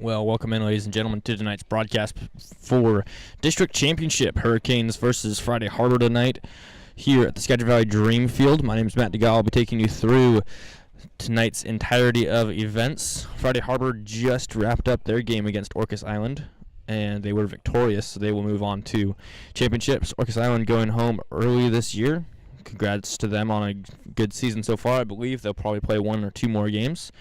Well, welcome in, ladies and gentlemen, to tonight's broadcast for District Championship Hurricanes versus Friday Harbor tonight here at the Skagit Valley Dream Field. My name is Matt DeGalle. I'll be taking you through tonight's entirety of events. Friday Harbor just wrapped up their game against Orcas Island, and they were victorious, so they will move on to championships. Orcas Island going home early this year. Congrats to them on a good season so far. I believe they'll probably play one or two more games.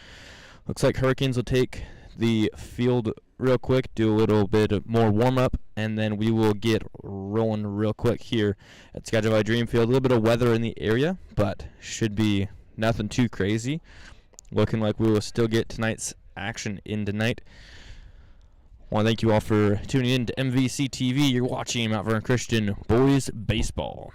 Looks like Hurricanes will take the field real quick, do a little bit of more warm-up, and then we will get rolling real quick here at Skagit Valley Dream Field. A little bit of weather in the area, but should be nothing too crazy. Looking like we will still get tonight's action in tonight. I want to thank you all for tuning in to MVC TV. You're watching Mount Vernon Christian Boys Baseball.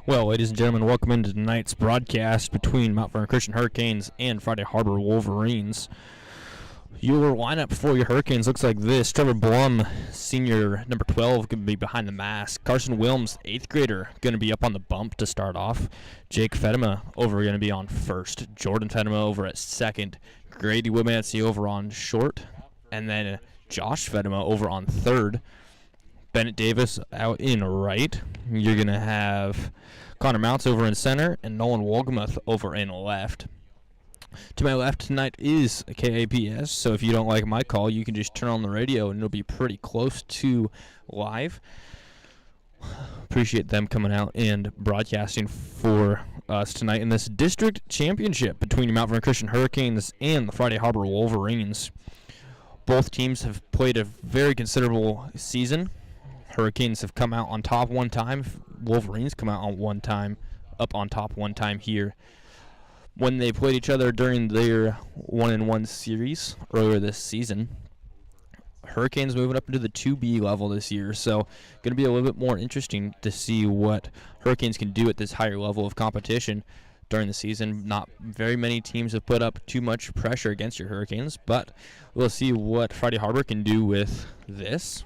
Well, ladies and gentlemen, welcome into tonight's broadcast between Mount Vernon Christian Hurricanes and Friday Harbor Wolverines. Your lineup for your Hurricanes looks like this. Trevor Blum, senior, number 12, going to be behind the mask. Carson Wilms, 8th grader, going to be up on the bump to start off. Jake Fedema over going to be on first. Jordan Fedema over at second. Grady Woodmansey over on short. And then Josh Fedema over on third. Bennett Davis out in right. You're going to have Connor Mounts over in center and Nolan Wolgamuth over in left. To my left tonight is KAPS, so if you don't like my call, you can just turn on the radio and it'll be pretty close to live. Appreciate them coming out and broadcasting for us tonight in this district championship between Mount Vernon Christian Hurricanes and the Friday Harbor Wolverines. Both teams have played a very considerable season. Hurricanes have come out on top one time. Wolverines come out on one time, up on top one time here. When they played each other during their 1-1 series earlier this season, Hurricanes moving up into the 2B level this year, so going to be a little bit more interesting to see what Hurricanes can do at this higher level of competition during the season. Not very many teams have put up too much pressure against your Hurricanes, but we'll see what Friday Harbor can do with this.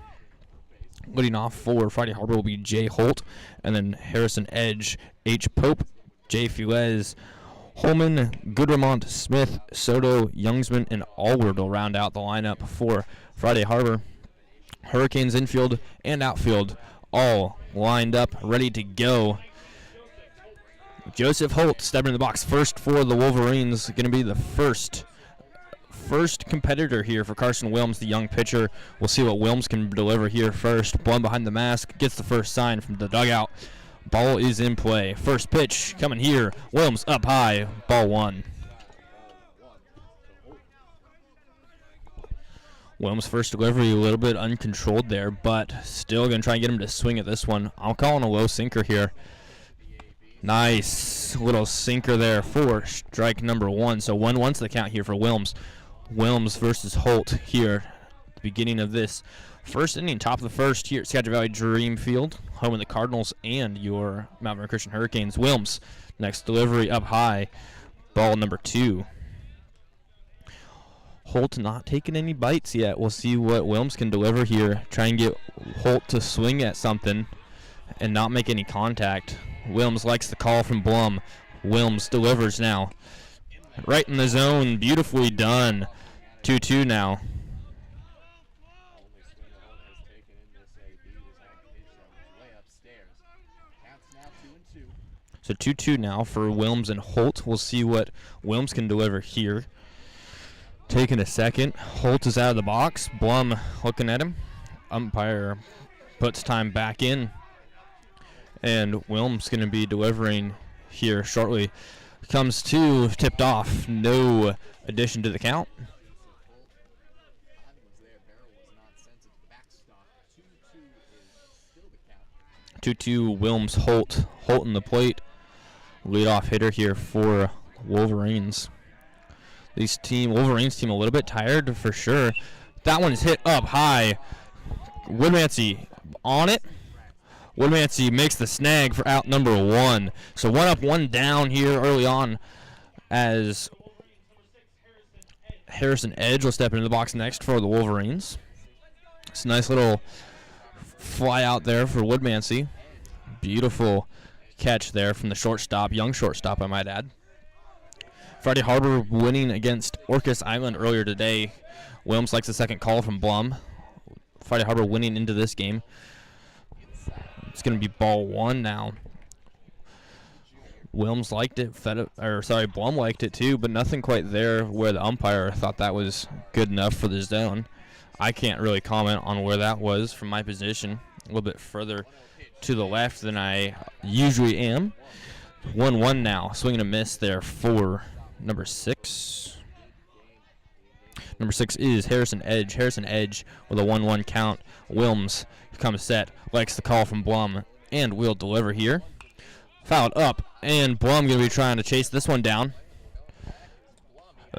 Leading off for Friday Harbor will be Jay Holt, and then Harrison Edge, H. Pope, Jay Fulez, Holman, Goodremont, Smith, Soto, Youngsman, and Allward will round out the lineup for Friday Harbor. Hurricanes infield and outfield all lined up, ready to go. Joseph Holt stepping in the box first for the Wolverines, going to be the first competitor here for Carson Wilms, the young pitcher. We'll see what Wilms can deliver here first. Blum behind the mask gets the first sign from the dugout. Ball is in play. First pitch coming here. Wilms up high. Ball one. Wilms' first delivery a little bit uncontrolled there, but still going to try and get him to swing at this one. I'm calling a low sinker here. Nice little sinker there for strike number one. So 1-1's the count here for Wilms. Wilms versus Holt here at the beginning of this first inning, top of the first here at Skagit Valley Dream Field, home of the Cardinals and your Mount Vernon Christian Hurricanes. Wilms, next delivery up high, ball number 2. Holt not taking any bites yet. We'll see what Wilms can deliver here. Try and get Holt to swing at something and not make any contact. Wilms likes the call from Blum. Wilms delivers now. Right in the zone, beautifully done. 2-2 now. So 2-2 now for Wilms and Holt. We'll see what Wilms can deliver here. Taking a second. Holt is out of the box. Blum looking at him. Umpire puts time back in. And Wilms going to be delivering here shortly. Comes to, tipped off. No addition to the count. 2-2 Wilms Holt. Holt in the plate. Leadoff hitter here for Wolverines. Wolverines team a little bit tired for sure. That one is hit up high. Woodmansey on it. Woodmansey makes the snag for out number 1. So 1 up, 1 down here early on as Harrison Edge will step into the box next for the Wolverines. It's a nice little fly out there for Woodmansey. Beautiful catch there from the shortstop, young shortstop I might add. Friday Harbor winning against Orcas Island earlier today. Wilms likes the second call from Blum. Friday Harbor winning into this game. It's going to be ball 1 now. Wilms liked it, Blum liked it too, but nothing quite there where the umpire thought that was good enough for the zone. I can't really comment on where that was from my position. A little bit further to the left than I usually am. 1-1 now. Swing and a miss there for number 6. Number 6 is Harrison Edge. Harrison Edge with a 1-1 count. Wilms comes set, likes the call from Blum, and will deliver here. Fouled up, and Blum going to be trying to chase this one down.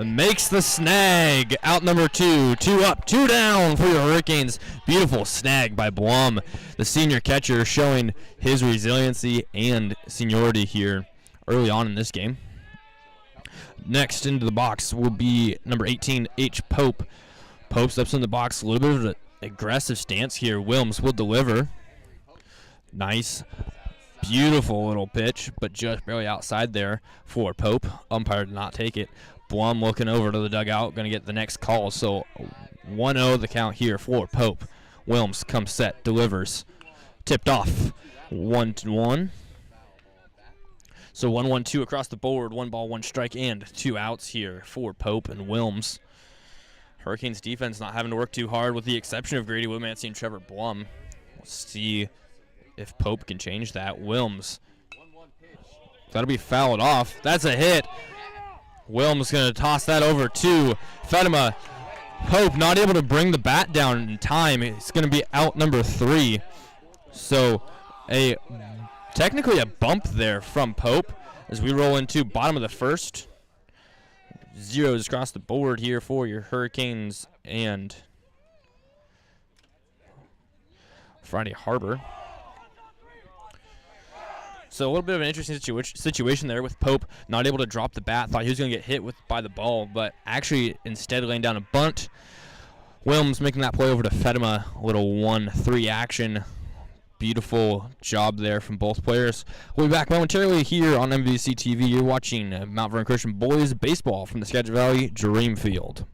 makes the snag. Out number 2. 2 up, 2 down for your Hurricanes. Beautiful snag by Blum, the senior catcher, showing his resiliency and seniority here early on in this game. Next into the box will be number 18, H. Pope. Pope steps in the box, a little bit of an aggressive stance here. Wilms will deliver. Nice. Beautiful little pitch, but just barely outside there for Pope. Umpire did not take it. Blum looking over to the dugout, going to get the next call. So 1-0 the count here for Pope. Wilms comes set, delivers. Tipped off. 1-1. So 1-1-2 across the board. 1 ball, 1 strike, and 2 outs here for Pope and Wilms. Hurricanes defense not having to work too hard with the exception of Grady Woodmansey and Trevor Blum. We'll see if Pope can change that. Wilms. That'll be fouled off. That's a hit. Wilms going to toss that over to Fedema. Pope not able to bring the bat down in time. It's going to be out number 3. So technically a bump there from Pope as we roll into bottom of the first. Zeros across the board here for your Hurricanes and Friday Harbor. So a little bit of an interesting situation there with Pope not able to drop the bat. Thought he was going to get hit by the ball, but actually instead laying down a bunt. Wilms making that play over to Fedema. A little 1-3 action. Beautiful job there from both players. We'll be back momentarily here on MVC TV. You're watching Mount Vernon Christian Boys Baseball from the Skagit Valley Dream Field.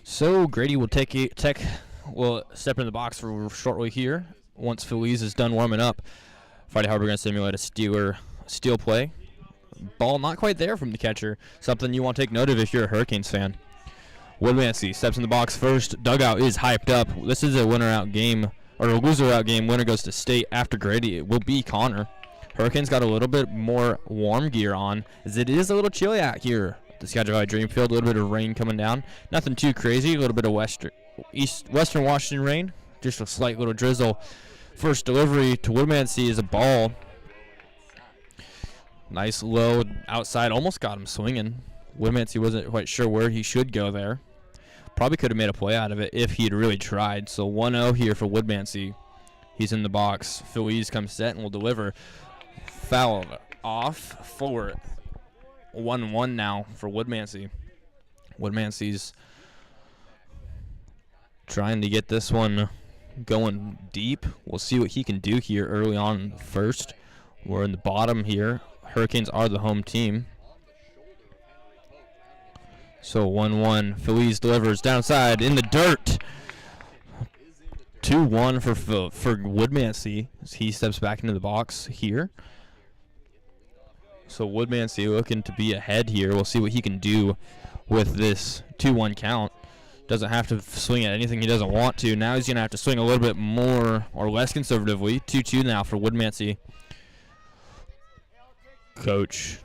So Grady will will step in the box for shortly here once Feliz is done warming up. Friday Harbor going to simulate a steal play. Ball not quite there from the catcher. Something you want to take note of if you're a Hurricanes fan. Woodmansey steps in the box first. Dugout is hyped up. This is a winner-out game, or a loser-out game. Winner goes to state after Grady. It will be Connor. Hurricanes got a little bit more warm gear on, as it is a little chilly out here. The Skagit Valley Dream Field, a little bit of rain coming down. Nothing too crazy, a little bit of western Washington rain. Just a slight little drizzle. First delivery to Woodmansey is a ball. Nice low outside, almost got him swinging. Woodmansey wasn't quite sure where he should go there. Probably could have made a play out of it if he had really tried. So 1-0 here for Woodmansey. He's in the box. Feliz comes set and will deliver. Fouled off for 1-1 now for Woodmansey. Woodmansey's trying to get this one going deep. We'll see what he can do here early on first. We're in the bottom here. Hurricanes are the home team. So 1-1. Feliz delivers downside in the dirt. 2-1 for Woodmansey as he steps back into the box here. So Woodmansey looking to be ahead here. We'll see what he can do with this 2-1 count. Doesn't have to swing at anything he doesn't want to. Now he's going to have to swing a little bit more or less conservatively. 2-2 now for Woodmansey. Coach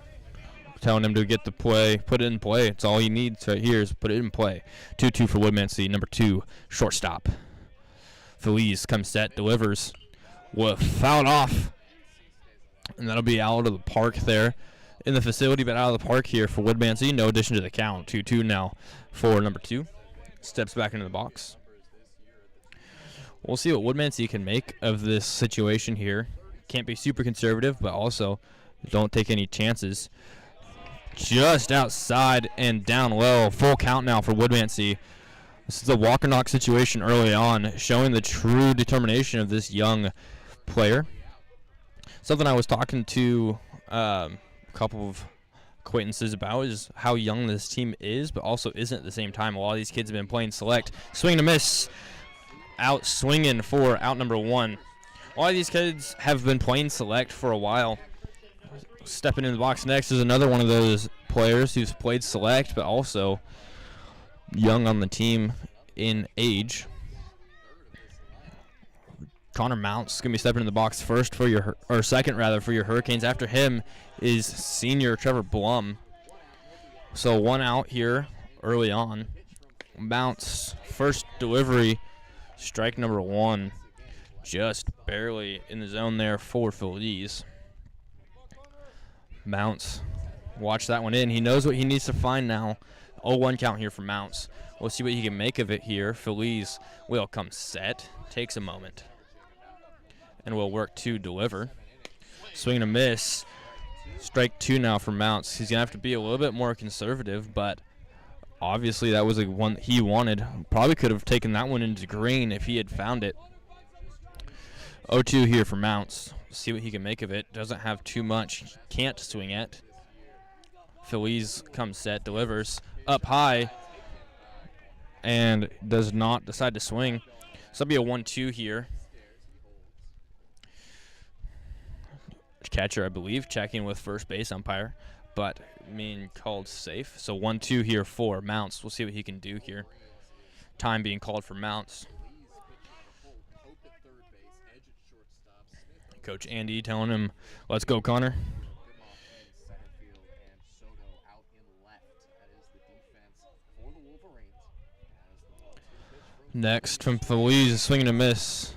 telling him to get the play, put it in play. It's all he needs right here is put it in play. 2-2 for Woodmansee, number 2, shortstop. Feliz comes set, delivers. Fouled off. And that'll be out of the park there in the facility, but out of the park here for Woodmansee. No addition to the count. 2-2 now for number 2. Steps back into the box. We'll see what Woodmansee can make of this situation here. Can't be super conservative, but also don't take any chances. Just outside and down low. Full count now for Woodmansee. This is a walk-or-knock situation early on, showing the true determination of this young player. Something I was talking to a couple of acquaintances about is how young this team is, but also isn't at the same time. A lot of these kids have been playing select. Swing and a miss. Out swinging for out number 1. A lot of these kids have been playing select for a while. Stepping in the box next is another one of those players who's played select, but also young on the team in age. Connor Mounts going to be stepping in the box first for your, or second rather, for your Hurricanes. After him is senior Trevor Blum. So 1 out here early on. Mounts, first delivery, strike number 1. Just barely in the zone there for Feliz. Mounts, watch that one in. He knows what he needs to find now. 0-1 count here for Mounts. We'll see what he can make of it here. Feliz will come set. Takes a moment. And will work to deliver. Swing and a miss. Strike 2 now for Mounts. He's going to have to be a little bit more conservative, but obviously that was the one he wanted. Probably could have taken that one into green if he had found it. 0-2 here for Mounts. See what he can make of it. Doesn't have too much. He can't swing it. Feliz comes set, delivers up high, and does not decide to swing. So it'll be a 1-2 here. Catcher, I believe, checking with first base umpire, but being called safe. So 1-2 here for Mounts. We'll see what he can do here. Time being called for Mounts. Coach Andy telling him, let's go, Connor. Next from Feliz, swinging a miss.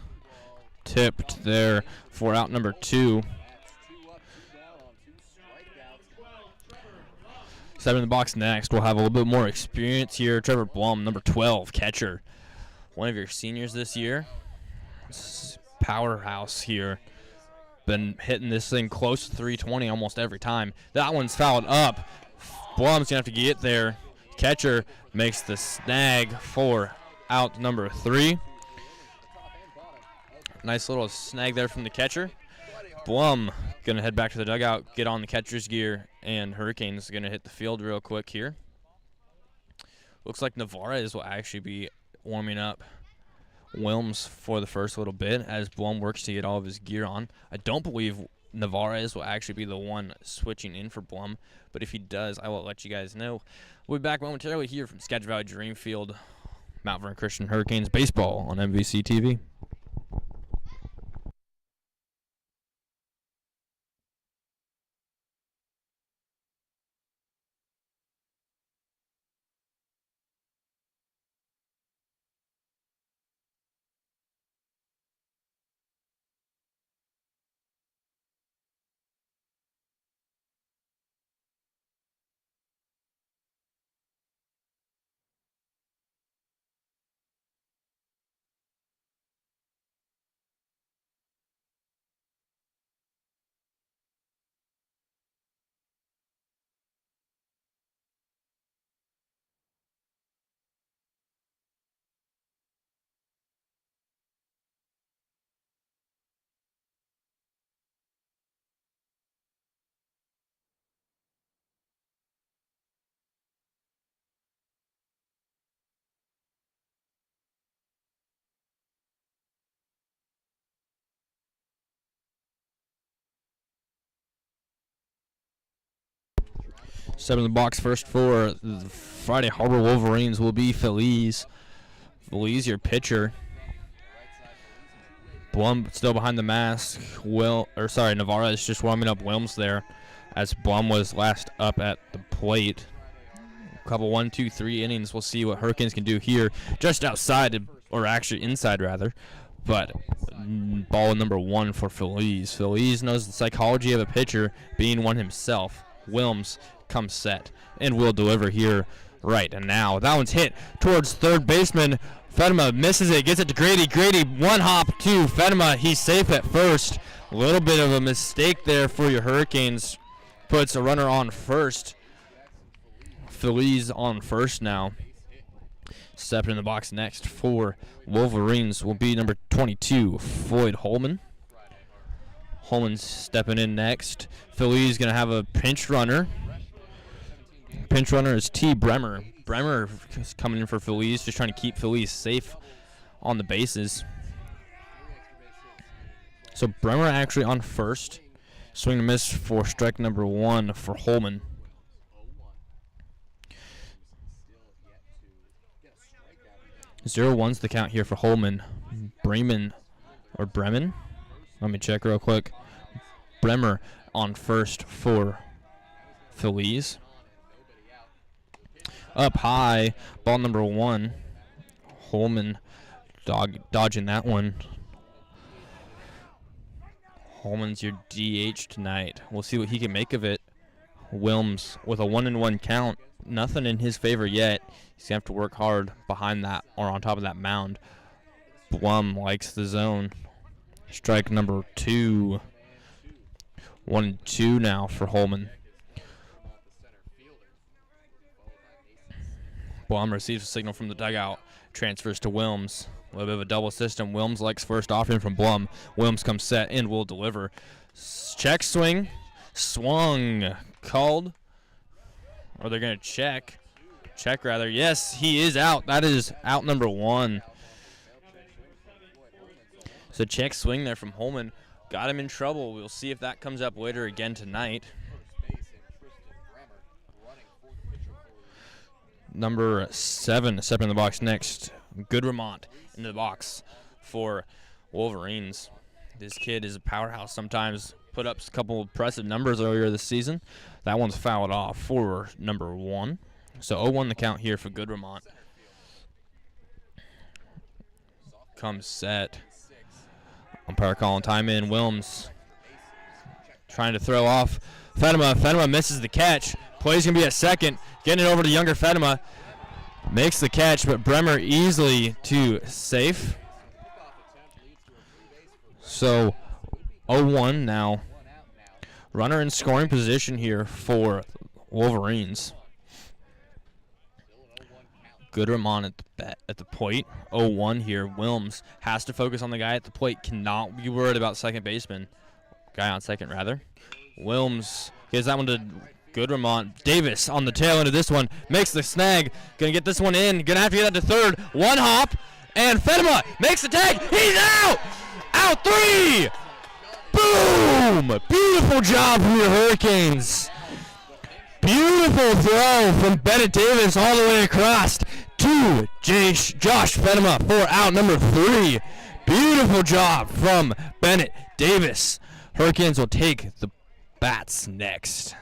Tipped there for out number 2. 7 in the box next. We'll have a little bit more experience here. Trevor Blum, number 12, catcher. One of your seniors this year. Powerhouse here. Been hitting this thing close to 320 almost every time. That one's fouled up. Blum's going to have to get there. Catcher makes the snag for out number 3. Nice little snag there from the catcher. Blum going to head back to the dugout, get on the catcher's gear, and Hurricanes going to hit the field real quick here. Looks like Navarez will actually be warming up Wilms for the first little bit as Blum works to get all of his gear on. I don't believe Navarez will actually be the one switching in for Blum, but if he does, I will let you guys know. We'll be back momentarily here from Skagit Valley Dreamfield, Mount Vernon Christian Hurricanes baseball on MVC TV. Seven in the box first for the Friday Harbor Wolverines will be Feliz. Feliz, your pitcher. Blum still behind the mask. Navarez just warming up Wilms there as Blum was last up at the plate. A couple 1, 2, 3 innings. We'll see what Hurricanes can do here, just outside, or actually inside rather. But ball number 1 for Feliz. Feliz knows the psychology of a pitcher, being one himself. Wilms comes set and will deliver here right and now. That one's hit towards third baseman. Fedema misses it, gets it to Grady. Grady one hop to Fedema. He's safe at first. A little bit of a mistake there for your Hurricanes. Puts a runner on first. Feliz on first now. Stepping in the box next for Wolverines will be number 22, Floyd Holman. Holman's stepping in next. Feliz going to have a pinch runner. Pinch runner is T. Bremer. Bremer is coming in for Feliz, just trying to keep Feliz safe on the bases. So Bremer actually on first. Swing and miss for strike number 1 for Holman. 0-1's the count here for Holman. Bremen. Let me check real quick. Bremer on first for Feliz. Up high, ball number 1. Holman dodging that one. Holman's your DH tonight. We'll see what he can make of it. Wilms with a 1-1 count. Nothing in his favor yet. He's going to have to work hard behind that or on top of that mound. Blum likes the zone. Strike number 2. 1-2 now for Holman. Blum receives a signal from the dugout. Transfers to Wilms. A little bit of a double system. Wilms likes first offering from Blum. Wilms comes set and will deliver. Check swing. Swung. Called. Or they're going to check. Check rather. Yes, he is out. That is out number 1. So check swing there from Holman. Got him in trouble. We'll see if that comes up later again tonight. Number 7 stepping in the box next. Goodremont into the box for Wolverines. This kid is a powerhouse sometimes. Put up a couple impressive numbers earlier this season. That one's fouled off for number 1. So 0-1 the count here for Goodremont. Comes set. Umpire calling time in. Wilms trying to throw off Fedema. Fedema misses the catch. Play's going to be at second. Getting it over to younger Fedema. Makes the catch, but Bremer easily to safe. So 0-1 now. Runner in scoring position here for Wolverines. Goodremont at the plate. 0-1 here. Wilms has to focus on the guy at the plate. Cannot be worried about second baseman. Guy on second, rather. Wilms gives that one to Goodremont. Davis on the tail end of this one. Makes the snag. Gonna get this one in. Gonna have to get that to third. One hop. And Fedema makes the tag. He's out! Out 3! Boom! Beautiful job from your Hurricanes. Beautiful throw from Bennett Davis all the way across to Josh Fedema for out number 3. Beautiful job from Bennett Davis. Hurricanes will take the bats next.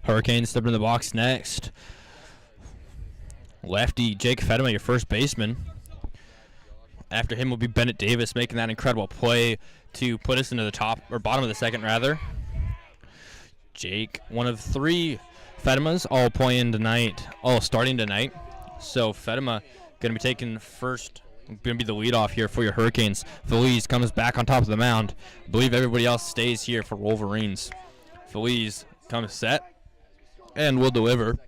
Hurricanes stepping in the box next. Lefty Jake Fedema, your first baseman. After him will be Bennett Davis making that incredible play to put us into the top or bottom of the second rather. Jake, one of 3 Fedemas all playing tonight, all starting tonight. So Fedema going to be taking first, going to be the leadoff here for your Hurricanes. Feliz comes back on top of the mound. I believe everybody else stays here for Wolverines. Feliz comes set and will deliver.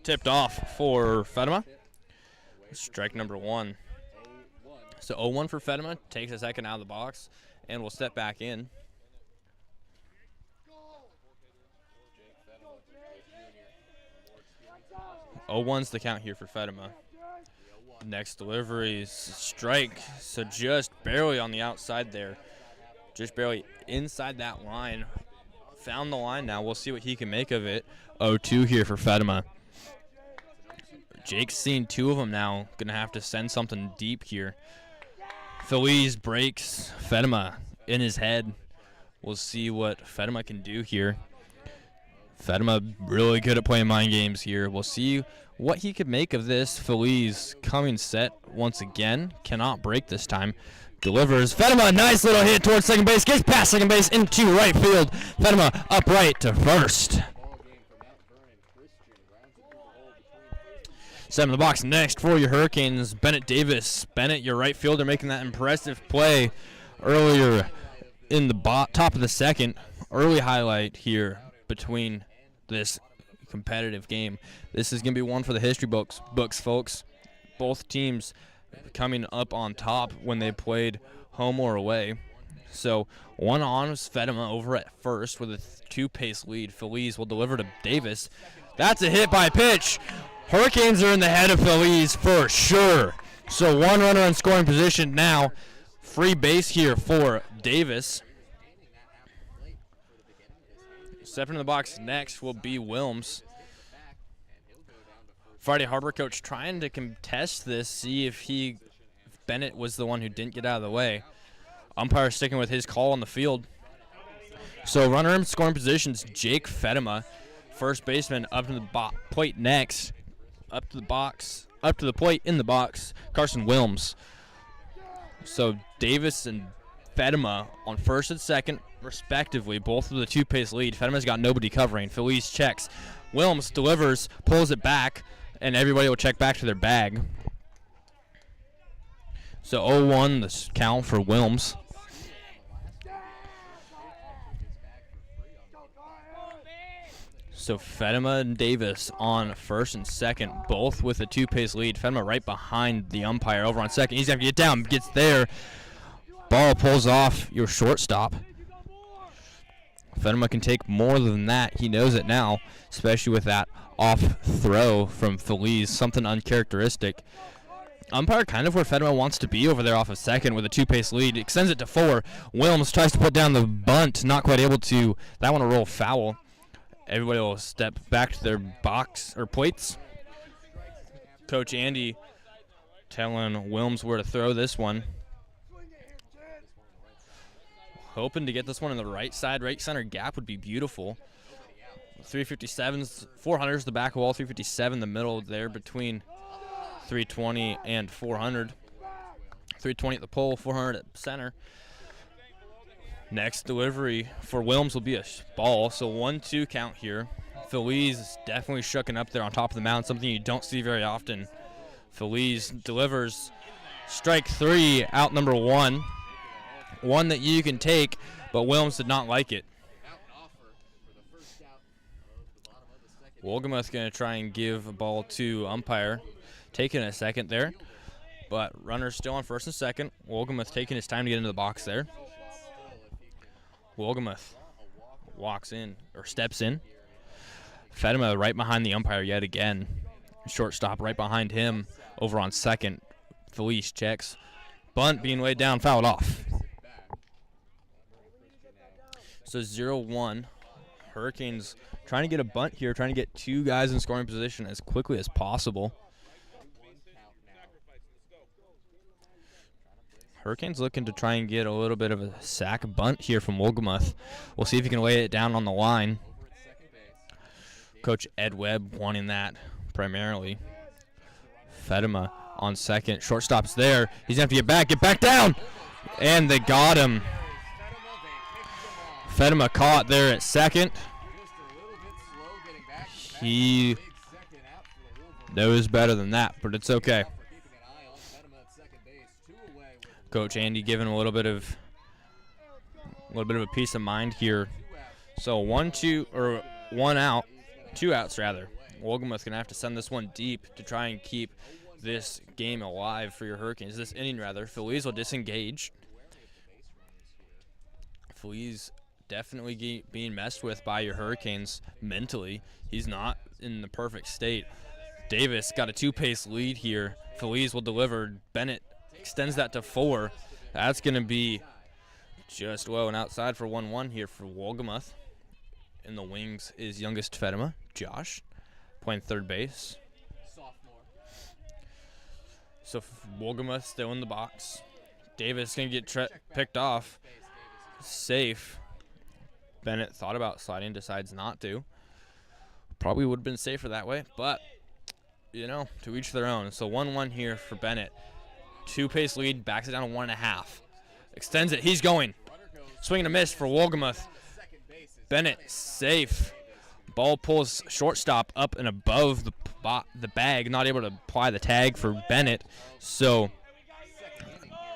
Tipped off for Fedema. Strike number 1. So 0-1 for Fedema, takes a second out of the box, and will step back in. 0-1's the count here for Fedema. Next delivery is strike, so just barely on the outside there. Just barely inside that line. Found the line now. We'll see what he can make of it. 0-2 here for Fedema. Jake's seen 2 of them now. Going to have to send something deep here. Feliz breaks Fedema in his head. We'll see what Fedema can do here. Fedema really good at playing mind games here. We'll see what he could make of this. Feliz coming set once again. Cannot break this time. Delivers. Fedema, nice little hit towards second base. Gets past second base into right field. Fedema upright to first. Set in the box next for your Hurricanes, Bennett Davis. Bennett, your right fielder, making that impressive play earlier in the top of the second. Early highlight here between this competitive game. This is going to be one for the history books, folks. Both teams coming up on top when they played home or away. So one on was Fedema over at first with a 2-pace lead. Feliz will deliver to Davis. That's a hit by pitch. Hurricanes are in the head of Feliz for sure. So 1 runner in scoring position now. Free base here for Davis. Stepping in the box next will be Wilms. Friday Harbor coach trying to contest this, see if Bennett was the one who didn't get out of the way. Umpire sticking with his call on the field. So runner in scoring positions, Jake Fedema. First baseman up to the plate next. Up to the plate in the box, Carson Wilms. So Davis and Fedema on first and second, respectively, both with a 2-pace lead. Fedema's got nobody covering. Feliz checks. Wilms delivers, pulls it back, and everybody will check back to their bag. So 0-1 the count for Wilms. So Fedema and Davis on first and second, both with a 2-pace lead. Fedema right behind the umpire over on second. He's going to get down, gets there. Ball pulls off your shortstop. Fedema can take more than that. He knows it now, especially with that off throw from Feliz, something uncharacteristic. Umpire kind of where Fedema wants to be over there off of second with a 2-pace lead. Extends it to 4. Wilms tries to put down the bunt, not quite able to. That one will roll foul. Everybody will step back to their box or plates. Coach Andy telling Wilms where to throw this one. Hoping to get this one in the right side. Right center gap would be beautiful. 357's, 400's the back wall, 357 the middle there between 320 and 400. 320 at the pole, 400 at center. Next delivery for Wilms will be a ball, so 1-2 count here. Feliz is definitely shucking up there on top of the mound, something you don't see very often. Feliz delivers strike 3, out number 1. One that you can take, but Wilms did not like it. Wolgamuth going to try and give a ball to umpire. Taking a second there, but runner still on first and second. Wolgamuth taking his time to get into the box there. Wolgamuth walks in, or steps in. Fedema right behind the umpire yet again. Shortstop right behind him over on second. Feliz checks. Bunt being laid down, fouled off. So 0-1. Hurricanes trying to get a bunt here, trying to get 2 guys in scoring position as quickly as possible. Hurricanes looking to try and get a little bit of a sack bunt here from Wolgamuth. We'll see if he can lay it down on the line. Coach Ed Webb wanting that primarily. Fedema on second. Shortstop's there. He's going to have to get back down. And they got him. Fedema caught there at second. He knows better than that, but it's okay. Coach Andy giving a little bit of a peace of mind here. So 1 out, 2 outs rather. Wolgamoth's gonna have to send this one deep to try and keep this game alive for your Hurricanes. This inning rather. Feliz will disengage. Feliz definitely being messed with by your Hurricanes mentally. He's not in the perfect state. Davis got a 2-pace lead here. Feliz will deliver. Bennett extends that to 4. That's going to be just an outside for 1-1 here for Wolgamoth. In the wings is youngest Fedema, Josh, playing third base. So Wolgamoth still in the box. Davis going to get picked off. Safe. Bennett thought about sliding, decides not to. Probably would have been safer that way, but, to each their own. So 1-1 here for Bennett. 2-pace lead, backs it down to 1.5. Extends it, he's going. Swing and a miss for Wolgamoth. Bennett safe. Ball pulls shortstop up and above the bag, not able to apply the tag for Bennett. So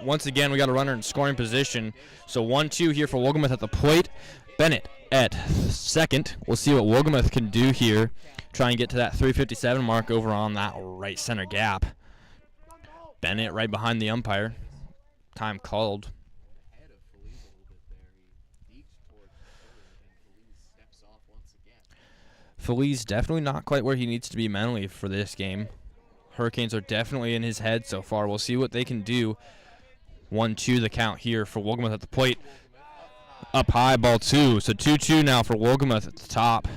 once again, we got a runner in scoring position. So 1-2 here for Wolgamoth at the plate. Bennett at second. We'll see what Wolgamoth can do here. Try and get to that 357 mark over on that right center gap. Bennett right behind the umpire. Time called. Feliz definitely not quite where he needs to be mentally for this game. Hurricanes are definitely in his head so far. We'll see what they can do. 1-2 the count here for Wolgamoth at the plate. Up high, ball 2. So 2-2 now for Wolgamoth at the top.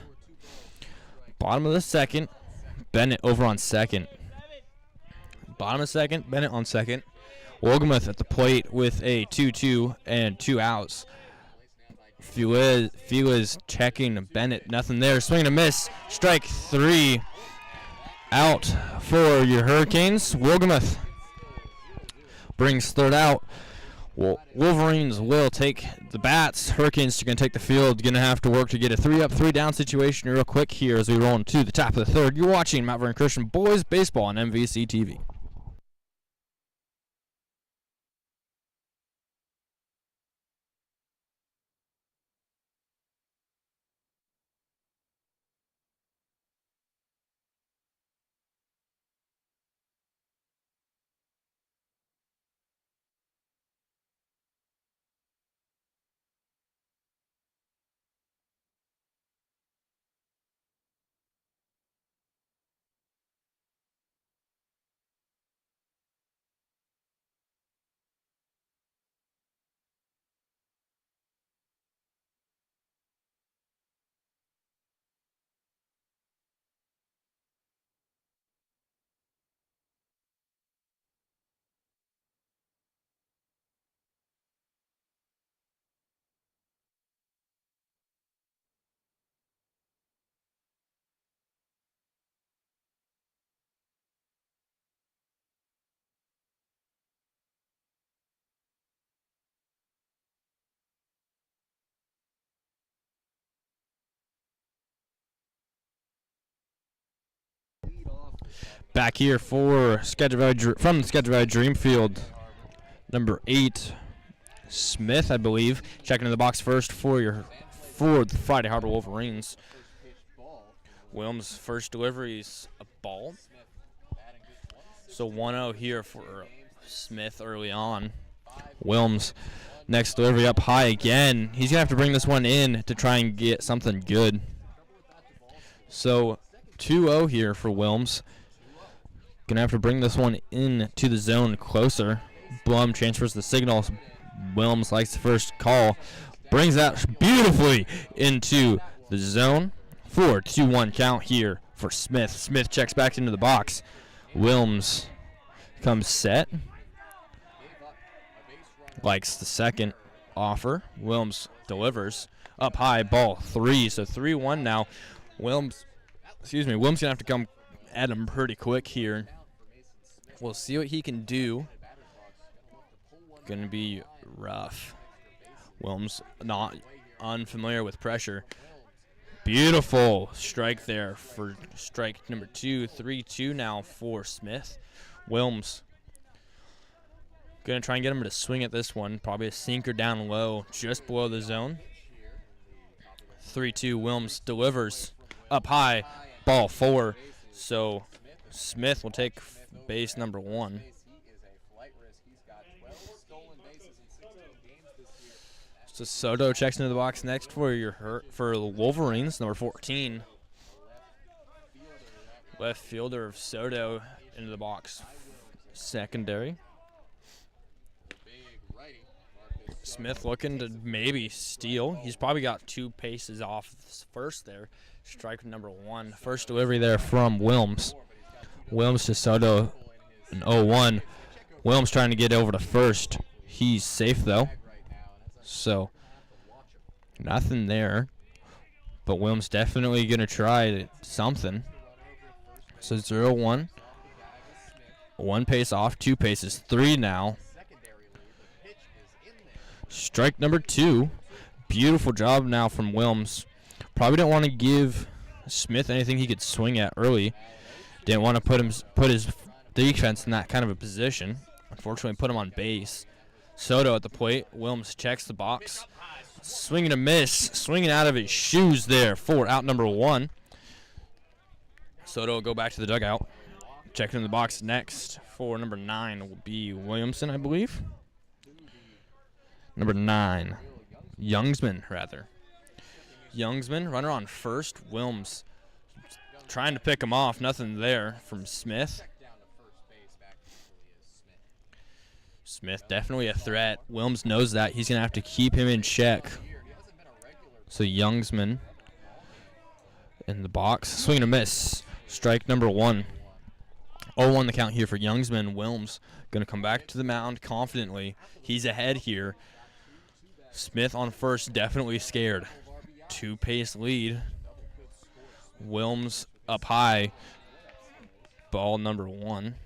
Bottom of the second, Bennett over on second. Bottom of second, Bennett on second. Wolgamoth at the plate with a 2-2 and 2 outs. Feliz checking Bennett, nothing there. Swing and a miss. Strike 3. Out for your Hurricanes. Wolgamoth brings third out. Wolverines will take the bats. Hurricanes are going to take the field. Going to have to work to get a 3-up, 3-down situation real quick here as we roll into the top of the third. You're watching Mount Vernon Christian Boys Baseball on MVC TV. Back here for from the Skagit Valley Dreamfield, number 8, Smith, I believe, checking in the box first for the Friday Harbor Wolverines. Wilms' first delivery is a ball. So 1-0 here for Smith early on. Wilms, next delivery up high again. He's going to have to bring this one in to try and get something good. So 2-0 here for Wilms. Going to have to bring this one in to the zone closer. Blum transfers the signal. Wilms likes the first call. Brings that beautifully into the zone. 4-2-1 count here for Smith. Smith checks back into the box. Wilms comes set. Likes the second offer. Wilms delivers. Up high, ball 3. So 3-1 now. Wilms Excuse me. Williams going to have to come at him pretty quick here. We'll see what he can do. Going to be rough. Williams not unfamiliar with pressure. Beautiful strike there for strike number 2. 3-2 now for Smith. Williams going to try and get him to swing at this one. Probably a sinker down low just below the zone. 3-2. Williams delivers up high. Ball 4. So Smith will take base number 1. So Soto checks into the box next for the Wolverines, number 14. Left fielder of Soto into the box, secondary. Smith looking to maybe steal. He's probably got 2 paces off first there. Strike number 1. First delivery there from Williams. Williams to Soto, an 0-1. Williams trying to get over to first. He's safe though. So, nothing there. But Williams definitely going to try something. So 0-1. 1 pace off, 2 paces, 3 now. Strike number 2. Beautiful job now from Williams. Probably don't want to give Smith anything he could swing at early. Didn't want to put his defense in that kind of a position. Unfortunately, put him on base. Soto at the plate. Williams checks the box. Swinging a miss. Swinging out of his shoes there for out number 1. Soto will go back to the dugout. Checking in the box next for number 9 will be Williamson, I believe. Number 9. Youngsman, rather. Youngsman, runner on first. Williams trying to pick him off. Nothing there from Smith. Smith definitely a threat. Williams knows that. He's going to have to keep him in check. So Youngsman in the box. Swing and a miss. Strike number 1. 0-1 the count here for Youngsman. Williams going to come back to the mound confidently. He's ahead here. Smith on first, definitely scared. 2-pace lead. Williams up high. Ball number 1.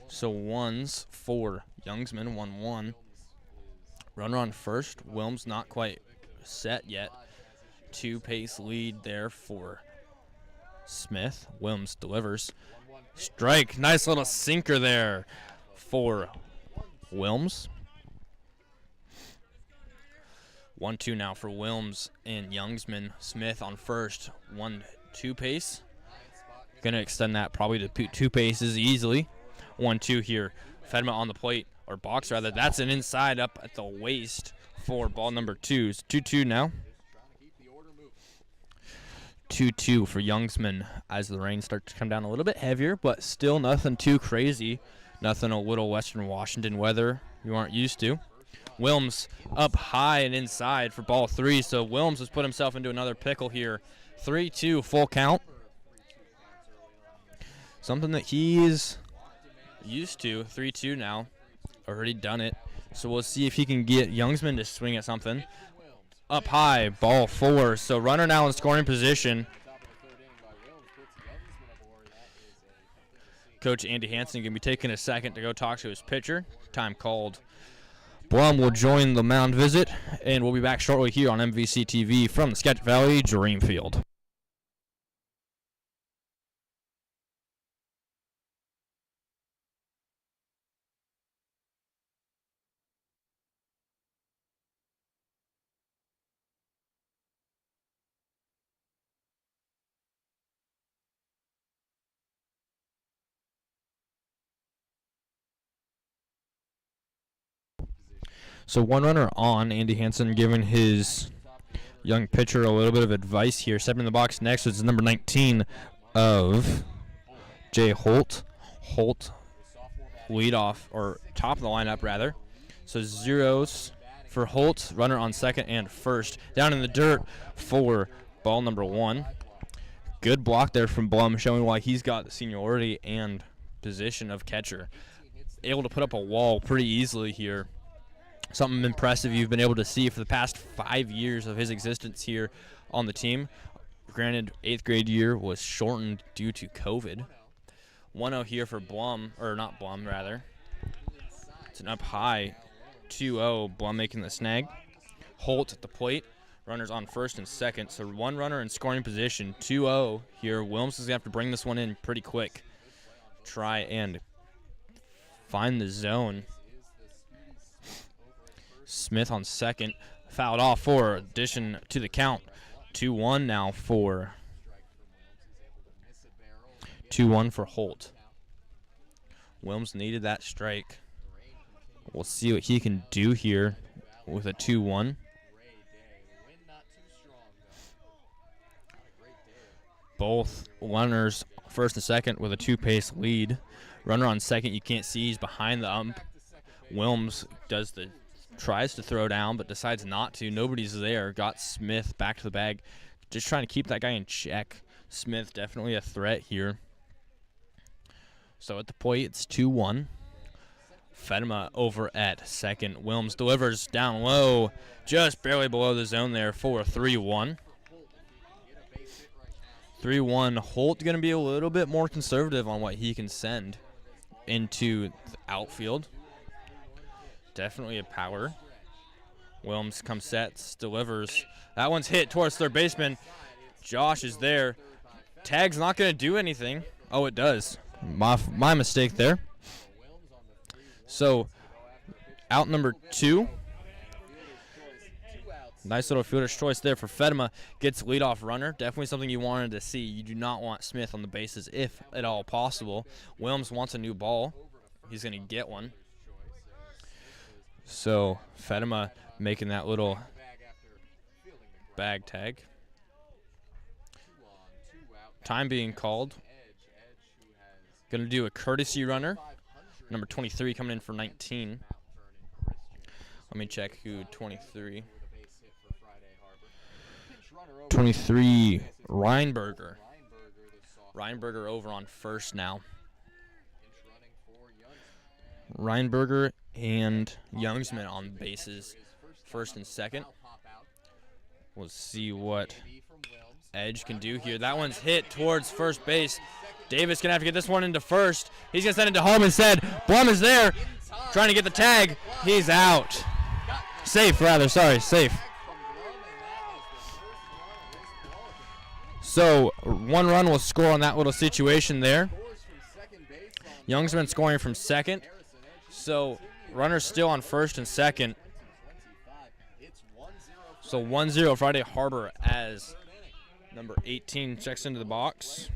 So ones for Youngsman, 1-1. Runner on first. Williams not quite set yet. 2-pace lead there for Smith. Williams delivers. Strike. Nice little sinker there for Williams. 1-2 now for Williams and Youngsman. Smith on first. 1-2 pace. Going to extend that probably to 2 paces easily. 1-2 here. Fedma on the plate, or box rather. That's an inside up at the waist for ball number 2. It's 2-2 now. 2-2 for Youngsman as the rain starts to come down a little bit heavier, but still nothing too crazy. Nothing a little Western Washington weather you aren't used to. Williams up high and inside for ball 3, so Williams has put himself into another pickle here. 3-2 full count. Something that he's used to. 3-2 now. Already done it. So we'll see if he can get Youngsman to swing at something. Up high, ball 4. So runner now in scoring position. Coach Andy Hansen going to be taking a second to go talk to his pitcher. Time called. Blum will join the mound visit, and we'll be back shortly here on MVC TV from the Skagit Valley Dreamfield. So one runner on. Andy Hansen giving his young pitcher a little bit of advice here. Stepping in the box next is number 19 of Jay Holt. Holt lead off, or top of the lineup rather. So zeros for Holt. Runner on second and first. Down in the dirt for ball number 1. Good block there from Blum, showing why he's got the seniority and position of catcher. Able to put up a wall pretty easily here. Something impressive you've been able to see for the past 5 years of his existence here on the team. Granted, 8th grade year was shortened due to COVID. 1-0 here for Blum, or not Blum, rather. It's an up high 2-0. Blum making the snag. Holt at the plate. Runners on first and second. So one runner in scoring position. 2-0 here. Wilms is going to have to bring this one in pretty quick. Try and find the zone. Smith on second. Fouled off for addition to the count. 2-1 now for 2-1 for Holt. Wilms needed that strike. We'll see what he can do here with a 2-1. Both runners first and second with a 2-pace lead. Runner on second, you can't see, he's behind the ump. Wilms tries to throw down but decides not to. Nobody's there. Got Smith back to the bag. Just trying to keep that guy in check. Smith definitely a threat here. So at the plate, it's 2-1. Fedema over at second. Wilms delivers down low, just barely below the zone there for 3-1. 3-1. Holt going to be a little bit more conservative on what he can send into the outfield. Definitely a power. Wilms comes sets, delivers. That one's hit towards third baseman. Josh is there. Tag's not going to do anything. Oh, it does. My mistake there. So, out number 2. Nice little fielder's choice there for Fedema. Gets leadoff runner. Definitely something you wanted to see. You do not want Smith on the bases if at all possible. Wilms wants a new ball. He's going to get one. So, Fedema making that little bag tag. Time being called. Going to do a courtesy runner. Number 23 coming in for 19. Let me check who 23. 23, Reinberger. Reinberger over on first now. Reinberger and Youngsman on bases, first and second. We'll see what Edge can do here. That one's hit towards first base. Davis gonna have to get this one into first. He's gonna send it to home instead. Blum is there, trying to get the tag. He's out. Safe, rather. Sorry, safe. So, one run will score on that little situation there. Youngsman scoring from second. So, runners still on first and second. So, 1-0 Friday Harbor as number 18 checks into the box.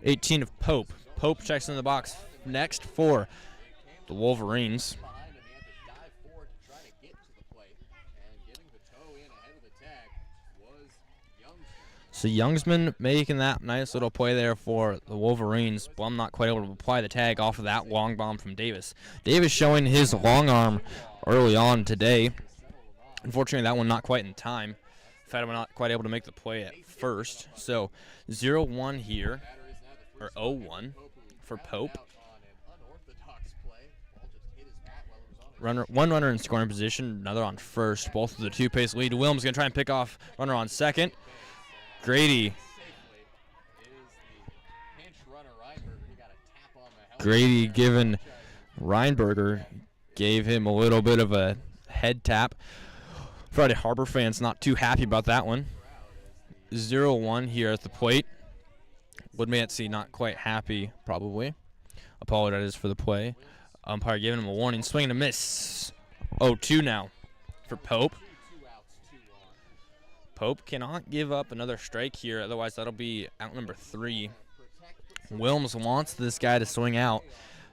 18 of Pope. Pope checks into the box next for the Wolverines. So Youngsman making that nice little play there for the Wolverines. Blum not quite able to apply the tag off of that long bomb from Davis. Davis showing his long arm early on today. Unfortunately, that one not quite in time. Fedema not quite able to make the play at first. So 0-1 here, or 0-1 for Pope. One runner in scoring position, another on first. Both with a 2-pace lead. Wilms going to try and pick off runner on second. Grady giving Reinberger, gave him a little bit of a head tap. Friday Harbor fans not too happy about that one. 0-1 here at the plate. Woodmansey not quite happy, probably. Apologizes for the play. Umpire giving him a warning. Swing and a miss. 0-2 now for Pope. Pope cannot give up another strike here, otherwise that'll be out number 3. Wilms wants this guy to swing out.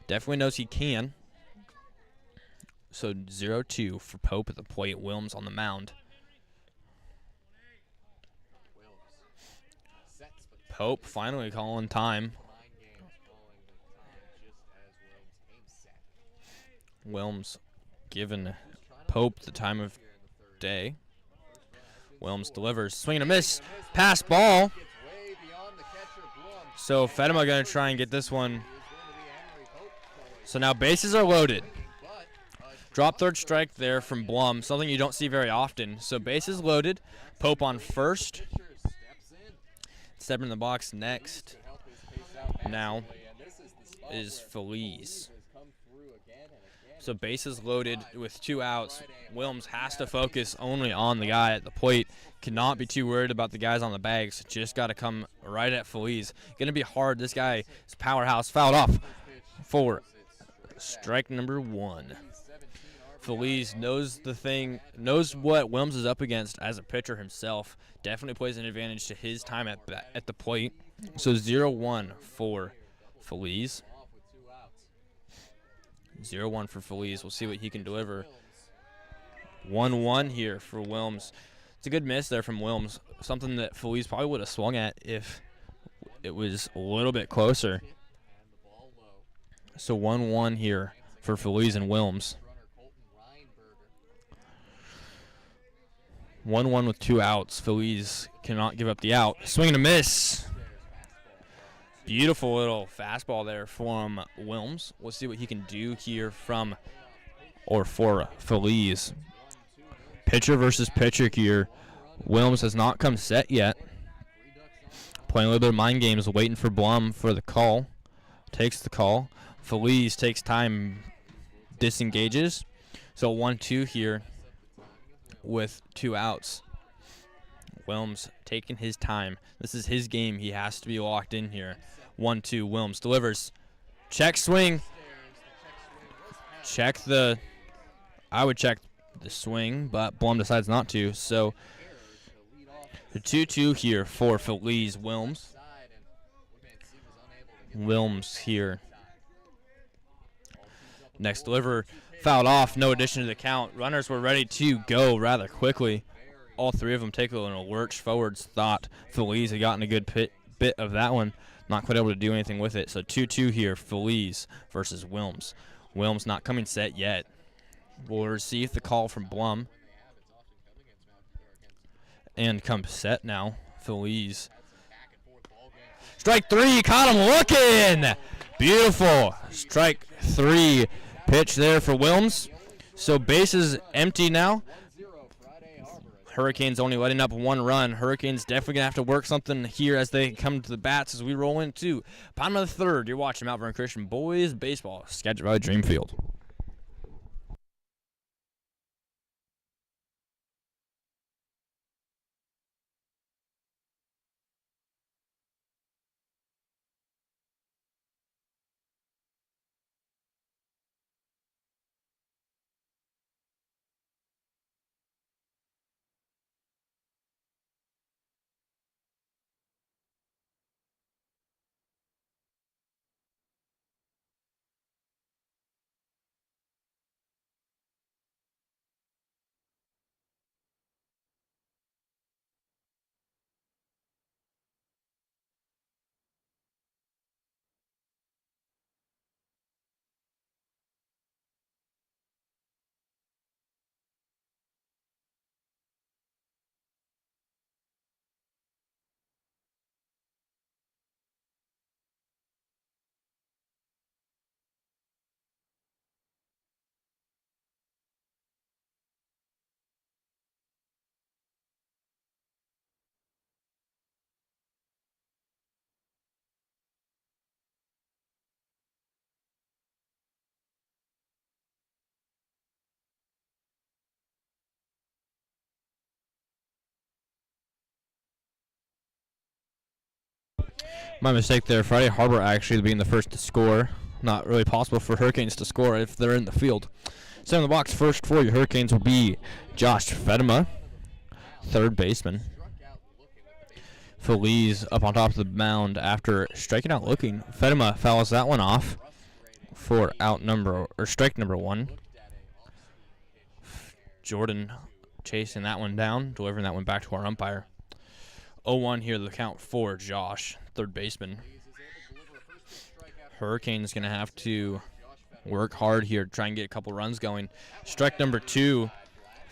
Definitely knows he can. So 0-2 for Pope at the plate. Wilms on the mound. Pope finally calling time. Wilms giving Pope the time of day. Wilms delivers. Swing and a miss. Pass ball. So Fedema going to try and get this one. So now bases are loaded. Drop third strike there from Blum. Something you don't see very often. So bases loaded. Pope on first. Stepping in the box next now is Feliz. So bases loaded with 2 outs. Wilms has to focus only on the guy at the plate. Cannot be too worried about the guys on the bags. Just got to come right at Feliz. Going to be hard. This guy is powerhouse. Fouled off for strike number 1. Feliz knows what Wilms is up against as a pitcher himself. Definitely plays an advantage to his time at the plate. So 0-1 for Feliz. 0-1 for Feliz. We'll see what he can deliver. 1-1 here for Wilms. It's a good miss there from Wilms. Something that Feliz probably would have swung at if it was a little bit closer. So 1-1 here for Feliz and Wilms. 1-1 with 2 outs. Feliz cannot give up the out. Swing and a miss. Beautiful little fastball there from Wilms. We'll see what he can do here for Feliz. Pitcher versus pitcher here. Wilms has not come set yet. Playing a little bit of mind games, waiting for Blum for the call. Takes the call. Feliz takes time, disengages. So 1-2 here with 2 outs. Wilms taking his time. This is his game. He has to be locked in here. 1-2. Wilms delivers. Check swing. I would check the swing, but Blum decides not to. So the 2-2 here for Feliz. Wilms here. Next deliver. Fouled off. No addition to the count. Runners were ready to go rather quickly. All 3 of them take a little lurch forwards. Thought Feliz had gotten a good bit of that one. Not quite able to do anything with it. So 2-2 here, Feliz versus Wilms. Wilms not coming set yet. We'll receive the call from Blum. And come set now, Feliz. Strike 3, caught him looking! Beautiful. Strike 3 pitch there for Wilms. So bases empty now. Hurricanes only letting up 1 run. Hurricanes definitely going to have to work something here as they come to the bats as we roll into bottom of the 3rd. You're watching Mount Vernon Christian Boys Baseball, Skagit Valley Dreamfield. My mistake there. Friday Harbor actually being the first to score. Not really possible for Hurricanes to score if they're in the field. So in the box first for your Hurricanes will be Josh Fedema, 3rd baseman. Feliz up on top of the mound after striking out looking. Fedema fouls that one off for strike number 1. Jordan chasing that one down, delivering that one back to our umpire. 0-1 here, the count for Josh, 3rd baseman. Hurricanes going to have to work hard here to try and get a couple runs going. Strike number 2.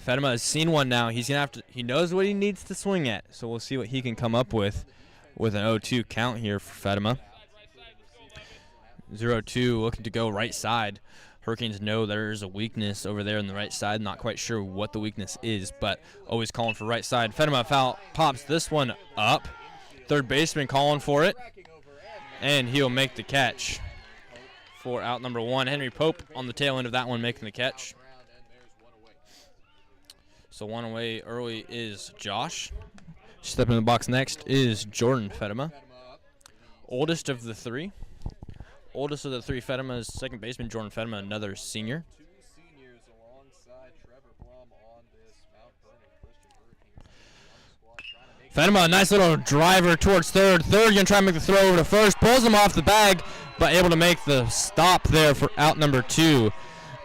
Fedema has seen one now. He's going to have to. He knows what he needs to swing at, so we'll see what he can come up with an 0-2 count here for Fedema. 0-2 looking to go right side. Hurricanes know there's a weakness over there on the right side. Not quite sure what the weakness is, but always calling for right side. Fedema foul pops this one up. Third baseman calling for it, and he'll make the catch for out number 1. Henry Pope on the tail end of that one making the catch. So one away early is Josh. Stepping in the box next is Jordan Fedema. Oldest of the three. Oldest of the three Fedema's second baseman, Jordan Fedema, another senior. Two seniors alongside Trevor Blum on this Mount Vernon Christian Hurricanes. Fedema, a nice little driver towards third. Third going to try and make the throw over to first. Pulls him off the bag, but able to make the stop there for out number 2.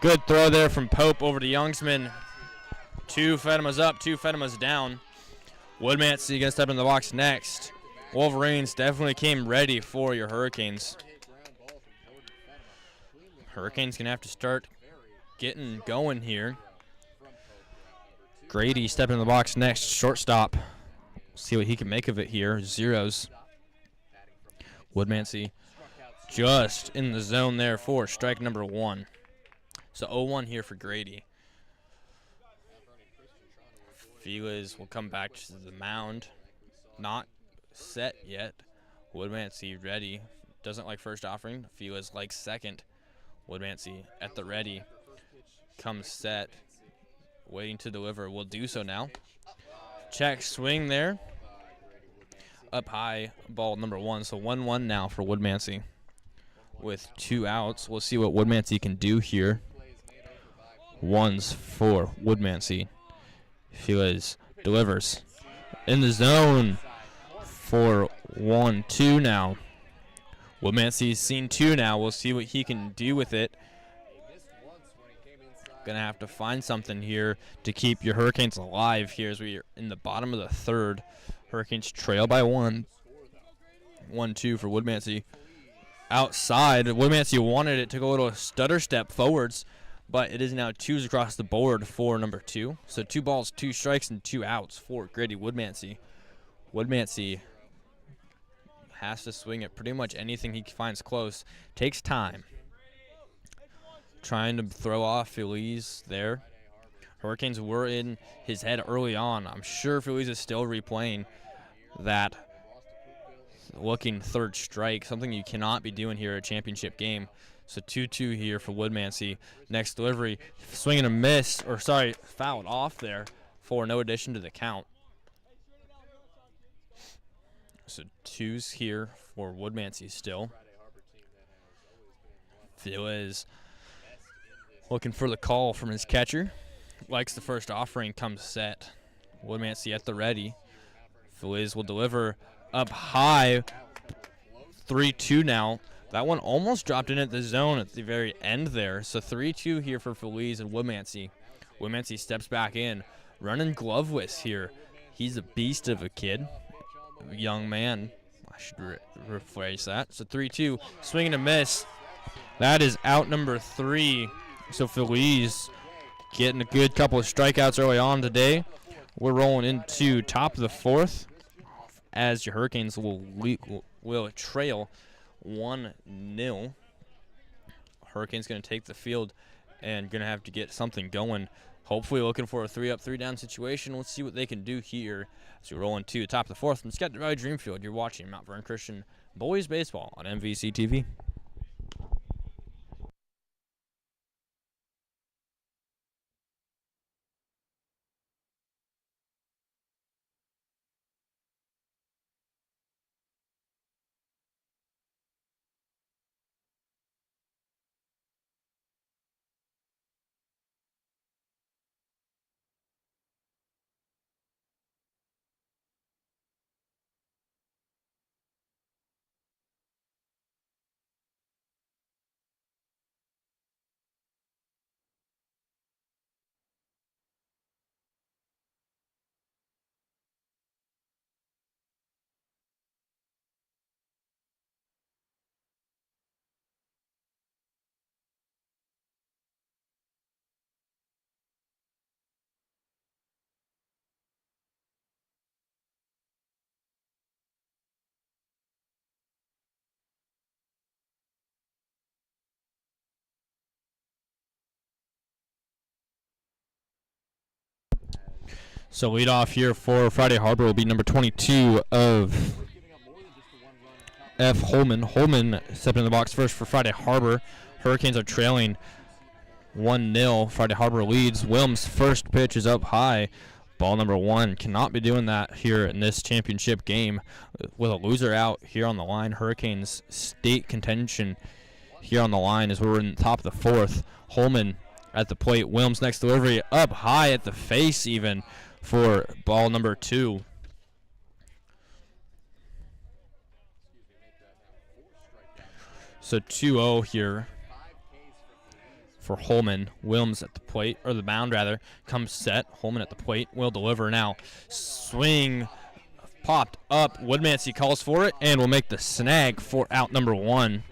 Good throw there from Pope over to Youngsman. 2 Fedema's up, 2 Fedema's down. Woodmansey going to step in the box next. Wolverines definitely came ready for your Hurricanes. Hurricanes going to have to start getting going here. Grady stepping in the box next, shortstop. See what he can make of it here. Zeros. Woodmansey just in the zone there for strike number 1. So 0-1 here for Grady. Felix will come back to the mound. Not set yet. Woodmansey ready. Doesn't like first offering. Felix likes second. Woodmansey at the ready. Comes set. Waiting to deliver. Will do so now. Check swing there. Up high, ball number 1. So 1-1 now for Woodmansey. With 2 outs. We'll see what Woodmansey can do here. Ones for Woodmansey. Felix delivers. In the zone for 1-2 now. Woodmansey's seen 2 now. We'll see what he can do with it. Gonna have to find something here to keep your Hurricanes alive here as we are in the bottom of the 3rd. Hurricanes trail by 1. 1-2 for Woodmansey. Outside, Woodmansey wanted it, took a little stutter step forwards, but it is now 2s across the board for number 2. So 2 balls, 2 strikes, and 2 outs for Grady Woodmansey. Woodmansey has to swing at pretty much anything he finds close. Takes time. Trying to throw off Feliz there. Hurricanes were in his head early on. I'm sure Feliz is still replaying that looking 3rd strike, something you cannot be doing here at a championship game. So 2-2 here for Woodmansey. Next delivery, swing and a miss, or sorry, fouled off there for no addition to the count. So 2s here for Woodmansey still. Felix looking for the call from his catcher. Likes the first offering, comes set. Woodmansey at the ready. Felix will deliver up high. 3-2 now. That one almost dropped in at the zone at the very end there. So 3-2 here for Felix and Woodmansey. Woodmansey steps back in. Running Gloveless here. He's a beast of a kid. Young man. I should rephrase that. So 3-2. Swing and a miss. That is out number 3. So Felix getting a good couple of strikeouts early on today. We're rolling into top of the 4th as your Hurricanes will trail 1-0. Hurricanes going to take the field and going to have to get something going. Hopefully looking for a 3-up, 3-down situation. Let's see what they can do here as we roll into the top of the 4th. From Skagit Valley Dreamfield, you're watching Mount Vernon Christian Boys Baseball on MVC TV. So lead off here for Friday Harbor will be number 22 of F. Holman. Holman stepping in the box first for Friday Harbor. Hurricanes are trailing 1-0. Friday Harbor leads. Wilms' first pitch is up high. Ball number 1. Cannot be doing that here in this championship game with a loser out here on the line. Hurricanes state contention here on the line as we're in the top of the 4th. Holman at the plate. Wilms' next delivery up high at the face even for ball number 2. So 2-0 here for Holman. Wilms at the plate, or the mound rather, comes set. Holman at the plate will deliver now. Swing popped up. Woodmansey calls for it and will make the snag for out number 1.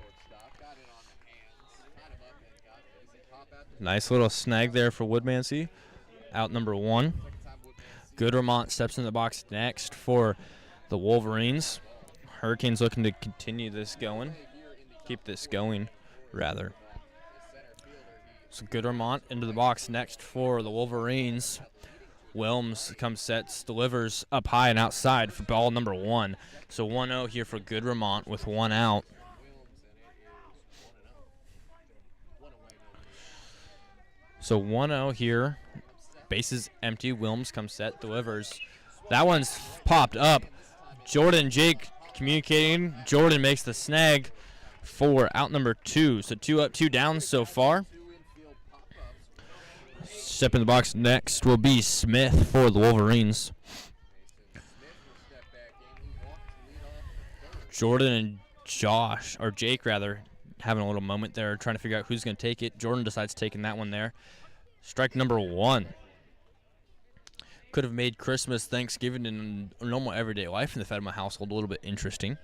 Nice little snag there for Woodmansey. Out number 1. Goodremont steps in the box next for the Wolverines. Hurricanes looking to continue this going. Keep this going, rather. So Goodremont into the box next for the Wolverines. Wilms comes sets, delivers up high and outside for ball number 1. So 1-0 here for Goodremont with 1 out. So 1-0 here. Bases empty. Wilms comes set, delivers. That one's popped up. Jordan and Jake communicating. Jordan makes the snag for out number 2. So 2 up, 2 down so far. Step in the box next will be Smith for the Wolverines. Jordan and Jake rather, having a little moment there, trying to figure out who's going to take it. Jordan decides taking that one there. Strike number 1. Could have made Christmas, Thanksgiving, and normal everyday life in the Fedema household a little bit interesting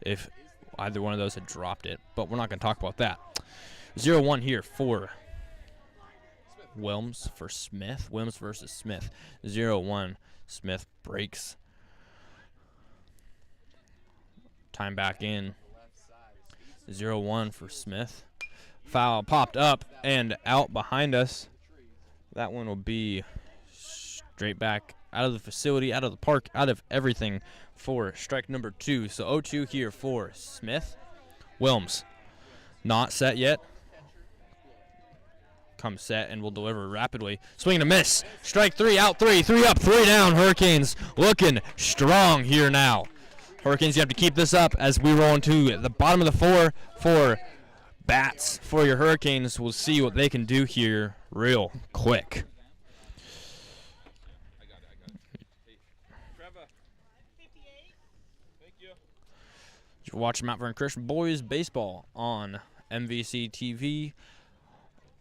if either one of those had dropped it, but we're not going to talk about that. 0-1 here for Wilms for Smith. Wilms versus Smith. 0-1. Smith breaks. Time back in. 0-1 for Smith. Foul popped up and out behind us. That one will be straight back out of the facility, out of the park, out of everything for strike number 2. So 0-2 here for Smith. Wilms not set yet. Comes set and will deliver rapidly. Swing and a miss. Strike 3, out 3, 3 up, 3 down. Hurricanes looking strong here now. Hurricanes, you have to keep this up as we roll into the bottom of the 4 for bats for your Hurricanes. We'll see what they can do here real quick. You're watching Mount Vernon Christian Boys Baseball on MVC TV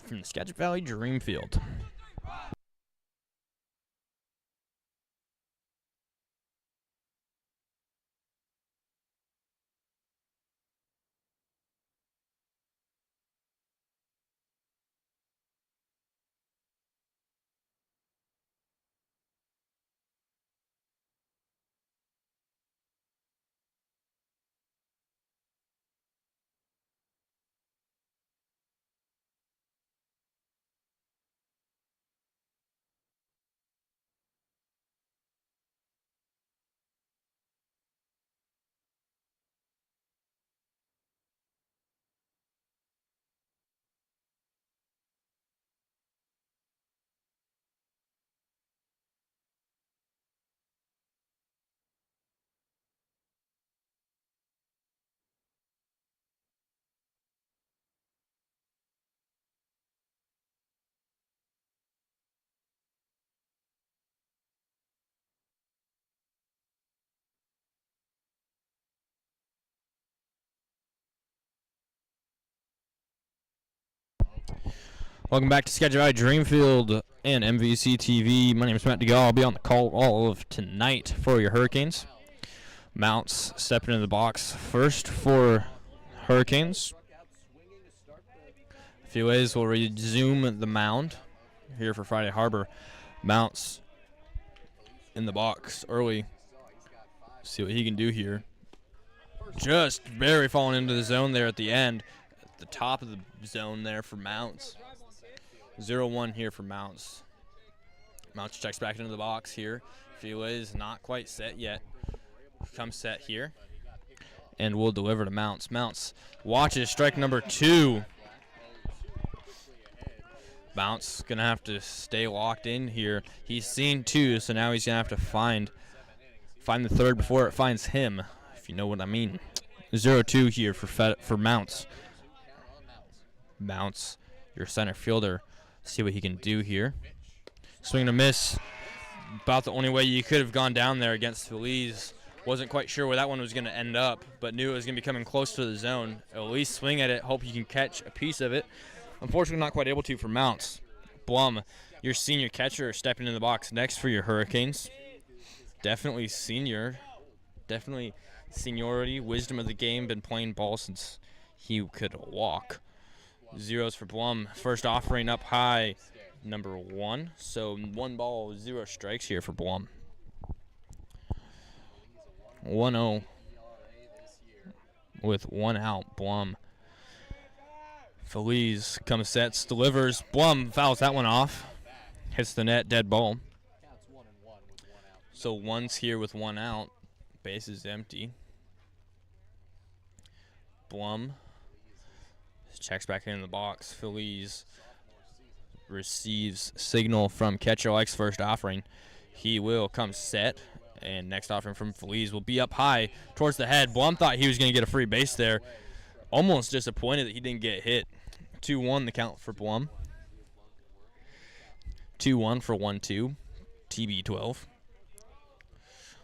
from the Skagit Valley Dreamfield. Welcome back to Skagit Valley Dreamfield and MVC TV. My name is Matt DeGall. I'll be on the call all of tonight for your Hurricanes. Mounts stepping into the box first for Hurricanes. Files will resume the mound here for Friday Harbor. Mounts in the box early. See what he can do here. Just barely falling into the zone there at the end. At the top of the zone there for Mounts. 0-1 here for Mounts. Mounts checks back into the box here. Files not quite set yet. Comes set here. and will deliver to Mounts. Mounts watches strike number 2. Mounts going to have to stay locked in here. He's seen 2, so now he's going to have to find the third before it finds him, if you know what I mean. 0-2 here for Mounts. Mounts, your center fielder. See what he can do here. Swing and a miss. About the only way you could have gone down there against Feliz. Wasn't quite sure where that one was going to end up, but knew it was going to be coming close to the zone. At least swing at it, hope you can catch a piece of it. Unfortunately, not quite able to for Mounts. Blum, your senior catcher, stepping in the box next for your Hurricanes. Definitely senior. Definitely seniority, wisdom of the game, been playing ball since he could walk. 0s for Blum. First offering up high, number 1. So 1 ball, 0 strikes here for Blum. 1-0 with 1 out. Blum. Feliz comes, sets, delivers. Blum fouls that one off. Hits the net, dead ball. So 1's here with 1 out. Base is empty. Blum checks back in the box. Feliz receives signal from catcher likes first offering. He will come set, and next offering from Feliz will be up high towards the head. Blum thought he was going to get a free base there. Almost disappointed that he didn't get hit. 2-1 the count for Blum. 2-1 for 1-2. TB12.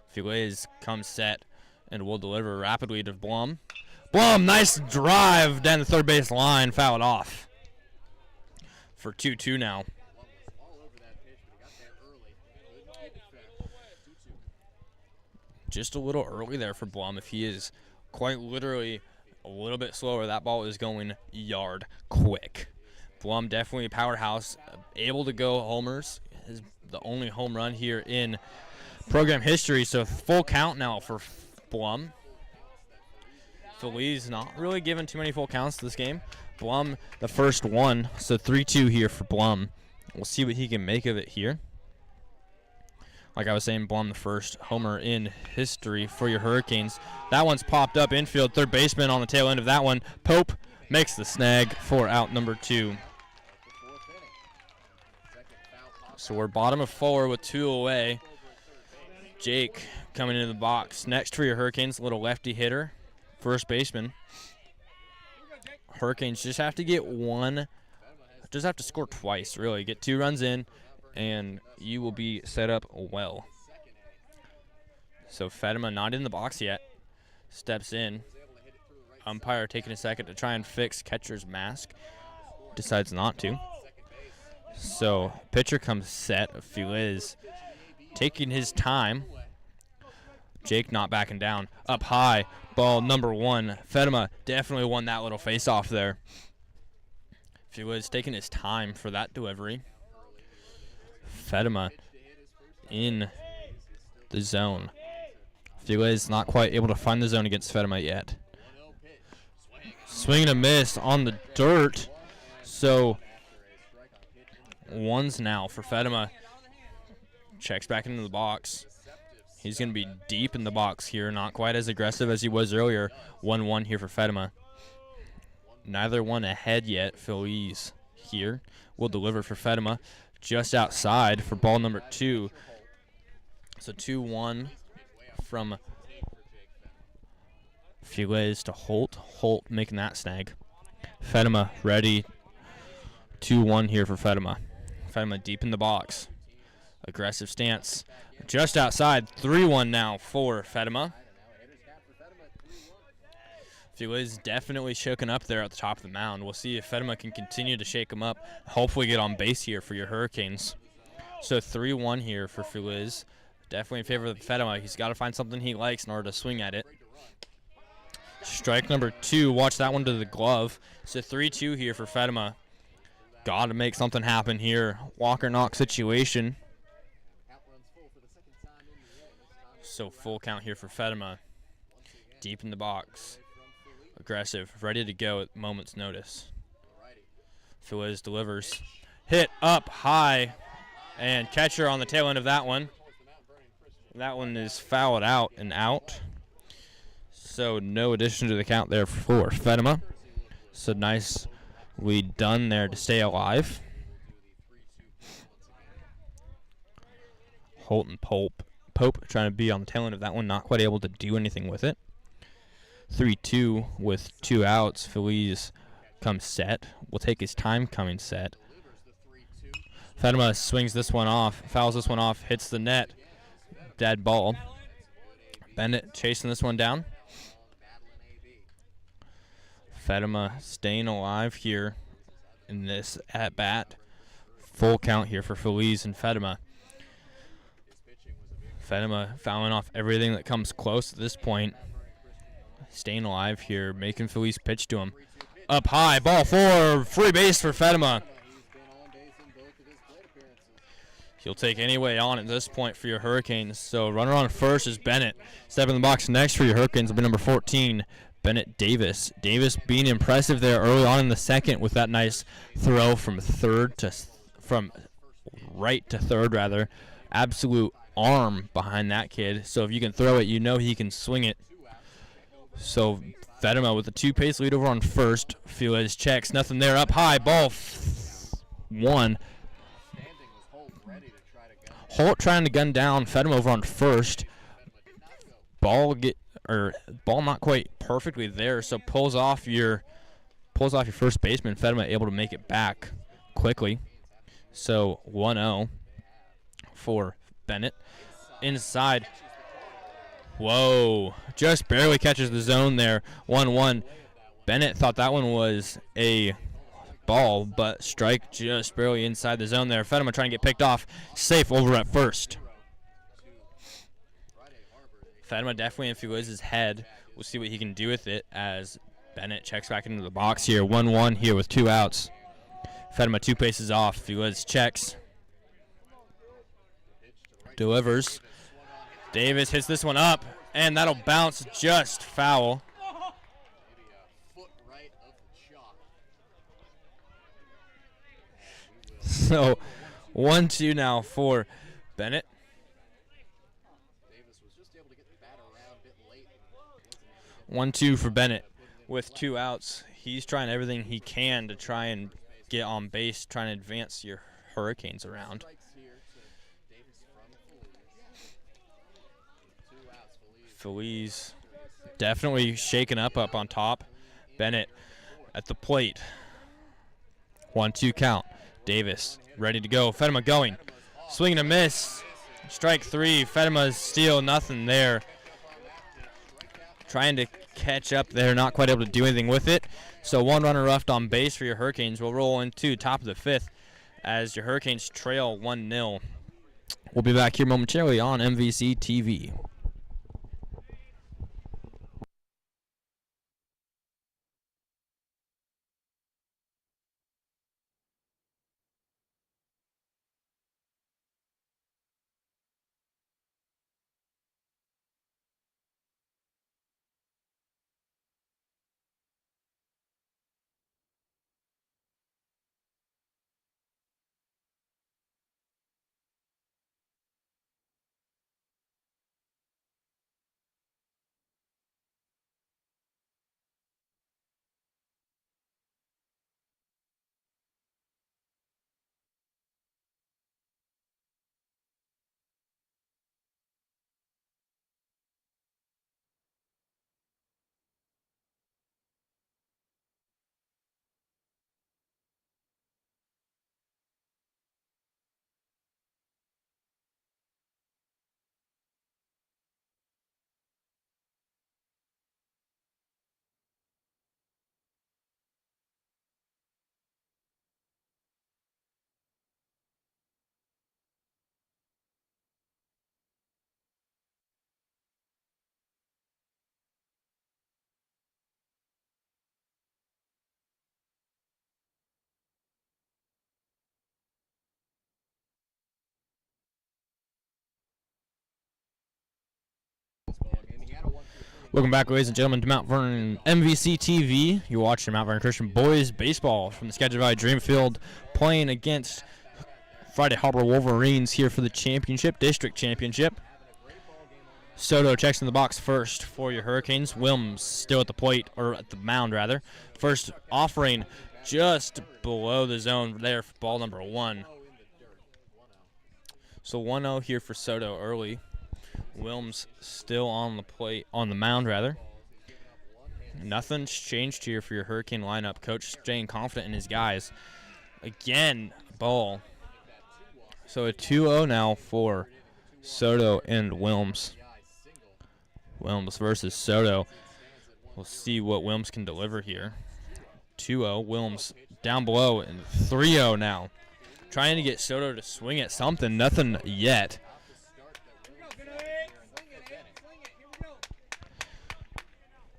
Feliz comes set and will deliver rapidly to Blum. Blum, nice drive down the third base line, fouled off. For 2-2 now. Just a little early there for Blum. If he is quite literally a little bit slower, that ball is going yard quick. Blum definitely a powerhouse, able to go homers. Is the only home run here in program history, so full count now for Blum. Feliz not really given too many full counts this game. Blum the first one, so 3-2 here for Blum. We'll see what he can make of it here. Like I was saying, Blum the first homer in history for your Hurricanes. That one's popped up infield, third baseman on the tail end of that one. Pope makes the snag for out number 2. So we're bottom of 4 with 2 away. Jake coming into the box. Next for your Hurricanes, little lefty hitter, first baseman. Hurricanes just have to get one, just have to score twice, really. Get 2 runs in, and you will be set up well. So Fatima not in the box yet. Steps in. Umpire taking a second to try and fix catcher's mask. Decides not to. So pitcher comes set. Feliz taking his time. Jake not backing down. Up high. Ball number 1. Fatima definitely won that little face-off there. Feliz taking his time for that delivery. Fatima in the zone. Feliz not quite able to find the zone against Fatima yet. Swing and a miss on the dirt. So 1's now for Fatima. Checks back into the box. He's going to be deep in the box here, not quite as aggressive as he was earlier. 1-1 here for Fatima. Neither one ahead yet. Feliz here will deliver for Fatima. Just outside for ball number 2. So 2-1 from Feliz to Holt. Holt making that snag. Fatima ready. 2-1 here for Fatima. Fatima deep in the box. Aggressive stance. Just outside. 3-1 now for Fatima. Feliz definitely shaken up there at the top of the mound. We'll see if Fatima can continue to shake him up. Hopefully get on base here for your Hurricanes. So 3-1 here for Feliz. Definitely in favor of Fatima. He's got to find something he likes in order to swing at it. Strike number 2. Watch that one to the glove. So 3-2 here for Fatima. Got to make something happen here. Walker knock situation. So full count here for Fatima. Deep in the box. Aggressive. Ready to go at moment's notice. Feliz delivers. Hit up high. And catcher on the tail end of that one. That one is fouled out and out. So no addition to the count there for Fatima. So nicely done there to stay alive. Holt and Pope trying to be on the tail end of that one, not quite able to do anything with it. 3-2 with 2 outs. Feliz comes set. Will take his time coming set. Fatima swings this one off, fouls this one off, hits the net. Dead ball. Bennett chasing this one down. Fatima staying alive here in this at-bat. Full count here for Feliz and Fatima. Fatima fouling off everything that comes close at this point. Staying alive here, making Feliz pitch to him. Up high, ball 4, free base for Fatima. He'll take any way on at this point for your Hurricanes. So runner on first is Bennett. Step in the box next for your Hurricanes will be number 14, Bennett Davis. Davis being impressive there early on in the second with that nice throw from right to third rather. Absolute arm behind that kid. So if you can throw it, you know he can swing it. So Fatima with a 2-pace lead over on first. Felix checks, nothing there. Up high, ball 1. Holt trying to gun down Fatima over on first. Ball not quite perfectly there, so pulls off your first baseman. Fatima able to make it back quickly. So 1-0 for Bennett. Inside. Whoa, just barely catches the zone there. 1-1. Bennett thought that one was a ball, but strike just barely inside the zone there. Fatima trying to get picked off. Safe over at first. Fatima definitely in Feliz's head. We'll see what he can do with it as Bennett checks back into the box here. 1-1 here with 2 outs. Fatima 2 paces off. Feliz checks. Delivers. Davis hits this one up, and that'll bounce just foul. So 1-2 now for Bennett. 1-2 for Bennett with 2 outs. He's trying everything he can to try and get on base, trying to advance your Hurricanes around. Feliz definitely shaken up on top. Bennett at the plate. 1-2 count. Davis ready to go. Fatima going. Swing and a miss. Strike 3. Fatima's steal. Nothing there. Trying to catch up there. Not quite able to do anything with it. So 1 runner left on base for your Hurricanes. We'll roll into top of the 5th as your Hurricanes trail 1-0. We'll be back here momentarily on MVC TV. Welcome back, ladies and gentlemen, to Mount Vernon MVC TV. You're watching Mount Vernon Christian Boys Baseball from the Skagit Valley Dreamfield, playing against Friday Harbor Wolverines here for the championship, district championship. Soto checks in the box first for your Hurricanes. Wilms still at the plate, or at the mound rather. First offering just below the zone there for ball number 1. So 1-0 here for Soto early. Wilms still on the plate, on the mound rather. Nothing's changed here for your Hurricane lineup. Coach staying confident in his guys. Again, ball. So a 2-0 now for Soto and Wilms. Wilms versus Soto. We'll see what Wilms can deliver here. 2-0. Wilms down below, and 3-0 now. Trying to get Soto to swing at something. Nothing yet.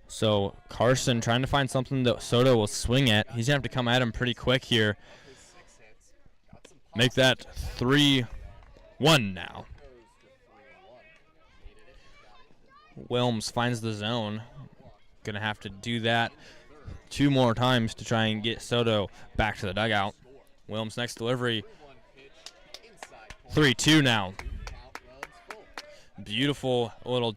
So Carson trying to find something that Soto will swing at. He's going to have to come at him pretty quick here. Make that 3-1 now. Wilms finds the zone. Going to have to do that 2 more times to try and get Soto back to the dugout. Wilms next delivery. 3-2 now. Beautiful little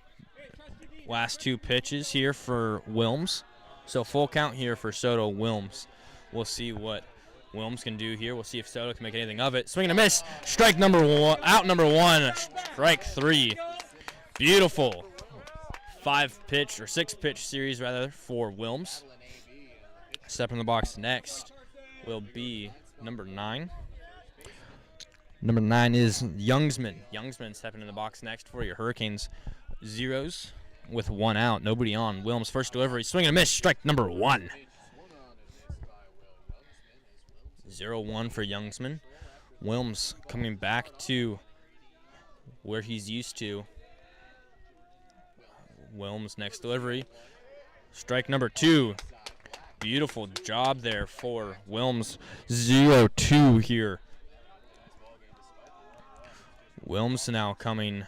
last 2 pitches here for Wilms. So full count here for Soto Wilms. We'll see what Wilms can do here. We'll see if Soto can make anything of it. Swing and a miss. Strike number 1. Out number 1. Strike 3. Beautiful 5-pitch or 6-pitch series rather for Wilms. Step in the box next will be number 9. Number 9 is Youngsman. Youngsman stepping in the box next for your Hurricanes. Zeros with 1 out. Nobody on. Wilms first delivery. Swing and a miss. Strike number 1. 0-1 for Youngsman. Wilms coming back to where he's used to. Wilms next delivery. Strike number 2. Beautiful job there for Wilms. 0-2 here. Wilms now coming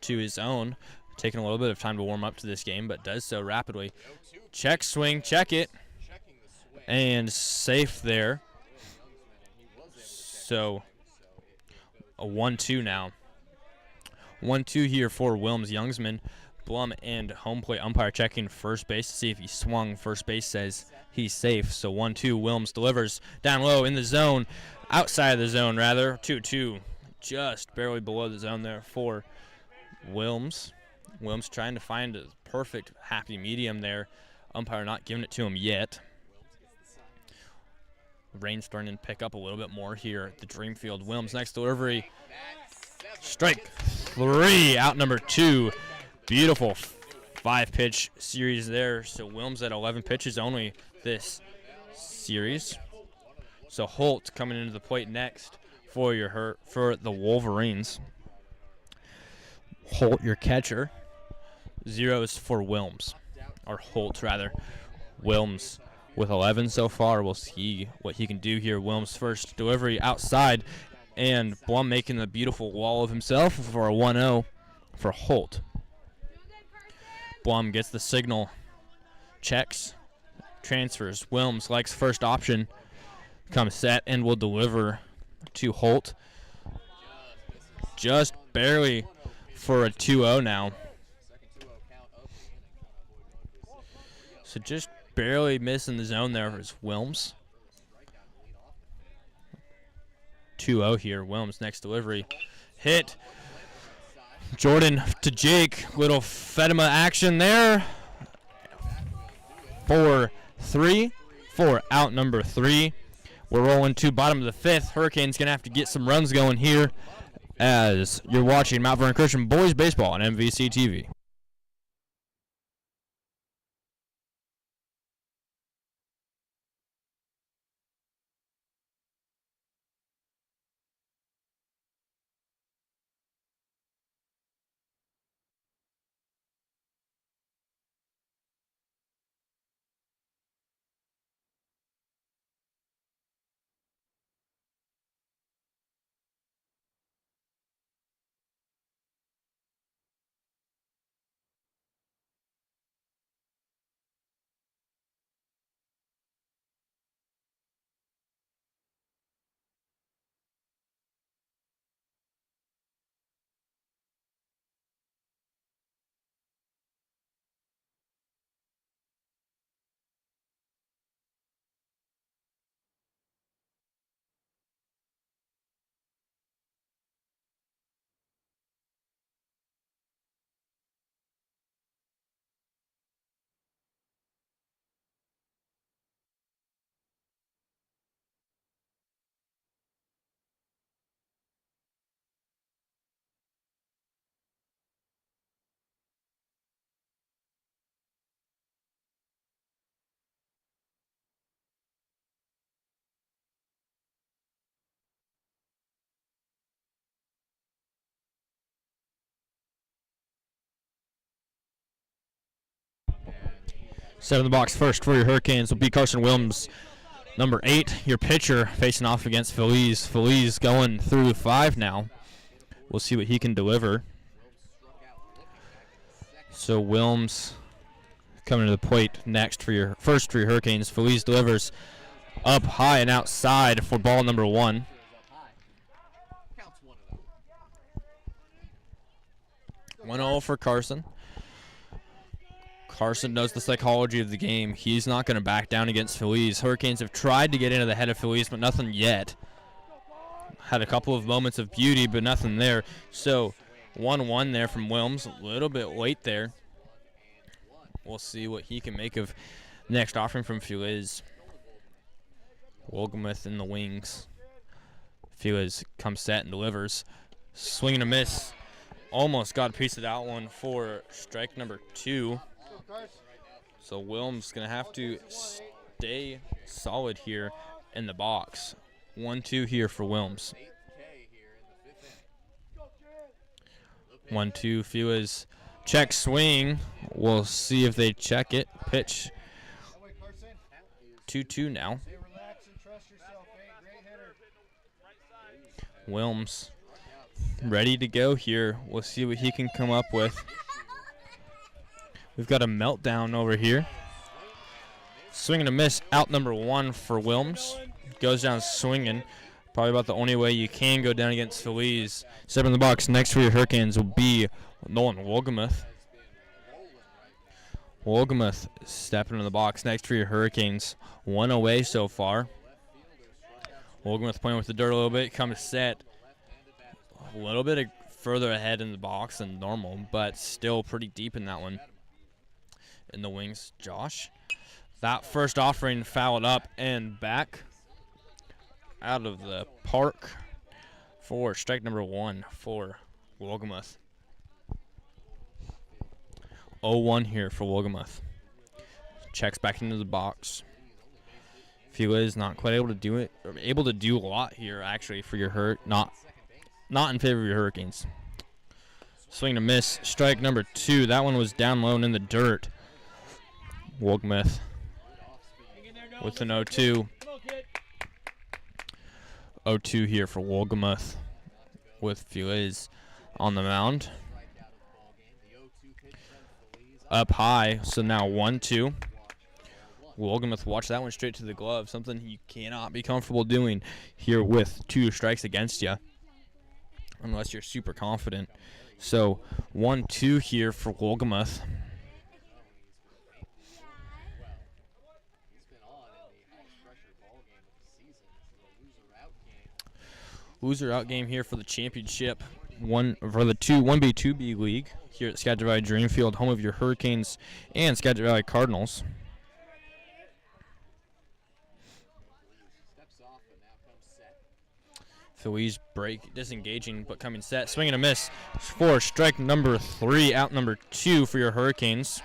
to his own. Taking a little bit of time to warm up to this game, but does so rapidly. Check swing, check it. And safe there. So a 1-2 now. 1-2 here for Wilms. Youngsman, Blum, and home plate umpire checking first base to see if he swung. First base says he's safe. So 1-2. Wilms delivers down low in the zone. Outside of the zone, rather. 2-2. Just barely below the zone there for Wilms. Wilms trying to find a perfect happy medium there. Umpire not giving it to him yet. Rain's starting to pick up a little bit more here at the Dreamfield. Wilms next delivery. Strike 3. Out number 2. Beautiful 5-pitch series there. So Wilms at 11 pitches only this series. So Holt coming into the plate next for the Wolverines. Holt, your catcher. Zeros for Wilms, or Holt rather. Wilms with 11 so far. We'll see what he can do here. Wilms first delivery outside, and Blum making the beautiful wall of himself for a 1-0 for Holt. Blum gets the signal, checks, transfers. Wilms likes first option, comes set, and will deliver to Holt. Just barely for a 2-0 now. So just barely missing the zone there is Wilms. 2-0 here. Wilms next delivery. Hit. Jordan to Jake. Little Fedema action there. 4-3 for out number 3. We're rolling to bottom of the 5th. Hurricanes going to have to get some runs going here as you're watching Mount Vernon Christian Boys Baseball on MVC TV. Set in the box first for your Hurricanes will be Carson Williams, number 8. Your pitcher facing off against Feliz. Feliz going through 5 now. We'll see what he can deliver. So Wilms coming to the plate next for your Hurricanes. Feliz delivers up high and outside for ball number 1. 1-0 for Carson. Carson knows the psychology of the game. He's not going to back down against Feliz. Hurricanes have tried to get into the head of Feliz, but nothing yet. Had a couple of moments of beauty, but nothing there. So 1-1 there from Wilms. A little bit late there. We'll see what he can make of next offering from Feliz. Wolgamuth in the wings. Feliz comes set and delivers. Swing and a miss. Almost got a piece of that one for strike number 2. So Wilms going to have to stay solid here in the box. 1-2 here for Wilms. 1-2, Feliz check swing. We'll see if they check it. Pitch. 2-2 now. Wilms ready to go here. We'll see what he can come up with. We've got a meltdown over here. Swing and a miss, out number 1 for Wilms. Goes down swinging. Probably about the only way you can go down against Feliz. Step in the box next for your Hurricanes will be Nolan Wolgamuth. Wolgamuth stepping in the box next for your Hurricanes. 1 away so far. Wolgamuth playing with the dirt a little bit. Comes set. A little bit further ahead in the box than normal, but still pretty deep in that one. In the wings, Josh. That first offering fouled up and back out of the park for strike number 1 for Wolgamuth. 0-1 here for Wolgamuth. Checks back into the box. Feliz not quite able to do it, or able to do a lot here actually for your not in favor of your Hurricanes. Swing and a miss. Strike number 2. That one was down low and in the dirt. Wolgamuth with an 0-2. 0-2 here for Wolgamuth with Feliz on the mound. Up high, so now 1-2. Wolgamuth watch that one straight to the glove, something you cannot be comfortable doing here with 2 strikes against you, unless you're super confident. So 1-2 here for Wolgamuth. Loser out game here for the championship. For the 1B 2B league here at Skagit Valley Dreamfield, home of your Hurricanes and Skagit Valley Cardinals. Feliz break, disengaging, but coming set. Swing and a miss for strike number 3, out number 2 for your Hurricanes.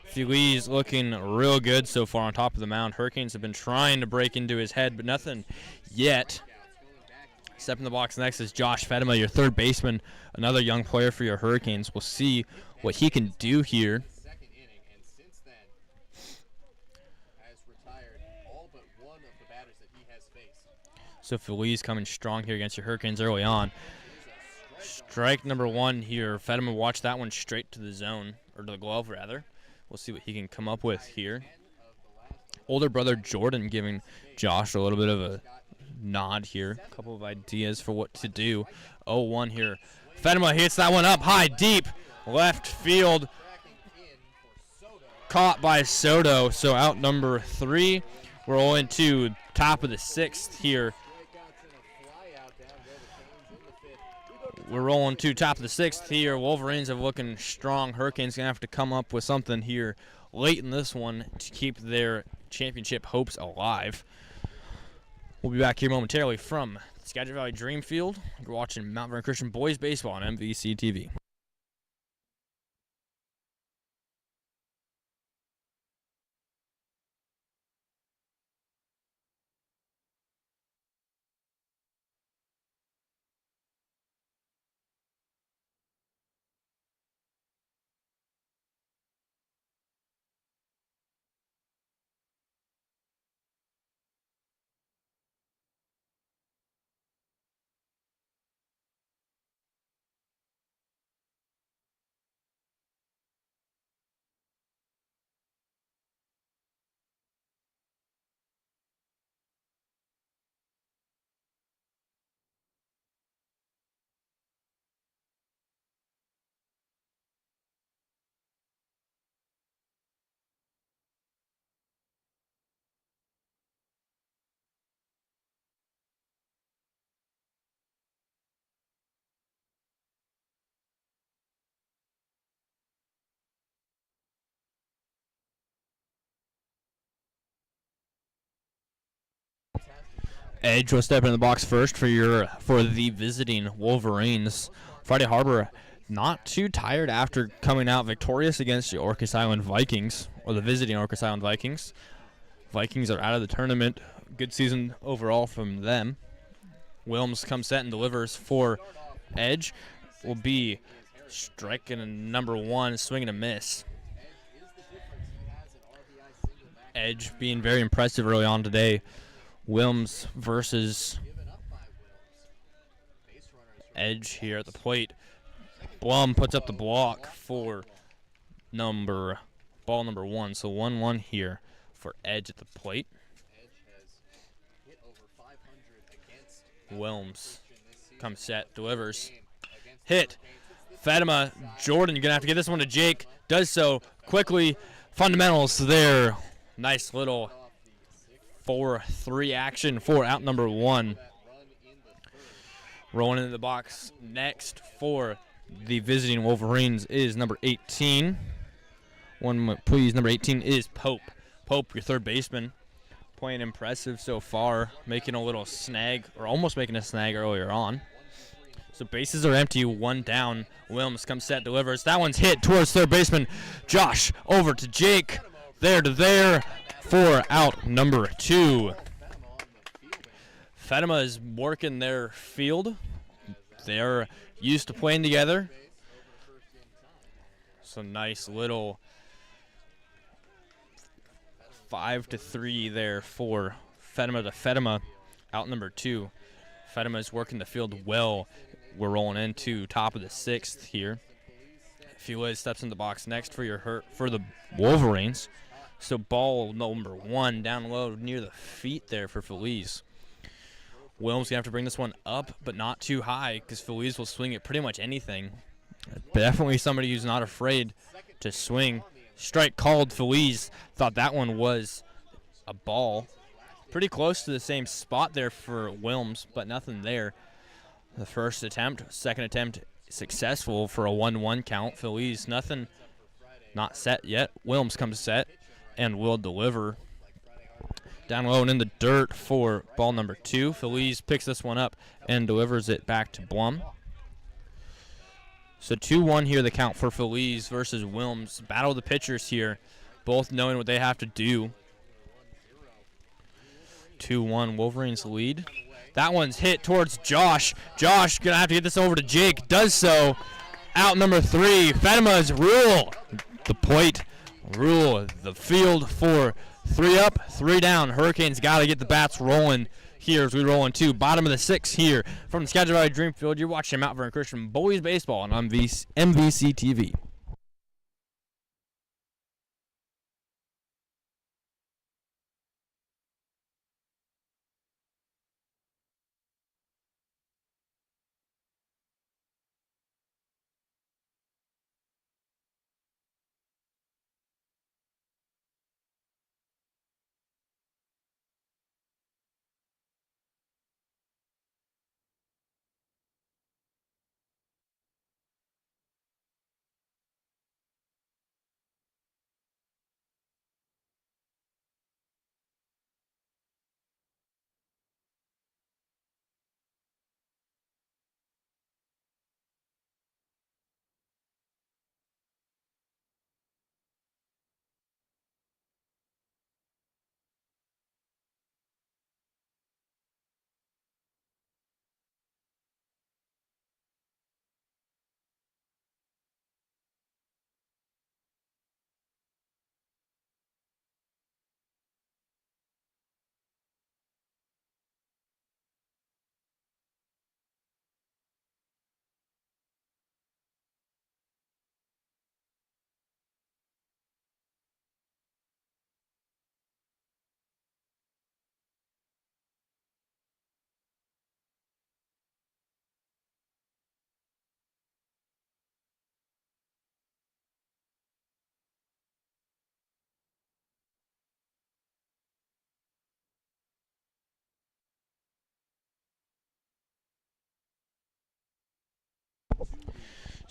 Feliz looking real good so far on top of the mound. Hurricanes have been trying to break into his head, but nothing yet. Step in the box next is Josh Fedema, your third baseman, another young player for your Hurricanes. We'll see what he can do here. So Feliz coming strong here against your Hurricanes early on. Strike number 1 here. Fedema watch that one straight to the zone, or to the glove rather. We'll see what he can come up with here. Older brother Jordan giving Josh a little bit of a nod here. A couple of ideas for what to do. 0-1 here. Fedema hits that one up high, deep, left field. Caught by Soto, so out number 3. We're rolling to top of the 6th here. We're rolling to top of the 6th here. Wolverines have looking strong. Hurricanes going to have to come up with something here late in this one to keep their championship hopes alive. We'll be back here momentarily from Skagit Valley Dreamfield. You're watching Mount Vernon Christian Boys Baseball on MVC TV. Edge will step in the box first for the visiting Wolverines. Friday Harbor not too tired after coming out victorious against the Orcas Island Vikings, or the visiting Orcas Island Vikings. Vikings are out of the tournament. Good season overall from them. Wilms comes set and delivers for Edge. Will be striking a number one, swing and a miss. Edge being very impressive early on today. Wilms versus Edge here at the plate. Blum puts up the block for ball number one. So 1-1 here for Edge at the plate. Wilms comes set, delivers. Hit. Fatima Jordan, you're going to have to get this one to Jake. Does so quickly. Fundamentals there. Nice little 4-3 action for out number one. Rolling into the box next for the visiting Wolverines is number 18. One moment, please. Number 18 is Pope. Pope, your third baseman. Playing impressive so far. Making a little snag, or almost making a snag earlier on. So bases are empty, one down. Wilms comes set, delivers. That one's hit towards third baseman Josh. Over to Jake. There to there for out number two. Fatima is working their field. They're used to playing together. So nice little 5-3 there for Fatima to Fatima. Out number two. Fatima is working the field well. We're rolling into top of the sixth here. Feliz steps in the box next for the Wolverines. So ball number one down low near the feet there for Feliz. Wilms gonna have to bring this one up, but not too high, because Feliz will swing at pretty much anything. Definitely somebody who's not afraid to swing. Strike called. Feliz thought that one was a ball. Pretty close to the same spot there for Wilms, but nothing there. The first attempt, second attempt successful for a 1-1 count. Feliz, nothing, not set yet. Wilms comes set and will deliver. Down low and in the dirt for ball number two. Feliz picks this one up and delivers it back to Blum. So 2-1 here, the count for Feliz versus Wilms. Battle of the pitchers here, both knowing what they have to do. 2-1 Wolverines lead. That one's hit towards Josh. Josh gonna have to get this over to Jake. Does so. Out number three. Fatima's rule the plate, rule the field for 3 up, 3 down. Hurricanes got to get the bats rolling here as we roll into bottom of the 6th here from the Skagit Valley Dreamfield. You're watching Mount Vernon Christian Boys Baseball on MVC TV.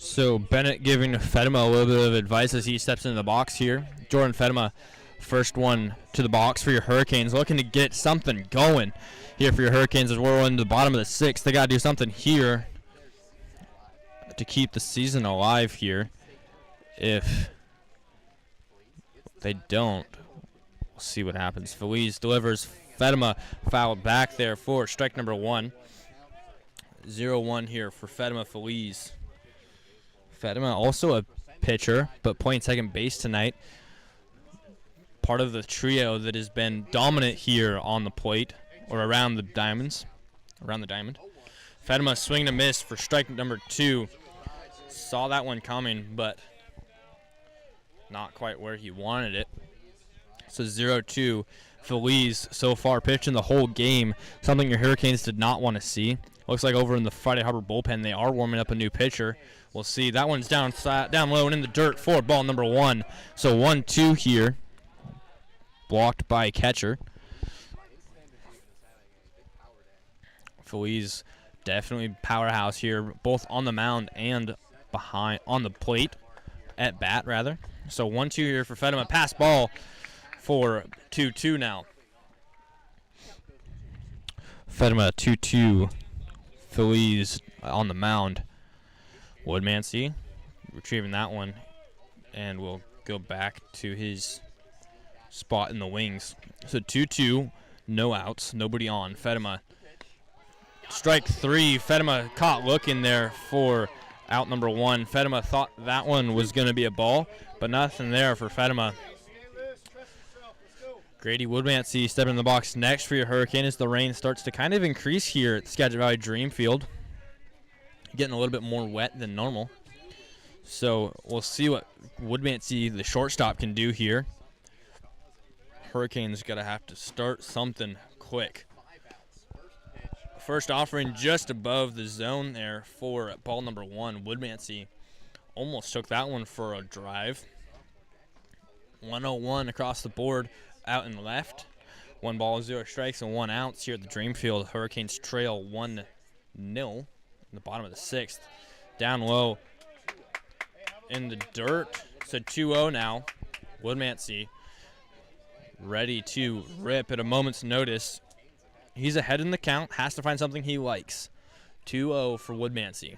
So Bennett giving Fatima a little bit of advice as he steps into the box here. Jordan Fatima First one to the box for your Hurricanes, looking to get something going here for your Hurricanes as we're in the bottom of the 6th. They got to do something here to keep the season alive here. If they don't, we'll see what happens. Feliz delivers. Fedema fouled back there for strike number 1. 0-1 here for Fedema Feliz. Fedema also a pitcher, but playing second base tonight. Part of the trio that has been dominant here on the plate, or around the diamond. Fedema swing and a miss for strike number 2. Saw that one coming, but not quite where he wanted it. So 0-2. Feliz so far pitching the whole game, something your Hurricanes did not want to see. Looks like over in the Friday Harbor bullpen they are warming up a new pitcher. We'll see. That one's down low and in the dirt for ball number 1. So 1-2 here. Blocked by catcher. Feliz definitely powerhouse here, both on the mound and behind on the plate, at bat rather. So 1-2 here for Fedema. Pass ball for 2-2 now. Fedema 2-2. Feliz on the mound. Woodmansey retrieving that one, and we'll go back to his spot in the wings. So 2-2, no outs, nobody on. Fedema, strike 3. Fedema caught looking there for out number 1. Fedema thought that one was going to be a ball, but nothing there for Fedema. Grady Woodmansey stepping in the box next for your Hurricane as the rain starts to kind of increase here at the Skagit Valley Dream Field. Getting a little bit more wet than normal. So we'll see what Woodmansey, the shortstop, can do here. Hurricanes got to have to start something quick. First offering just above the zone there for ball number 1. Woodmansey almost took that one for a drive. 101 across the board, out and left. 1 ball, 0 strikes, and 1 out here at the Dream Field. Hurricanes trail 1-0 in the bottom of the 6th. Down low in the dirt. So 2-0 now. Woodmansey ready to rip at a moment's notice. He's ahead in the count, has to find something he likes. 2-0 for Woodmansey.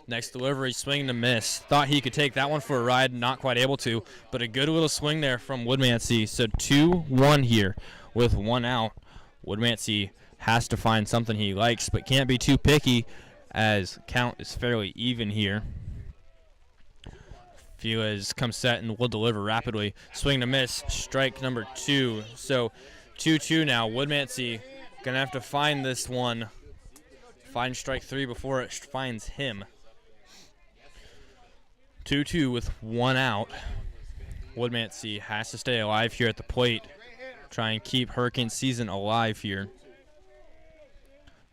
Next delivery, swing and a miss. Thought he could take that one for a ride, not quite able to, but a good little swing there from Woodmansey. So 2-1 here with 1 out. Woodmansey has to find something he likes, but can't be too picky as count is fairly even here. Felix comes set and will deliver rapidly. Swing and a miss, strike number 2. So 2-2 now. Woodmansey gonna have to find this one. Find strike 3 before it finds him. 2-2 with 1 out. Woodmansey has to stay alive here at the plate. Try and keep Hurricane season alive here.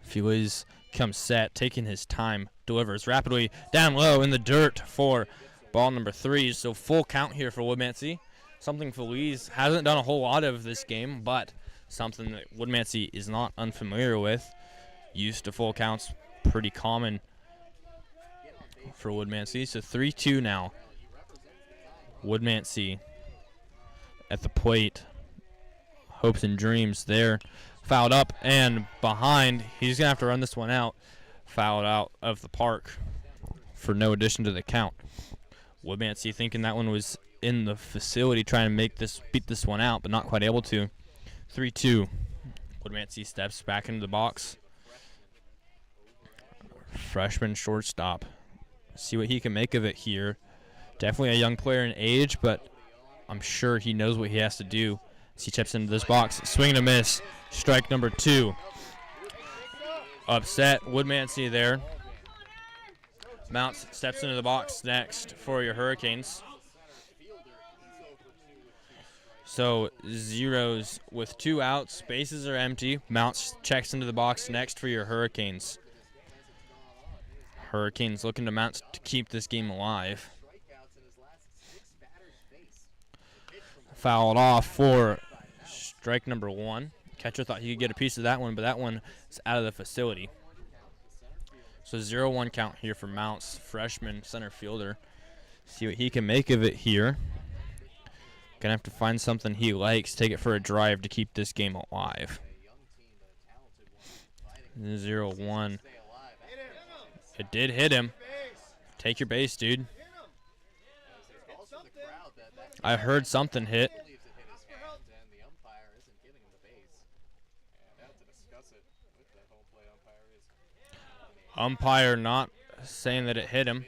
Felix comes set, taking his time. Delivers rapidly down low in the dirt for ball number 3. So full count here for Woodmansey. Something Feliz hasn't done a whole lot of this game, but something that Woodmansey is not unfamiliar with. Used to full counts, pretty common for Woodmansey. So 3-2 now. Woodmansey at the plate. Hopes and dreams there. Fouled up and behind. He's going to have to run this one out. Fouled out of the park for no addition to the count. Woodmansey thinking that one was in the facility, trying to beat this one out, but not quite able to. 3-2. Woodmansey steps back into the box. Freshman shortstop. See what he can make of it here. Definitely a young player in age, but I'm sure he knows what he has to do as he steps into this box. Swing and a miss. Strike number 2. Upset Woodmansey there. Mounts steps into the box next for your Hurricanes. So zeros with 2 outs. Bases are empty. Mounts checks into the box next for your Hurricanes. Hurricanes looking to Mounts to keep this game alive. Fouled off for strike number 1. Catcher thought he could get a piece of that one, but that one is out of the facility. So 0-1 count here for Mounts, freshman center fielder. See what he can make of it here. Gonna have to find something he likes, take it for a drive to keep this game alive. 0-1. It did hit him. Take your base, dude. I heard something hit. Umpire not saying that it hit him.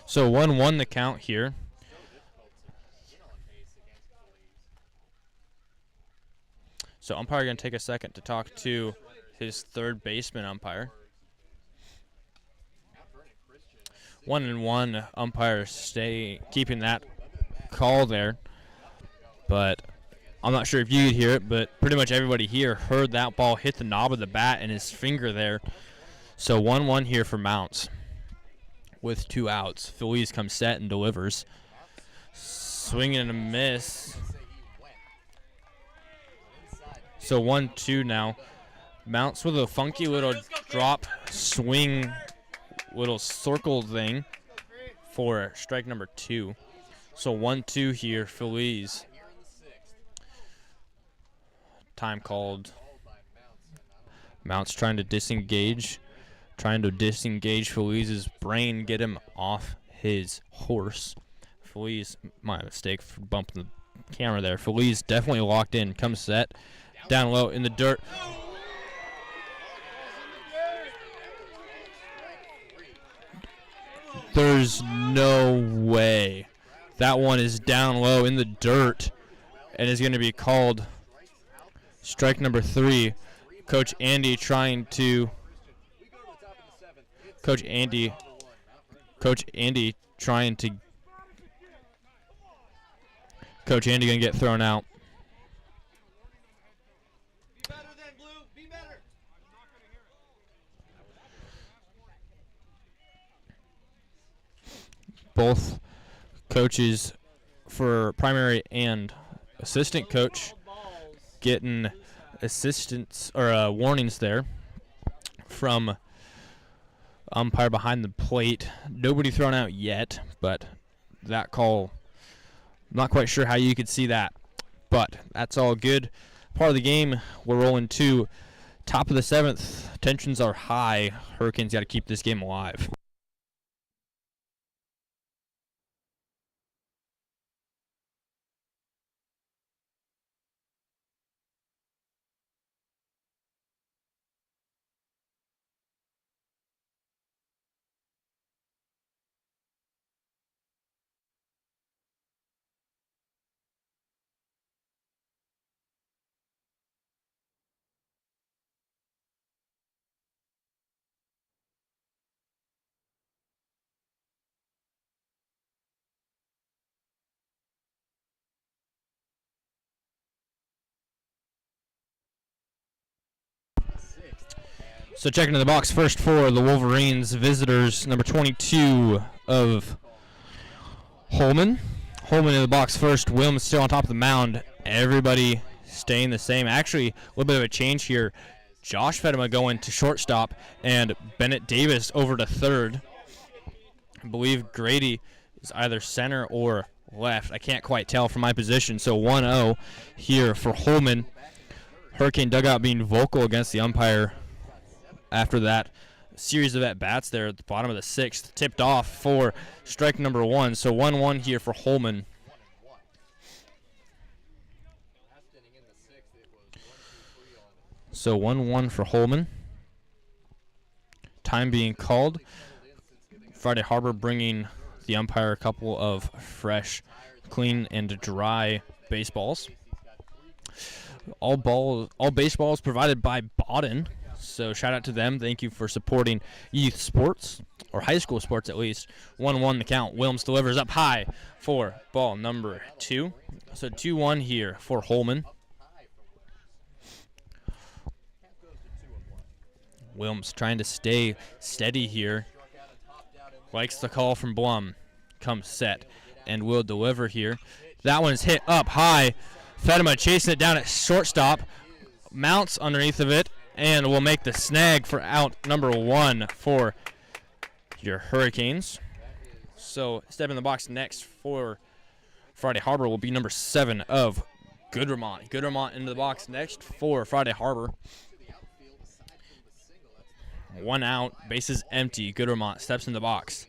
So 1-1 the count here. So umpire going to take a second to talk to his third baseman umpire. 1-1 umpire keeping that call there. But I'm not sure if you could hear it, but pretty much everybody here heard that ball hit the knob of the bat and his finger there. So 1-1 here for Mounts with 2 outs. Feliz comes set and delivers. Swing and a miss. So 1-2 now. Mounts with a funky little drop swing, little circle thing for strike number 2. So 1-2 here, Feliz. Time called. Mounts trying to disengage. Feliz's brain, get him off his horse. Feliz, my mistake for bumping the camera there. Feliz definitely locked in. Comes set. Down low in the dirt. There's no way. That one is down low in the dirt and is going to be called strike number 3. Coach Andy trying to... Coach Andy trying to... Coach Andy going to get thrown out. Both coaches for primary and assistant coach getting assistance or warnings there from umpire behind the plate. Nobody thrown out yet, but that call, I'm not quite sure how you could see that, but that's all good. Part of the game. We're rolling to top of the 7th. Tensions are high. Hurricanes got to keep this game alive. So checking in the box first for the Wolverines, visitors, number 22 of Holman. Holman in the box first. Williams still on top of the mound. Everybody staying the same. Actually, a little bit of a change here. Josh Fedema going to shortstop and Bennett Davis over to third. I believe Grady is either center or left. I can't quite tell from my position. So 1-0 here for Holman. Hurricane dugout being vocal against the umpire after that series of at-bats there at the bottom of the 6th. Tipped off for strike number 1. So 1-1 here for Holman. So 1-1 for Holman. Time being called. Friday Harbor bringing the umpire a couple of fresh, clean, and dry baseballs. All baseballs provided by Bauden. So shout out to them. Thank you for supporting youth sports, or high school sports at least. 1-1 the count. Williams delivers up high for ball number 2. So 2-1 here for Holman. Williams trying to stay steady here. Likes the call from Blum. Comes set and will deliver here. That one's hit up high. Fedema chasing it down at shortstop. Mounts underneath of it and will make the snag for out number 1 for your Hurricanes. So step in the box next for Friday Harbor will be number 7 of Goodremont. Goodremont into the box next for Friday Harbor. 1 out, bases empty. Goodremont steps in the box.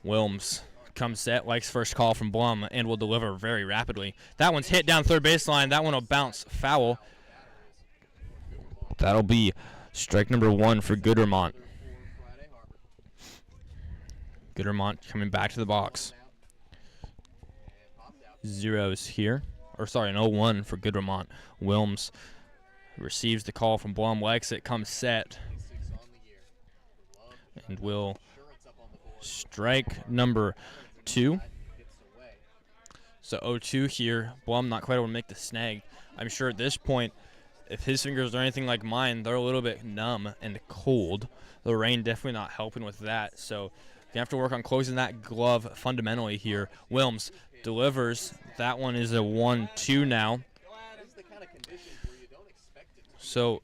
Wilms comes set, likes first call from Blum, and will deliver very rapidly. That one's hit down third baseline. That one will bounce foul. That'll be strike number 1 for Goodremont. Goodremont coming back to the box. Zeros here. Or sorry, an 0-1 for Goodremont. Wilms receives the call from Blum, likes it, comes set, and will strike number 2. So 0-2 here. Blum not quite able to make the snag. I'm sure at this point, if his fingers are anything like mine, they're a little bit numb and cold. The rain definitely not helping with that. So you have to work on closing that glove fundamentally here. Wilms delivers. That one is a 1-2 now. So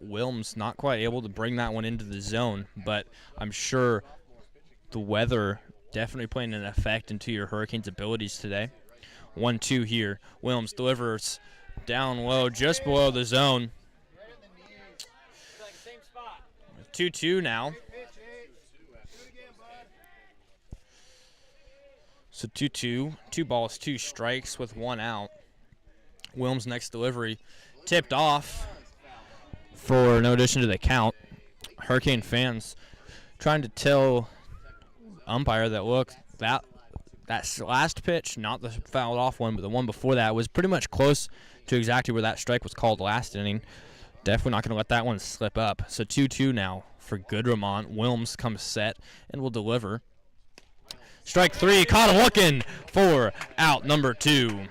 Wilms not quite able to bring that one into the zone, but I'm sure the weather definitely playing an effect into your Hurricanes' abilities today. 1-2 here. Wilms delivers down low, just below the zone. 2-2 now. So 2-2. 2 balls, 2 strikes with 1 out. Wilms' next delivery tipped off for no addition to the count. Hurricane fans trying to tell umpire that, look, that last pitch, not the fouled off one, but the one before that, was pretty much close to exactly where that strike was called last inning. Definitely not going to let that one slip up. So 2-2 now for Goodremont. Wilms comes set and will deliver. Strike 3, caught him looking for out number 2.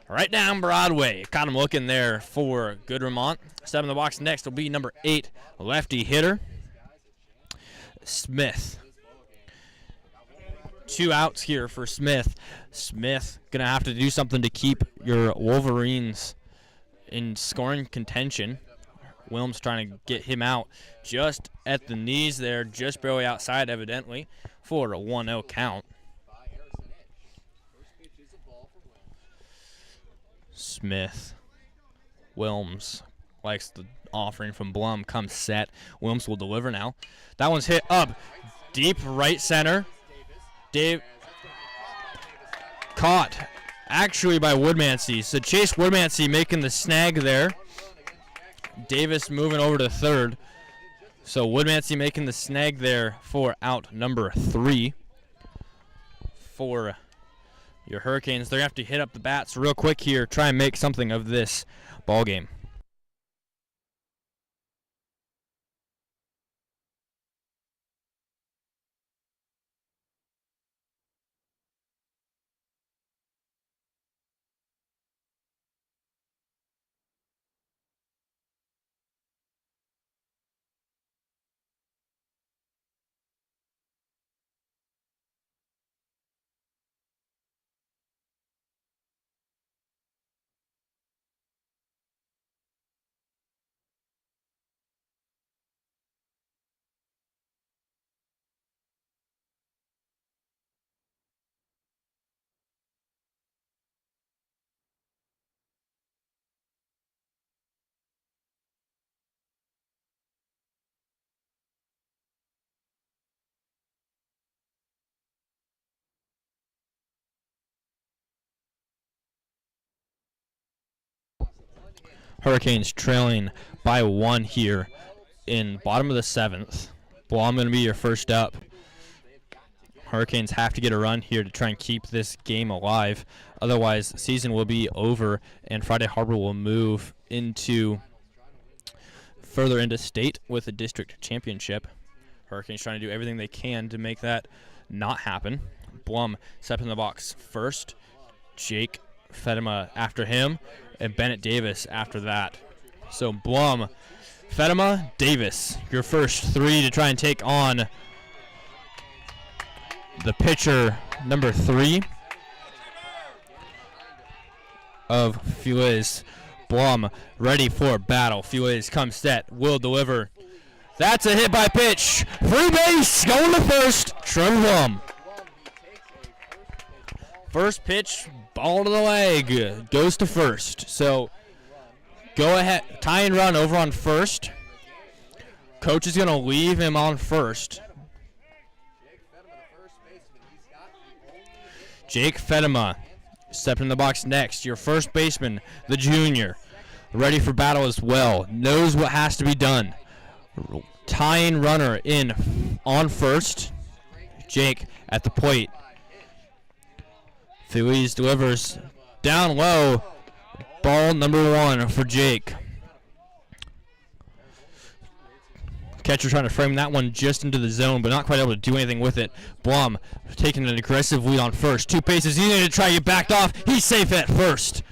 Right down Broadway. Caught him looking there for Goodremont. Step in the box next will be number 8, lefty hitter, Smith. 2 outs here for Smith. Smith going to have to do something to keep your Wolverines in scoring contention. Wilms trying to get him out just at the knees there, just barely outside evidently, for a 1-0 count. Smith. Wilms likes the offering from Blum, comes set. Wilms will deliver now. That one's hit up deep right center. Dave caught actually by Woodmansey. So Chase Woodmansey making the snag there. Davis moving over to third. So Woodmansey making the snag there for out number 3 for your Hurricanes. They're going to have to hit up the bats real quick here, try and make something of this ball game. Hurricanes trailing by 1 here in bottom of the 7th. Blum going to be your first up. Hurricanes have to get a run here to try and keep this game alive. Otherwise, the season will be over, and Friday Harbor will move further into state with the district championship. Hurricanes trying to do everything they can to make that not happen. Blum steps in the box first. Jake Fedema after him, and Bennett Davis after that. So Blum, Fedema, Davis, your first 3 to try and take on the pitcher number 3 of Feliz. Blum ready for battle. Feliz comes set, will deliver. That's a hit by pitch. Free base going to first. Trevor Blum. First pitch, ball to the leg, goes to first. So go ahead, tie and run over on first. Coach is going to leave him on first. Jake Fedema stepping in the box next. Your first baseman, the junior, ready for battle as well. Knows what has to be done. Tying runner in on first. Jake at the plate. Phillies delivers down low. Ball number 1 for Jake. Catcher trying to frame that one just into the zone, but not quite able to do anything with it. Blum taking an aggressive lead on first. 2 bases. He needed to try to get backed off. He's safe at first.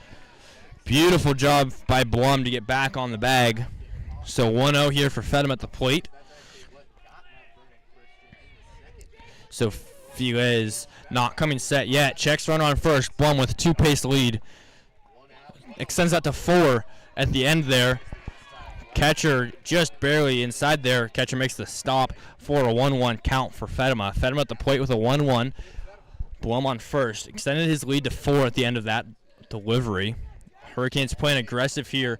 Beautiful job by Blum to get back on the bag. So 1-0 here for Fedem at the plate. So Filez not coming set yet. Checks runner on first. Blum with 2 pace lead. Extends that to 4 at the end there. Catcher just barely inside there. Catcher makes the stop for a 1-1 count for Fedema. Fedema at the plate with a 1-1. Blum on first. Extended his lead to 4 at the end of that delivery. Hurricanes playing aggressive here.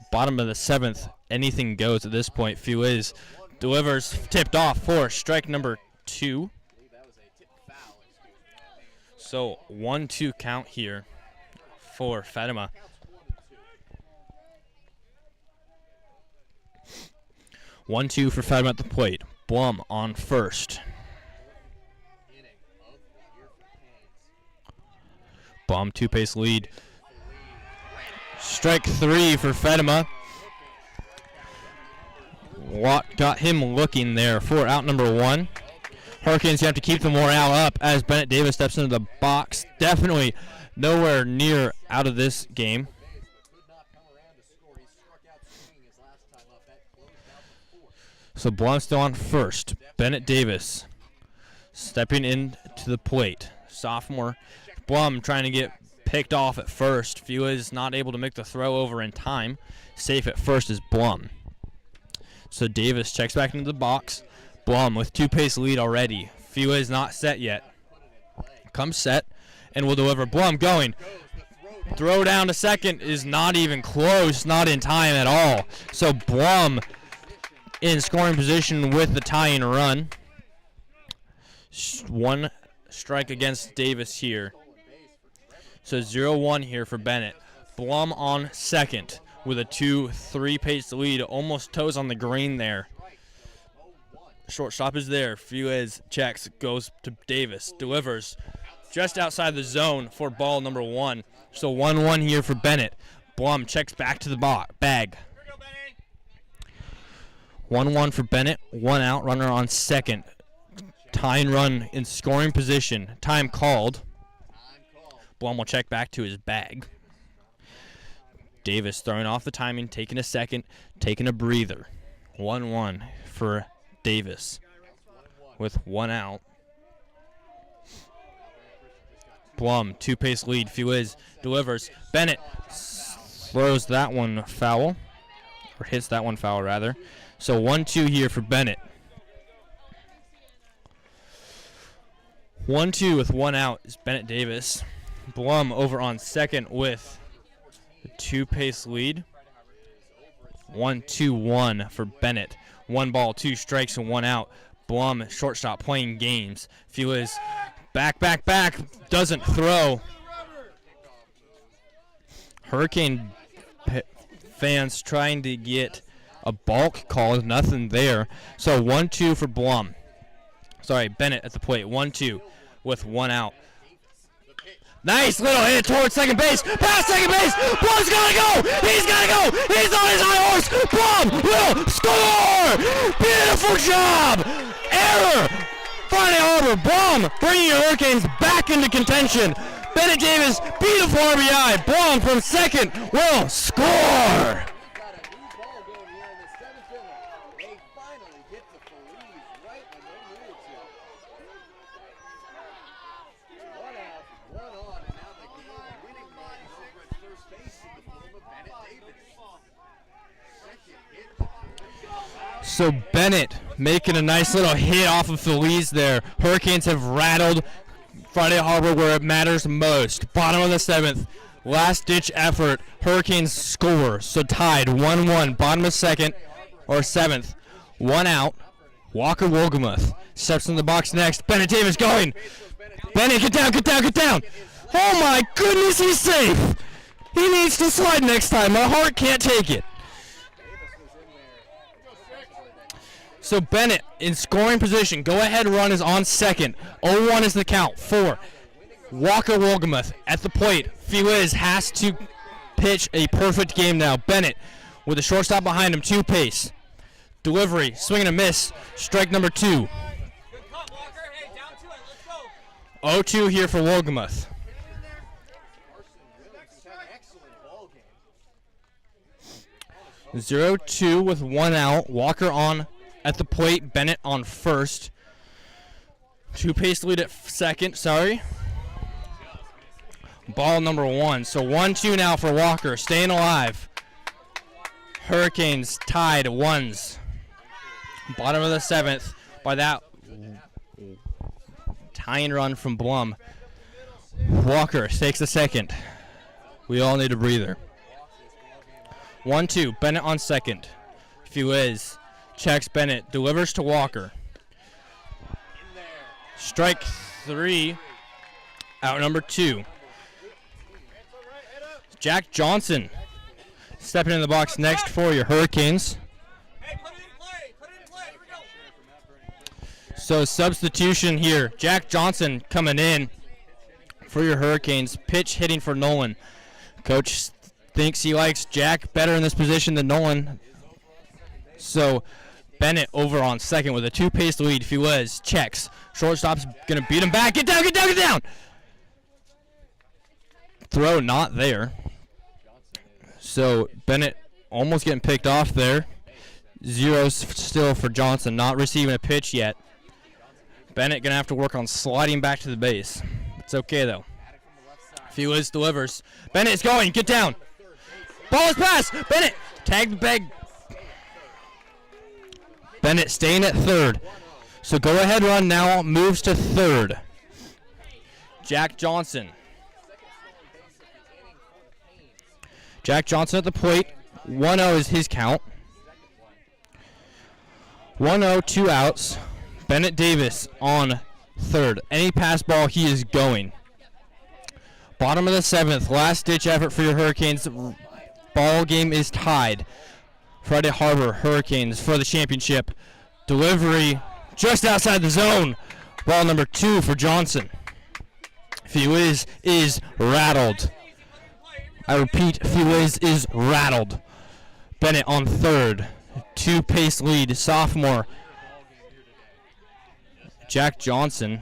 Bottom of the 7th. Anything goes at this point. Filez delivers. Tipped off for strike number 2. So 1-2 count here for Fedema. 1-2 for Fedem at the plate. Blum on first. Blum 2 pace lead. Strike 3 for Fedema. Watt got him looking there for out number 1. Hurricanes have to keep the morale up as Bennett Davis steps into the box. Definitely nowhere near out of this game. So Blum still on first. Bennett Davis stepping into the plate. Sophomore Blum trying to get picked off at first. Filez not able to make the throw over in time. Safe at first is Blum. So Davis checks back into the box. Blum with 2 pace lead already. Filez not set yet. Comes set and will deliver. Blum going. Throw down to second is not even close. Not in time at all. So Blum in scoring position with the tying run. 1 strike against Davis here. So 0-1 here for Bennett. Blum on second with a 2-3 pace lead. Almost toes on the green there. Shortstop is there. Filez checks, goes to Davis, delivers just outside the zone for ball number 1. So 1-1 here for Bennett. Blum checks back to the bag. 1-1 for Bennett, 1 out, runner on second. Tying run in scoring position. Time called. Blum will check back to his bag. Davis throwing off the timing, taking a second, taking a breather. 1-1 for Davis with 1 out. Blum, 2 pace lead. Filez delivers. Bennett throws that one foul, or hits that one foul rather. So 1-2 here for Bennett. 1-2 with 1 out is Bennett Davis. Blum over on second with a 2 pace lead. 1-2-1 for Bennett. 1 ball, 2 strikes, and 1 out. Blum, shortstop, playing games. Filez back, doesn't throw. Hurricane fans trying to get a balk call, nothing there. So 1-2 for Blum. Sorry, Bennett at the plate. 1-2 with 1 out. Nice little hit towards second base. Past second base. Blum's gotta go. He's gotta go. He's on his high horse. Blum will score. Beautiful job. Error. Friday Harbor. Blum bringing your Hurricanes back into contention. Bennett Davis, beautiful RBI. Blum from second will score. So Bennett making a nice little hit off of Feliz there. Hurricanes have rattled Friday Harbor where it matters most. Bottom of the 7th. Last-ditch effort. Hurricanes score. So tied 1-1. Bottom of 2nd or 7th. 1 out. Walker Wolgamuth steps in the box next. Bennett Davis going. Bennett, get down, get down, get down. Oh my goodness, he's safe. He needs to slide next time. My heart can't take it. So Bennett in scoring position. Go ahead run is on second. 0-1 is the count. 4. Walker Wolgamuth at the plate. Feliz has to pitch a perfect game now. Bennett with the shortstop behind him. 2 pace. Delivery. Swing and a miss. Strike number 2. 0-2 here for Wolgamuth. 0-2 with 1 out. Walker on at the plate. Bennett on first. 2 pace lead at second. Sorry. Ball number 1. So 1-2 now for Walker. Staying alive. Hurricanes tied 1s. Bottom of the 7th by that tying run from Blum. Walker takes the second. We all need a breather. 1-2. Bennett on second. Feliz checks Bennett. Delivers to Walker. Strike 3. Out number 2. Jack Johnson stepping in the box next for your Hurricanes. So substitution here. Jack Johnson coming in for your Hurricanes. Pitch hitting for Nolan. Coach thinks he likes Jack better in this position than Nolan. So Bennett over on second with a 2 pace lead. Feliz checks. Shortstop's going to beat him back. Get down, get down, get down! Throw not there. So Bennett almost getting picked off there. 0 still for Johnson. Not receiving a pitch yet. Bennett going to have to work on sliding back to the base. It's okay, though. Feliz delivers. Bennett is going. Get down. Ball is passed. Bennett. Tag the bag. Bennett staying at third. So go ahead run now moves to third. Jack Johnson. Jack Johnson at the plate. 1-0 is his count. 1-0, 2 outs. Bennett Davis on third. Any pass ball, he is going. Bottom of the 7th. Last-ditch effort for your Hurricanes. Ball game is tied. Friday Harbor Hurricanes for the championship. Delivery just outside the zone. Ball number 2 for Johnson. Feliz is rattled. I repeat, Feliz is rattled. Bennett on third. 2 pace lead. Sophomore Jack Johnson.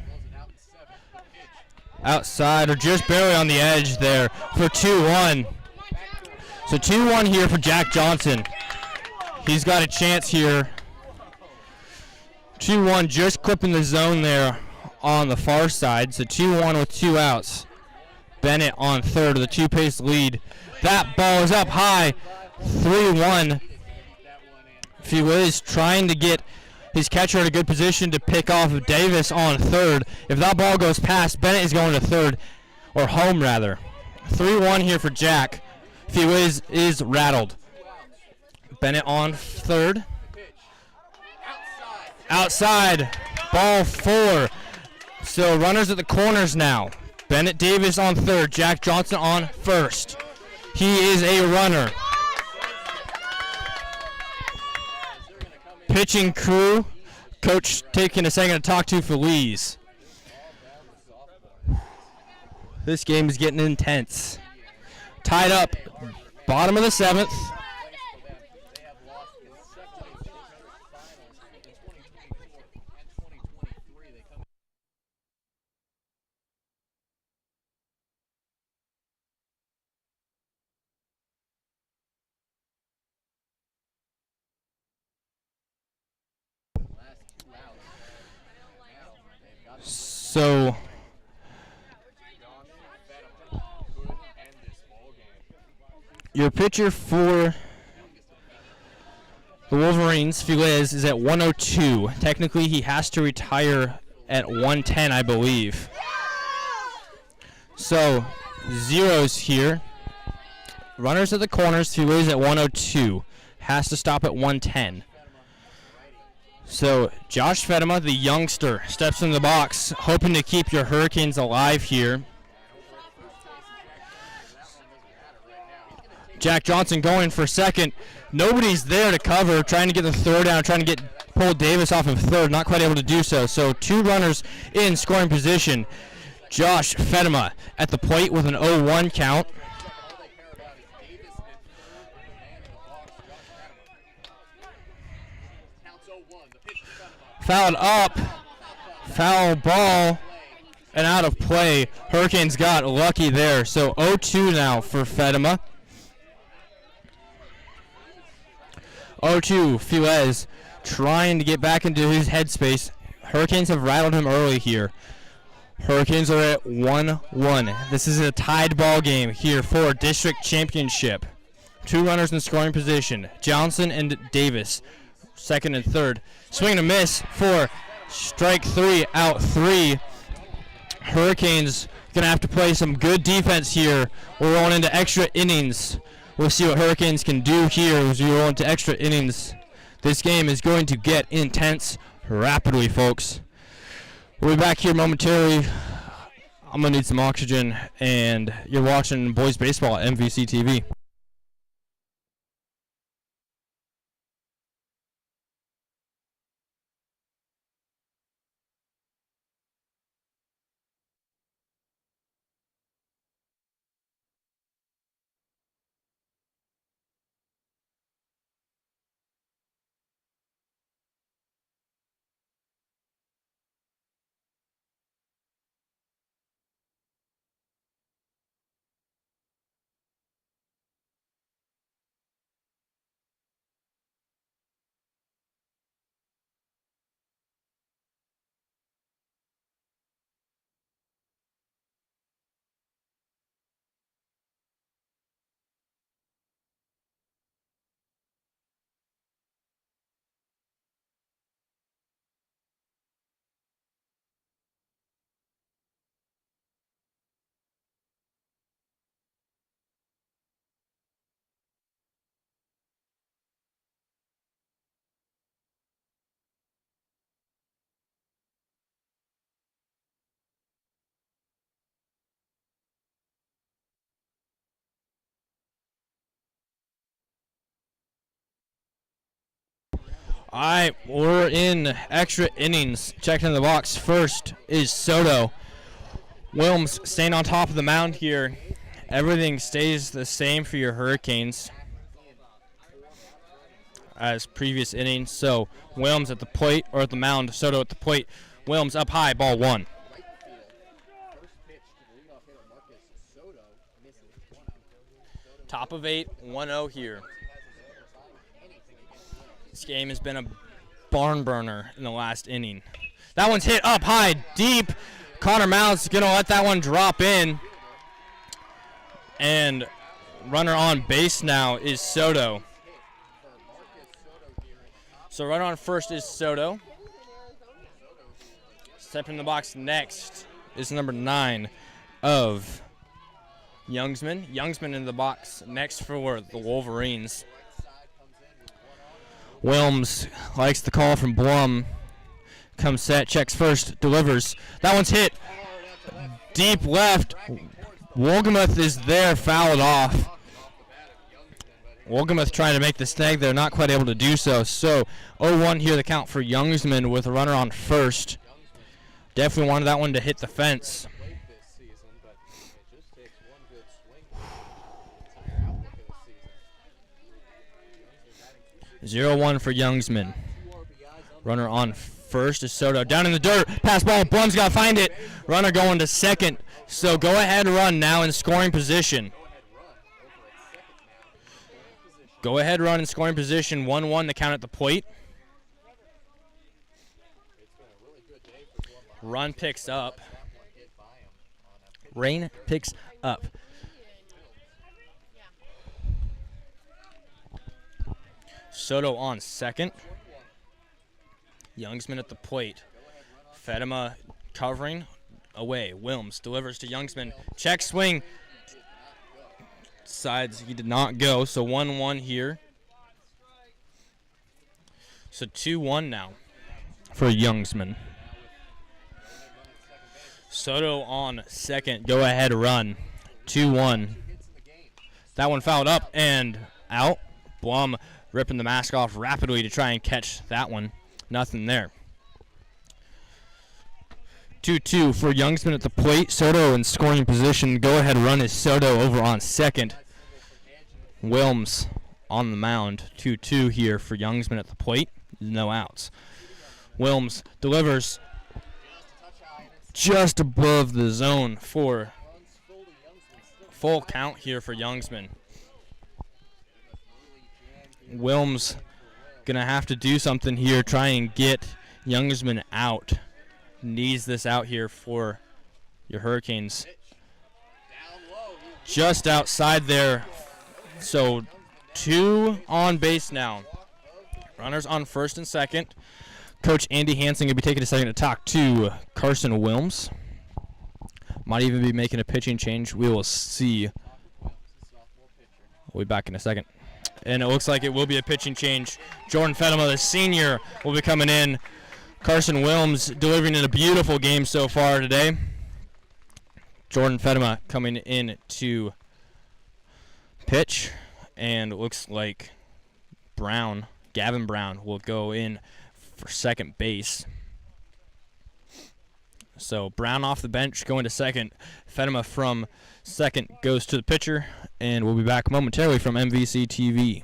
Outside or just barely on the edge there for 2-1. So 2-1 here for Jack Johnson. He's got a chance here. 2-1 just clipping the zone there on the far side. So 2-1 with 2 outs. Bennett on third with a 2 pace lead. That ball is up high. 3-1. Feliz trying to get his catcher in a good position to pick off Davis on third. If that ball goes past, Bennett is going to third, or home rather. 3-1 here for Jack. Feliz is rattled. Bennett on third. Outside. Ball 4. So runners at the corners now. Bennett Davis on third. Jack Johnson on first. He is a runner. Pitching crew. Coach taking a second to talk to Feliz. This game is getting intense. Tied up. Bottom of the 7th. So your pitcher for The Wolverines, Feliz, is at 102. Technically, he has to retire at 110, I believe. So, zeros here. Runners at the corners, Feliz at 102. Has to stop at 110. So, Josh Fedema, the youngster, steps in the box, hoping to keep your Hurricanes alive here. Jack Johnson going for second. Nobody's there to cover, trying to get the throw down, trying to get Paul Davis off of third, not quite able to do so. So 2 runners in scoring position. Josh Fedema at the plate with an 0-1 count. Fouled up, foul ball, and out of play. Hurricanes got lucky there. So 0-2 now for Fedema. 0-2, Feliz trying to get back into his headspace. Hurricanes have rattled him early here. Hurricanes are at 1-1. This is a tied ball game here for district championship. 2 runners in scoring position, Johnson and Davis, second and third. Swing and a miss for strike 3, out 3. Hurricanes going to have to play some good defense here. We're rolling into extra innings. We'll see what Hurricanes can do here as we roll into extra innings. This game is going to get intense rapidly, folks. We'll be back here momentarily. I'm going to need some oxygen, and you're watching boys baseball at MVC TV. All right, we're in extra innings. Checking in the box first is Soto. Wilms staying on top of the mound here. Everything stays the same for your Hurricanes as previous innings. So Wilms at the plate, or at the mound, Soto at the plate. Wilms up high, ball 1. Top of 8, 1-0 here. This game has been a barn burner in the last inning. That one's hit up high, deep. Connor Mount's going to let that one drop in. And runner on base now is Soto. So runner on first is Soto. Stepping in the box next is number 9 of Youngsman. Youngsman in the box next for the Wolverines. Wilms likes the call from Blum. Comes set, checks first, delivers. That one's hit deep left. Wolgamuth is there, fouled off. Wolgamuth trying to make the snag there, not quite able to do so. So 0-1 here, the count for Youngsman with a runner on first. Definitely wanted that one to hit the fence. 0-1 for Youngsman. Runner on first is Soto. Down in the dirt. Pass ball. Blum's got to find it. Runner going to second. So go ahead run now in scoring position. Go ahead run in scoring position. 1-1 the count at the plate. Run picks up. Rain picks up. Soto on second. Youngsman at the plate. Fedema covering away. Wilms delivers to Youngsman. Check swing. Sides, he did not go. So 1-1 here. So 2-1 now for Youngsman. Soto on second. Go ahead run. 2-1. That one fouled up and out. Blum ripping the mask off rapidly to try and catch that one. Nothing there. 2-2 for Youngsman at the plate. Soto in scoring position. Go ahead run is Soto over on second. Wilms on the mound. 2-2 here for Youngsman at the plate. No outs. Wilms delivers just above the zone for full count here for Youngsman. Wilms gonna have to do something here, try and get Youngsman out. Needs this out here for your Hurricanes. Just outside there. So 2 on base now. Runners on first and second. Coach Andy Hansen going to be taking a second to talk to Carson Wilms. Might even be making a pitching change. We will see. We'll be back in a second. And it looks like it will be a pitching change. Jordan Fedema, the senior, will be coming in. Carson Wilms delivering in a beautiful game so far today. Jordan Fedema coming in to pitch. And it looks like Gavin Brown will go in for second base. So Brown off the bench going to second. Fedema from second goes to the pitcher. And we'll be back momentarily from MVC TV.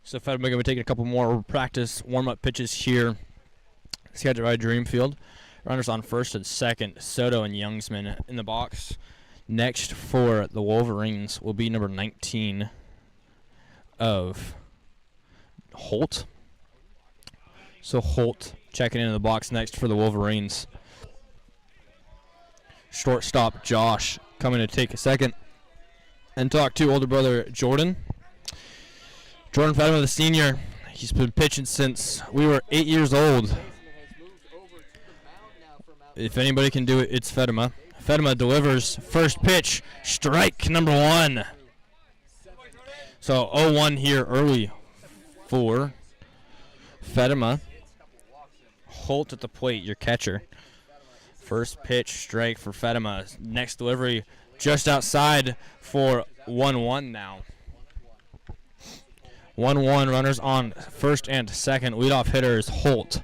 So Fedema going to be taking a couple more practice warm-up pitches here. Scheduled by Dreamfield. Runners on first and second. Soto and Youngsman in the box. Next for the Wolverines will be number 19 of Holt. So Holt checking into the box next for the Wolverines. Shortstop Josh coming to take a second and talk to older brother Jordan. Jordan Fedema, the senior, he's been pitching since we were 8 years old. If anybody can do it, it's Fedema. Fedema delivers first pitch, strike number 1. So 0-1 here early for Fedema. Holt at the plate, your catcher. First pitch, strike for Fedema. Next delivery just outside for 1-1 now. 1-1, runners on first and second. Leadoff hitter is Holt.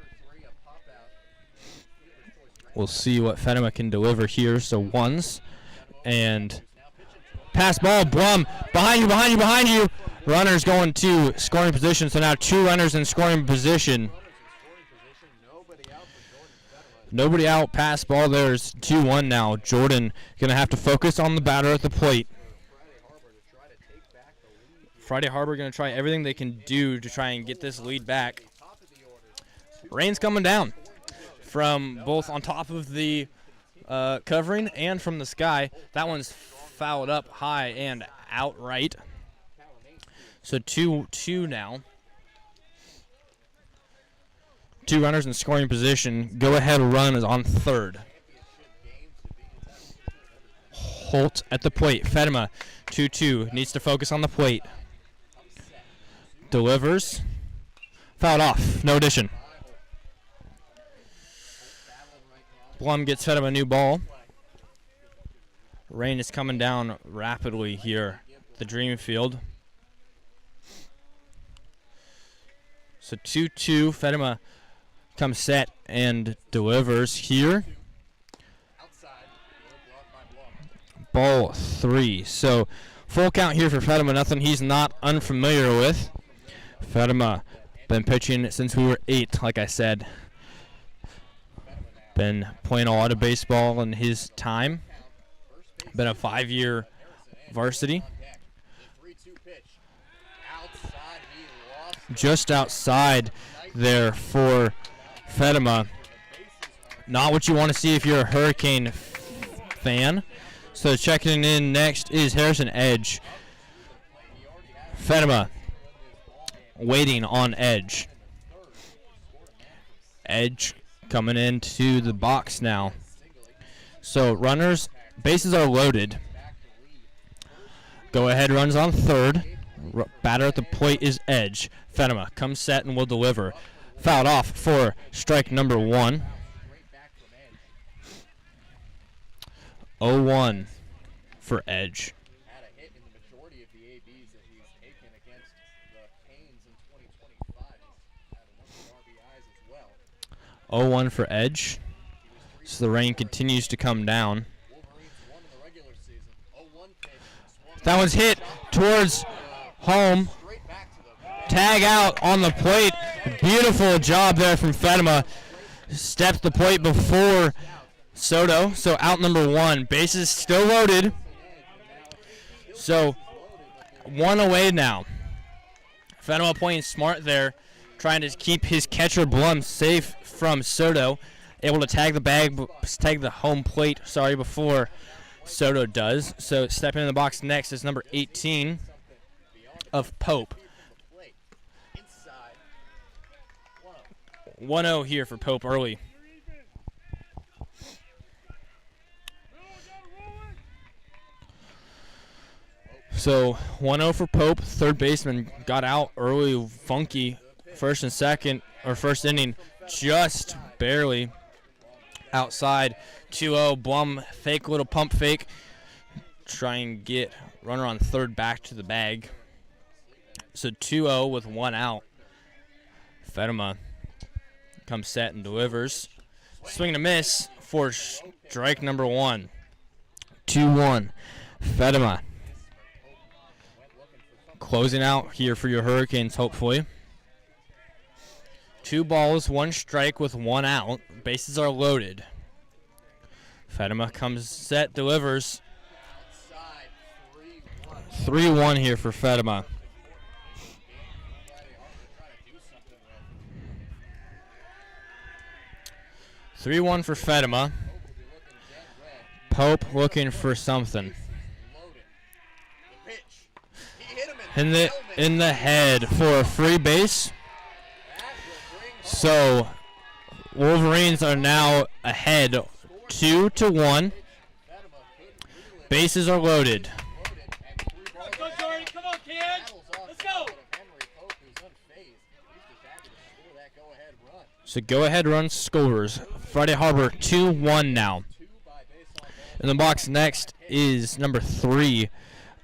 We'll see what Fedema can deliver here. So ones and pass ball. Blum behind you. Runners going to scoring position. So now 2 runners in scoring position. Nobody out. Pass ball. There's 2-1 now. Jordan going to have to focus on the batter at the plate. Friday Harbor going to try everything they can do to try and get this lead back. Rain's coming down from both on top of the covering and from the sky. That one's fouled up high and outright. So 2-2 now. 2 runners in scoring position. Go ahead run is on third. Holt at the plate. Fedema, 2-2. Needs to focus on the plate. Delivers. Fouled off. No addition. Blum gets Fedema a new ball. Rain is coming down rapidly here at the Dream Field. So 2-2. Fedema comes set and delivers here. Ball 3. So full count here for Fedema. Nothing he's not unfamiliar with. Fedema been pitching since we were 8, like I said. Been playing a lot of baseball in his time. Been a 5-year varsity. Just outside there for Fedema. Not what you want to see if you're a Hurricane fan. So checking in next is Harrison Edge. Fedema waiting on Edge. Edge coming into the box now. So runners, bases are loaded. Go ahead runs on third. Batter at the plate is Edge. Fedema comes set and will deliver. Fouled off for strike number 1. 0-1 for Edge. Had a hit in the majority of the ABs that he's taken against the Canes in 2025. He's had a number of RBIs as well. 0-1 for Edge. So the rain continues to come down. Wolverines won in the regular season. 0-1 pitch. That one's hit towards home. Straight back to the Tag out on the plate. Beautiful job there from Fedema. Steps the plate before Soto. So out number 1. Bases still loaded. So 1 away now. Fedema playing smart there, trying to keep his catcher Blum safe from Soto. Able to tag the home plate, before Soto does. So stepping in the box next is number 18 of Pope. 1-0 here for Pope early. So 1-0 for Pope. Third baseman got out early, funky. First inning, just barely outside. 2-0. Blum fake little pump fake. Try and get runner on third back to the bag. So 2-0 with 1 out. Fedema comes set and delivers. Swing and a miss for strike number 1. 2-1. Fedema closing out here for your Hurricanes, hopefully. 2 balls, 1 strike with 1 out. Bases are loaded. Fedema comes set, delivers. 3-1 here for Fedema. (3-1) for Fedema. Pope looking for something. In the head for a free base. So Wolverines are now ahead 2-1. Bases are loaded. Go, Jordan. Come on, kid. Let's go. So go-ahead run scores. Friday Harbor 2-1 now. In the box next is number 3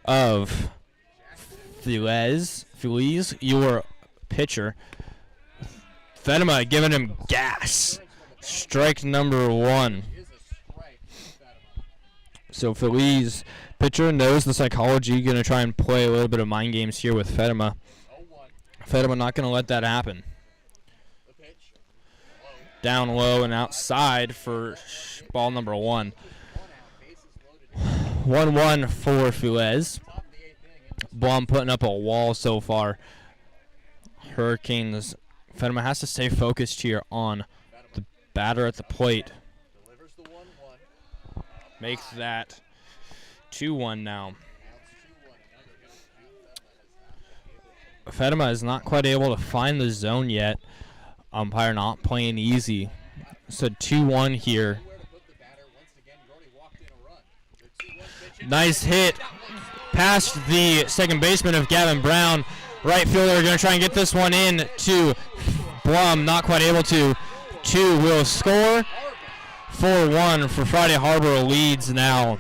of Feliz, your pitcher. Fedema giving him gas. Strike number 1. So Feliz, pitcher, knows the psychology. Going to try and play a little bit of mind games here with Fedema. Fedema not going to let that happen. Down low and outside for ball number 1. 1-1 for Feliz. Blum putting up a wall so far. Hurricanes. Fedema has to stay focused here on the batter at the plate. Makes that 2-1 now. Fedema is not quite able to find the zone yet. Umpire not playing easy. So 2-1 here. Nice hit past the second baseman of Gavin Brown. Right fielder going to try and get this one in to Blum. Not quite able to. 2 will score. 4-1 for Friday Harbor leads now.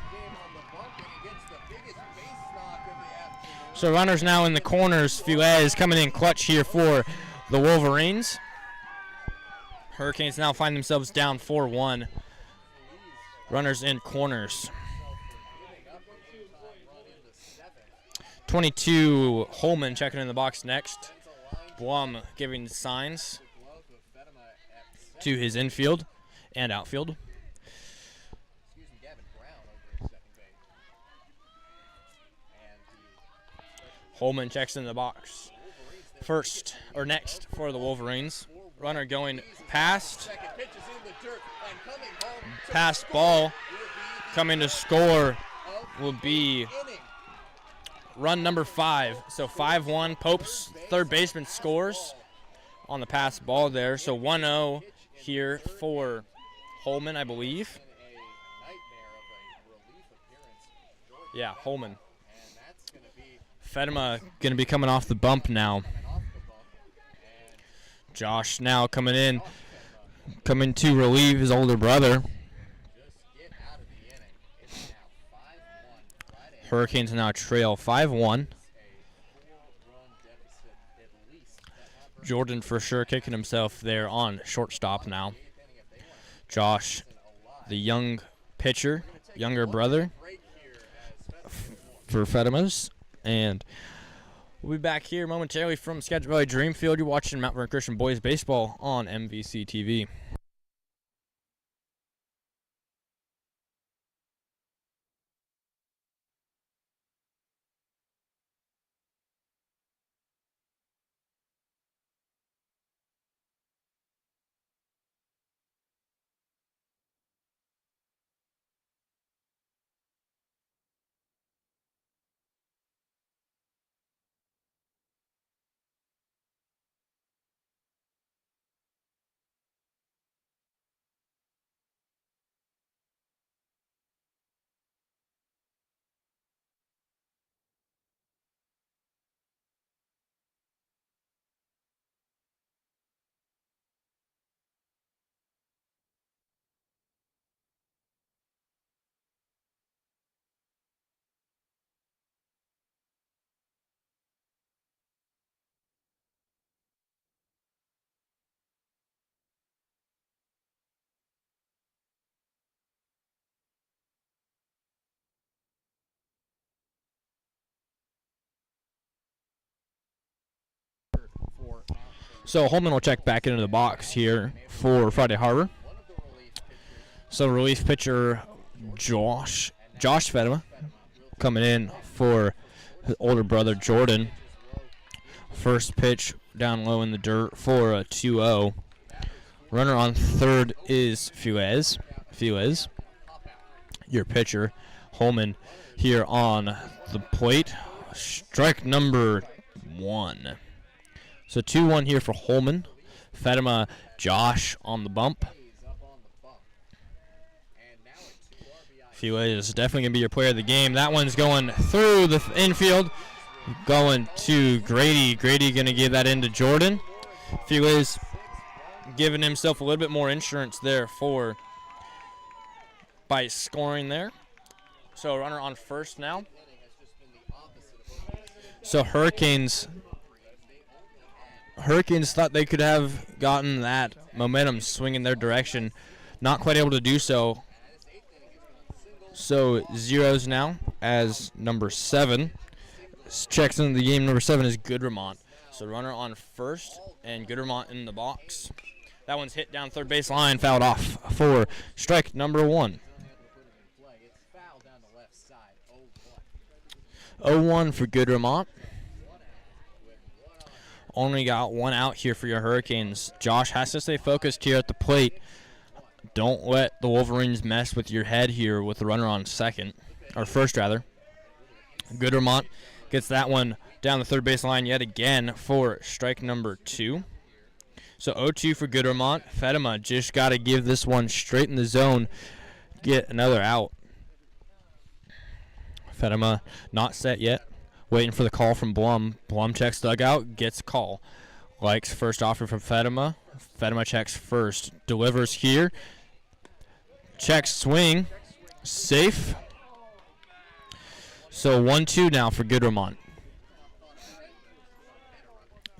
So runners now in the corners. Fuez coming in clutch here for the Wolverines. Hurricanes now find themselves down 4-1. Runners in corners. 22 Holman checking in the box next. Blum giving signs to his infield and outfield. Holman checks in the box. First, or next, for the Wolverines. Runner going past ball. Coming to score will be run number 5. So 5-1. Pope's third baseman scores on the pass ball there. So 1-0 here for Holman, I believe. Yeah, Holman. Fedema going to be coming off the bump now. Josh now coming to relieve his older brother. Hurricanes now trail 5-1. Jordan for sure kicking himself there on shortstop now. Josh, the young pitcher, younger brother for Fedema's. And we'll be back here momentarily from Skagit Valley Dreamfield. You're watching Mount Vernon Christian Boys Baseball on MVC TV. So Holman will check back into the box here for Friday Harbor. So relief pitcher Josh Fedema coming in for his older brother Jordan. First pitch down low in the dirt for a 2-0. Runner on third is Fuez, your pitcher. Holman here on the plate. Strike number 1. So 2-1 here for Holman. Fedema, Josh on the bump. Fuez is definitely going to be your player of the game. That one's going through the infield. Going to Grady. Grady going to give that in to Jordan. Fuez giving himself a little bit more insurance there by scoring there. So runner on first now. So Hurricanes thought they could have gotten that momentum swing in their direction. Not quite able to do so. So zeros now as number 7. Checks into the game. Number 7 is Goodremont. So runner on first and Goodremont in the box. That one's hit down third base line, fouled off for strike number 1. 0-1 for Goodremont. Only got 1 out here for your Hurricanes. Josh has to stay focused here at the plate. Don't let the Wolverines mess with your head here with the runner on second, or first rather. Goodremont gets that one down the third base line yet again for strike number 2. So 0-2 for Goodremont. Fedema just got to give this one straight in the zone, get another out. Fedema not set yet. Waiting for the call from Blum. Blum checks dugout, gets a call. Likes first offer from Fedema. Fedema checks first. Delivers here. Checks swing. Safe. So 1-2 now for Goodremont.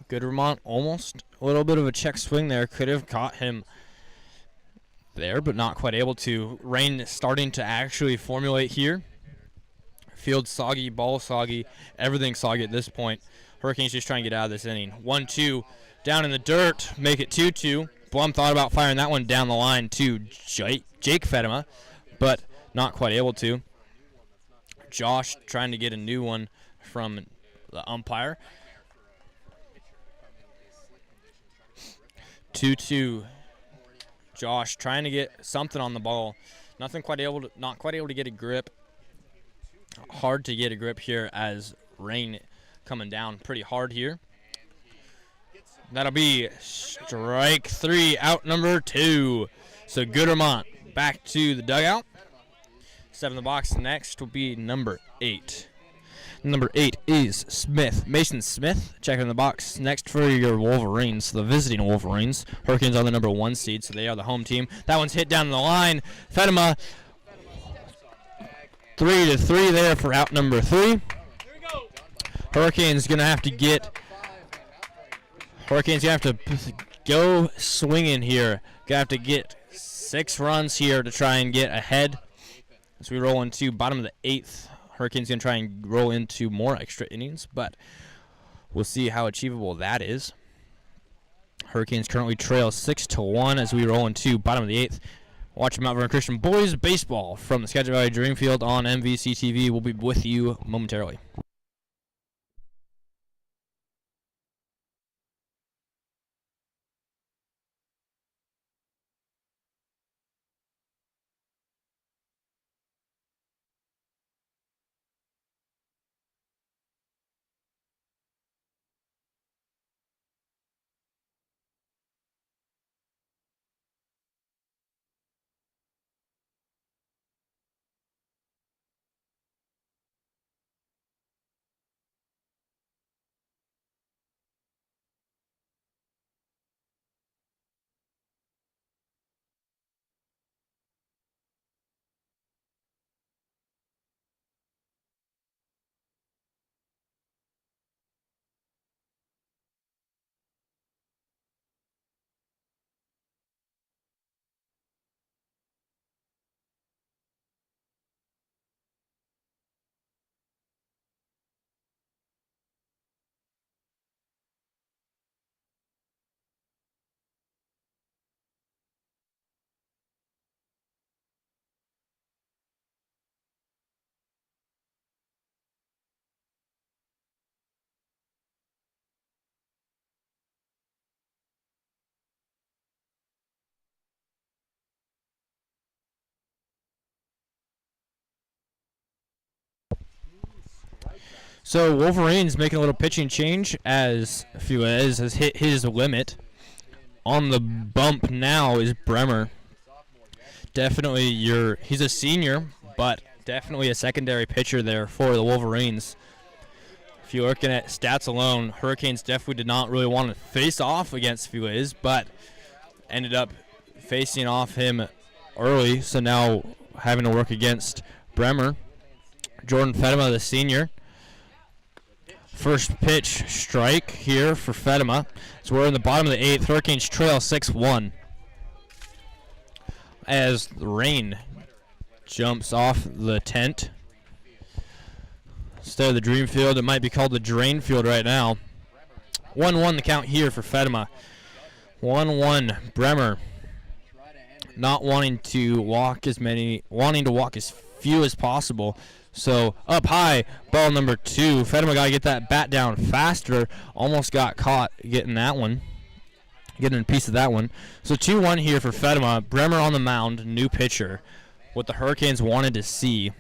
Goodremont almost a little bit of a check swing there. Could have caught him there, but not quite able to. Rain starting to actually formulate here. Field soggy, ball soggy, everything soggy at this point. Hurricanes just trying to get out of this inning. 1-2 down in the dirt, make it 2-2. Blum thought about firing that one down the line to Jake Fedema, but not quite able to. Josh trying to get a new one from the umpire. 2-2. Josh trying to get something on the ball. Not quite able to get a grip. Hard to get a grip here as rain coming down pretty hard here. That'll be strike 3, out number 2. So Goodremont back to the dugout. 7 in the box. Next will be number 8. Number 8 is Smith. Mason Smith checking in the box. Next for your Wolverines, the visiting Wolverines. Hurricanes on the number 1 seed, so they are the home team. That one's hit down the line. Fedema 3-3 there for out number 3. Hurricanes gonna have to go swinging here. Gonna have to get 6 runs here to try and get ahead. As we roll into bottom of the 8th, Hurricanes gonna try and roll into more extra innings, but we'll see how achievable that is. Hurricanes currently trail 6-1 as we roll into bottom of the 8th. Watch Mount Vernon Christian Boys Baseball from the Skagit Valley Dreamfield on MVC TV. We'll be with you momentarily. So Wolverines making a little pitching change as Fuez has hit his limit. On the bump now is Bremer. Definitely he's a senior, but definitely a secondary pitcher there for the Wolverines. If you're looking at stats alone, Hurricanes definitely did not really want to face off against Fuez, but ended up facing off him early, so now having to work against Bremer. Jordan Fedema, the senior. First pitch strike here for Fedema. So we're in the bottom of the 8th. Hurricanes trail 6-1. As the rain jumps off the tent. Instead of the dream field, it might be called the drain field right now. 1-1 the count here for Fedema. 1-1 Bremer. Not wanting to walk as few as possible. So up high, ball number 2. Fedema got to get that bat down faster. Almost got caught getting that one. Getting a piece of that one. So 2-1 here for Fedema. Bremer on the mound, new pitcher. What the Hurricanes wanted to see.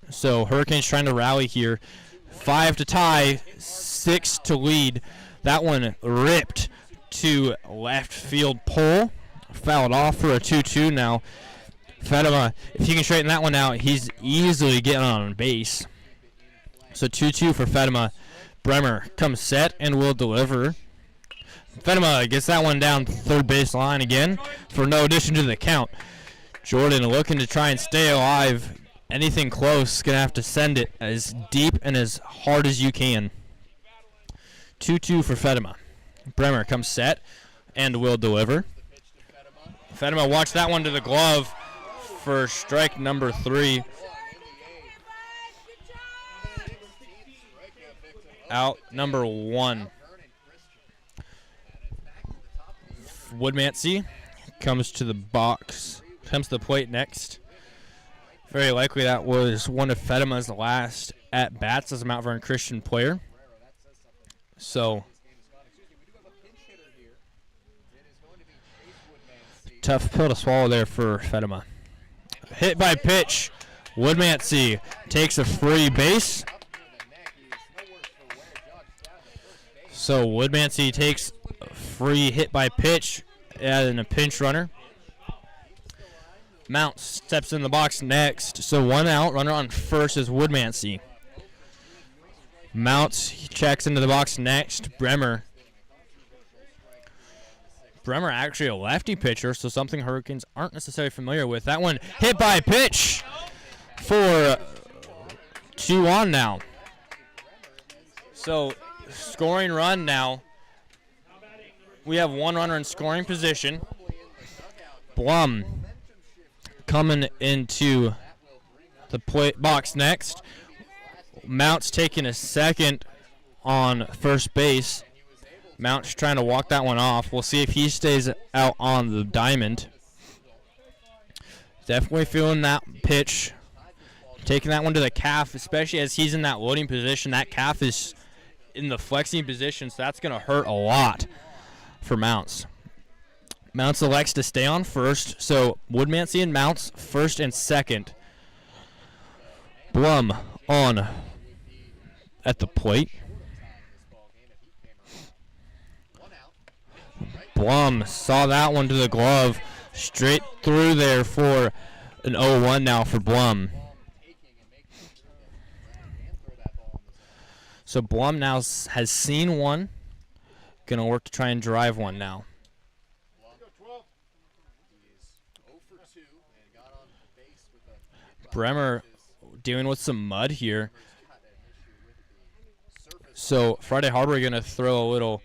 So Hurricanes trying to rally here. 5 to tie, 6 to lead. That one ripped to left field pole. Fouled off for a 2-2 now. Fatima, if he can straighten that one out, he's easily getting on base. So 2-2 for Fatima. Bremer comes set and will deliver. Fatima gets that one down third base line again for no addition to the count. Jordan looking to try and stay alive. Anything close, going to have to send it as deep and as hard as you can. 2-2 for Fatima. Bremer comes set and will deliver. Fatima watch that one to the glove for strike number 3. Out number 1. Woodmansey comes to the box, comes to the plate next. Very likely that was one of Fatima's last at-bats as a Mount Vernon Christian player. So, tough pill to swallow there for Fatima. Hit by pitch. Woodmansey takes a free base. So Woodmansey takes a free hit by pitch and a pinch runner. Mount steps in the box next. So 1 out. Runner on first is Woodmansey. Mount checks into the box next. Bremer actually a lefty pitcher, so something Hurricanes aren't necessarily familiar with. That one hit by pitch for 2 on now. So scoring run now. We have 1 runner in scoring position. Blum coming into the plate box next. Mount's taking a second on first base. Mount's trying to walk that one off. We'll see if he stays out on the diamond. Definitely feeling that pitch. Taking that one to the calf, especially as he's in that loading position. That calf is in the flexing position, so that's going to hurt a lot for Mounts. Mounts elects to stay on first, so Woodmansey and Mounts first and second. Blum on at the plate. Blum saw that one to the glove. Straight through there for an 0-1 now for Blum. So Blum now has seen one. Going to work to try and drive one now. Bremer dealing with some mud here. So Friday Harbor going to throw a little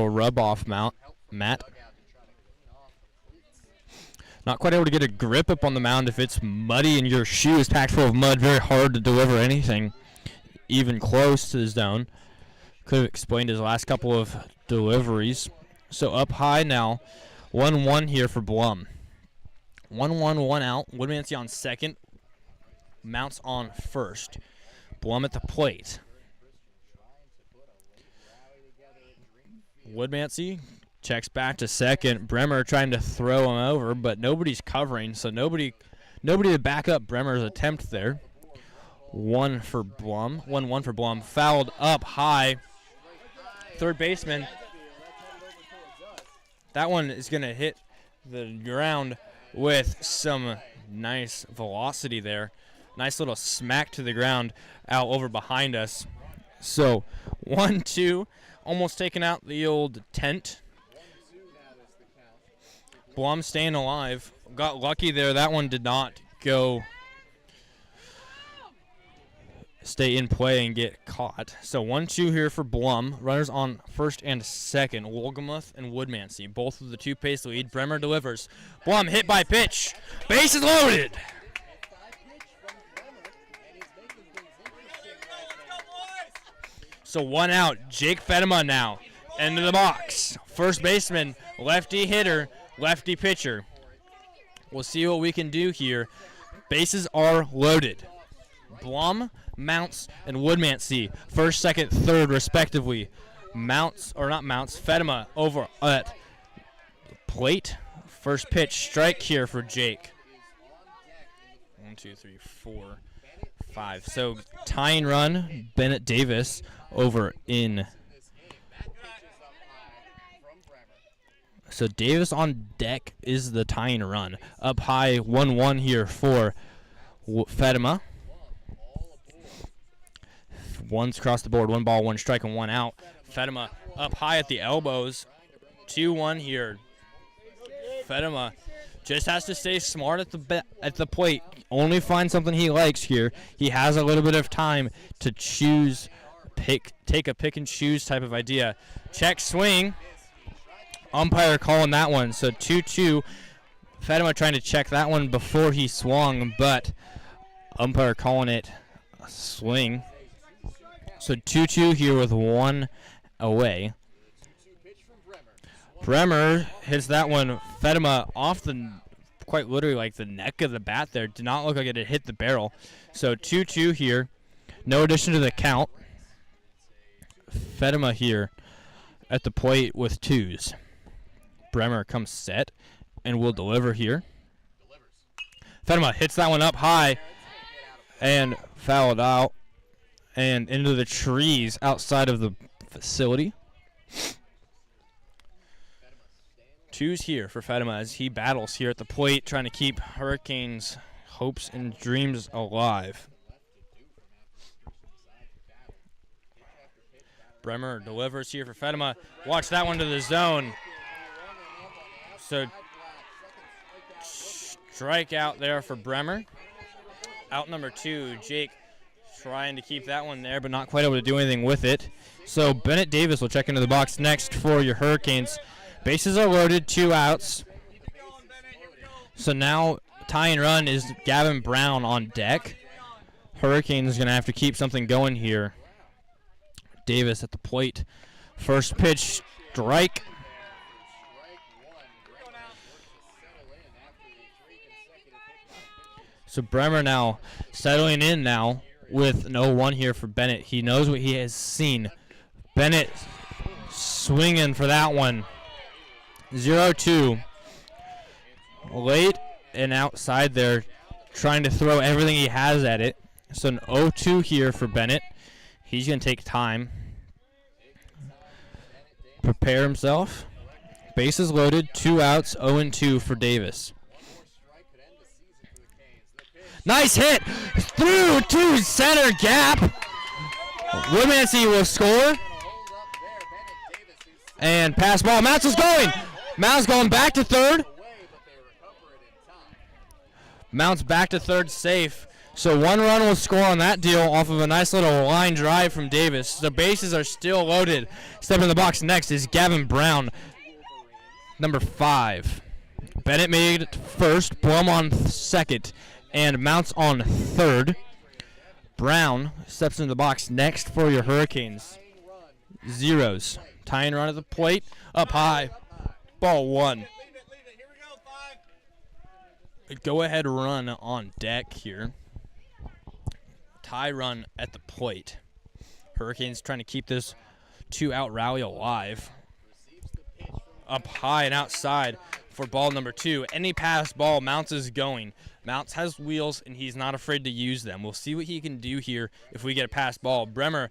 rub off mat. Not quite able to get a grip up on the mound if it's muddy and your shoe is packed full of mud. Very hard to deliver anything even close to the zone. Could have explained his last couple of deliveries. So up high now. 1-1 here for Blum. 1-1, 1 out. Woodmansey on second. Mounts on first. Blum at the plate. Woodmansey checks back to second. Bremer trying to throw him over, but nobody's covering, so nobody to back up Bremer's attempt there. 1 for Blum. 1-1 for Blum. Fouled up high. Third baseman. That one is going to hit the ground with some nice velocity there. Nice little smack to the ground out over behind us. So 1-2, almost taking out the old tent. Blum staying alive. Got lucky there. That one did not stay in play and get caught. So 1-2 here for Blum. Runners on first and second. Wolgamuth and Woodmansey. Both of the 2-pace lead. Bremer delivers. Blum hit by pitch. Base is loaded. So 1 out. Jake Fatima now. Into the box. First baseman. Lefty hitter. Lefty pitcher. We'll see what we can do here. Bases are loaded. Blum, Mounts, and Woodmansey. First, second, third, respectively. Fatima over at the plate. First pitch, strike here for Jake. 1, 2, 3, 4, 5. So tying run, Bennett Davis over in So Davis on deck is the tying run. Up high, 1-1 here for Fatima. One's across the board, 1 ball, 1 strike, and 1 out. Fatima up high at the elbows, 2-1 here. Fatima just has to stay smart at the plate. Only find something he likes here. He has a little bit of time to choose, take a pick and choose type of idea. Check swing. Umpire calling that one. So 2-2. Fatima trying to check that one before he swung, but umpire calling it a swing. So 2-2 here with 1 away. Bremer hits that one. Fatima off quite literally like the neck of the bat there. Did not look like it had hit the barrel. So 2-2 here. No addition to the count. Fatima here at the plate with 2s. Bremer comes set and will deliver here. Fatima hits that one up high and fouled out and into the trees outside of the facility. 2s here for Fatima as he battles here at the plate, trying to keep Hurricanes' hopes and dreams alive. Bremer delivers here for Fatima. Watch that one to the zone. So strikeout there for Bremer. Out number 2, Jake trying to keep that one there, but not quite able to do anything with it. So Bennett Davis will check into the box next for your Hurricanes. Bases are loaded, 2 outs. So now tying run is Gavin Brown on deck. Hurricanes is going to have to keep something going here. Davis at the plate. First pitch, strike. So Bremer now settling in now with an 0-1 here for Bennett. He knows what he has seen. Bennett swinging for that one. 0-2. Late and outside there, trying to throw everything he has at it. So an 0-2 here for Bennett. He's going to take time. Prepare himself. Bases loaded, 2 outs, 0-2 for Davis. Nice hit through to center gap. Woodmansey will score. And pass ball. Mounts is going. Mounts going back to third. Mounts back to third safe. So 1 run will score on that deal off of a nice little line drive from Davis. The bases are still loaded. Stepping in the box next is Gavin Brown, number 5. Bennett made first, Blum on second, and Mounts on third. Brown steps into the box next for your Hurricanes. 0s. Tying run at the plate, up high, ball 1. Go ahead run on deck here. Tie run at the plate. Hurricanes trying to keep this 2-out rally alive. Up high and outside for ball number 2. Any pass ball, Mounts is going. Mounts has wheels, and he's not afraid to use them. We'll see what he can do here if we get a pass ball. Bremer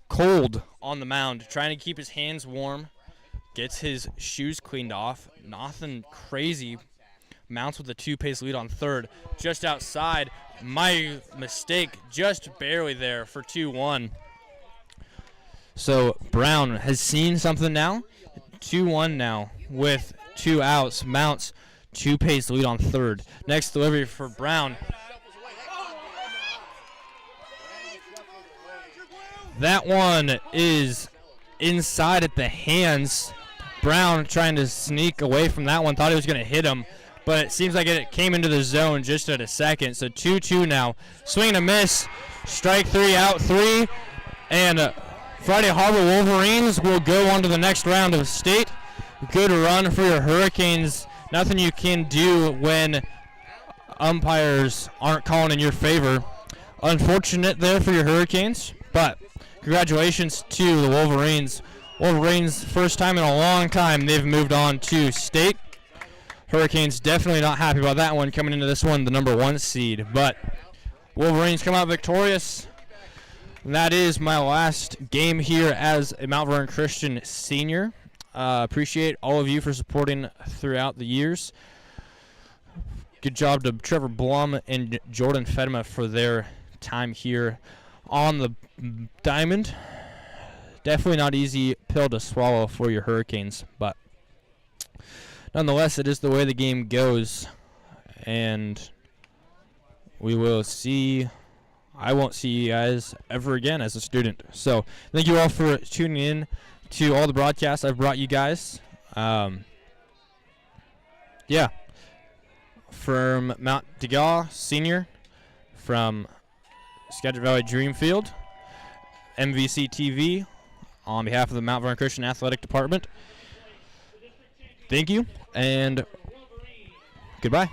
cold on the mound, trying to keep his hands warm. Gets his shoes cleaned off. Nothing crazy. Mounts with a 2-pace lead on third. Just outside. My mistake, just barely there for 2-1. So Brown has seen something now. 2-1 now with 2 outs. Mounts 2-pace lead on third. Next delivery for Brown. That one is inside at the hands. Brown trying to sneak away from that one. Thought he was going to hit him, but it seems like it came into the zone just at a second. So 2-2 now. Swing and a miss. Strike 3, out 3. And Friday Harbor Wolverines will go on to the next round of state. Good run for your Hurricanes. Nothing you can do when umpires aren't calling in your favor. Unfortunate there for your Hurricanes, but congratulations to the Wolverines. Wolverines, first time in a long time they've moved on to state. Hurricanes definitely not happy about that one, coming into this one the number 1 seed, but Wolverines come out victorious. And that is my last game here as a Mount Vernon Christian senior. Appreciate all of you for supporting throughout the years. Good job to Trevor Blum and Jordan Fedema for their time here on the diamond. Definitely not easy pill to swallow for your Hurricanes, but nonetheless, it is the way the game goes, and we will see. I won't see you guys ever again as a student. So thank you all for tuning in to all the broadcasts I've brought you guys. Yeah. From Mount Degas Senior, from Skagit Valley Dreamfield, MVC TV, on behalf of the Mount Vernon Christian Athletic Department. Thank you, and goodbye.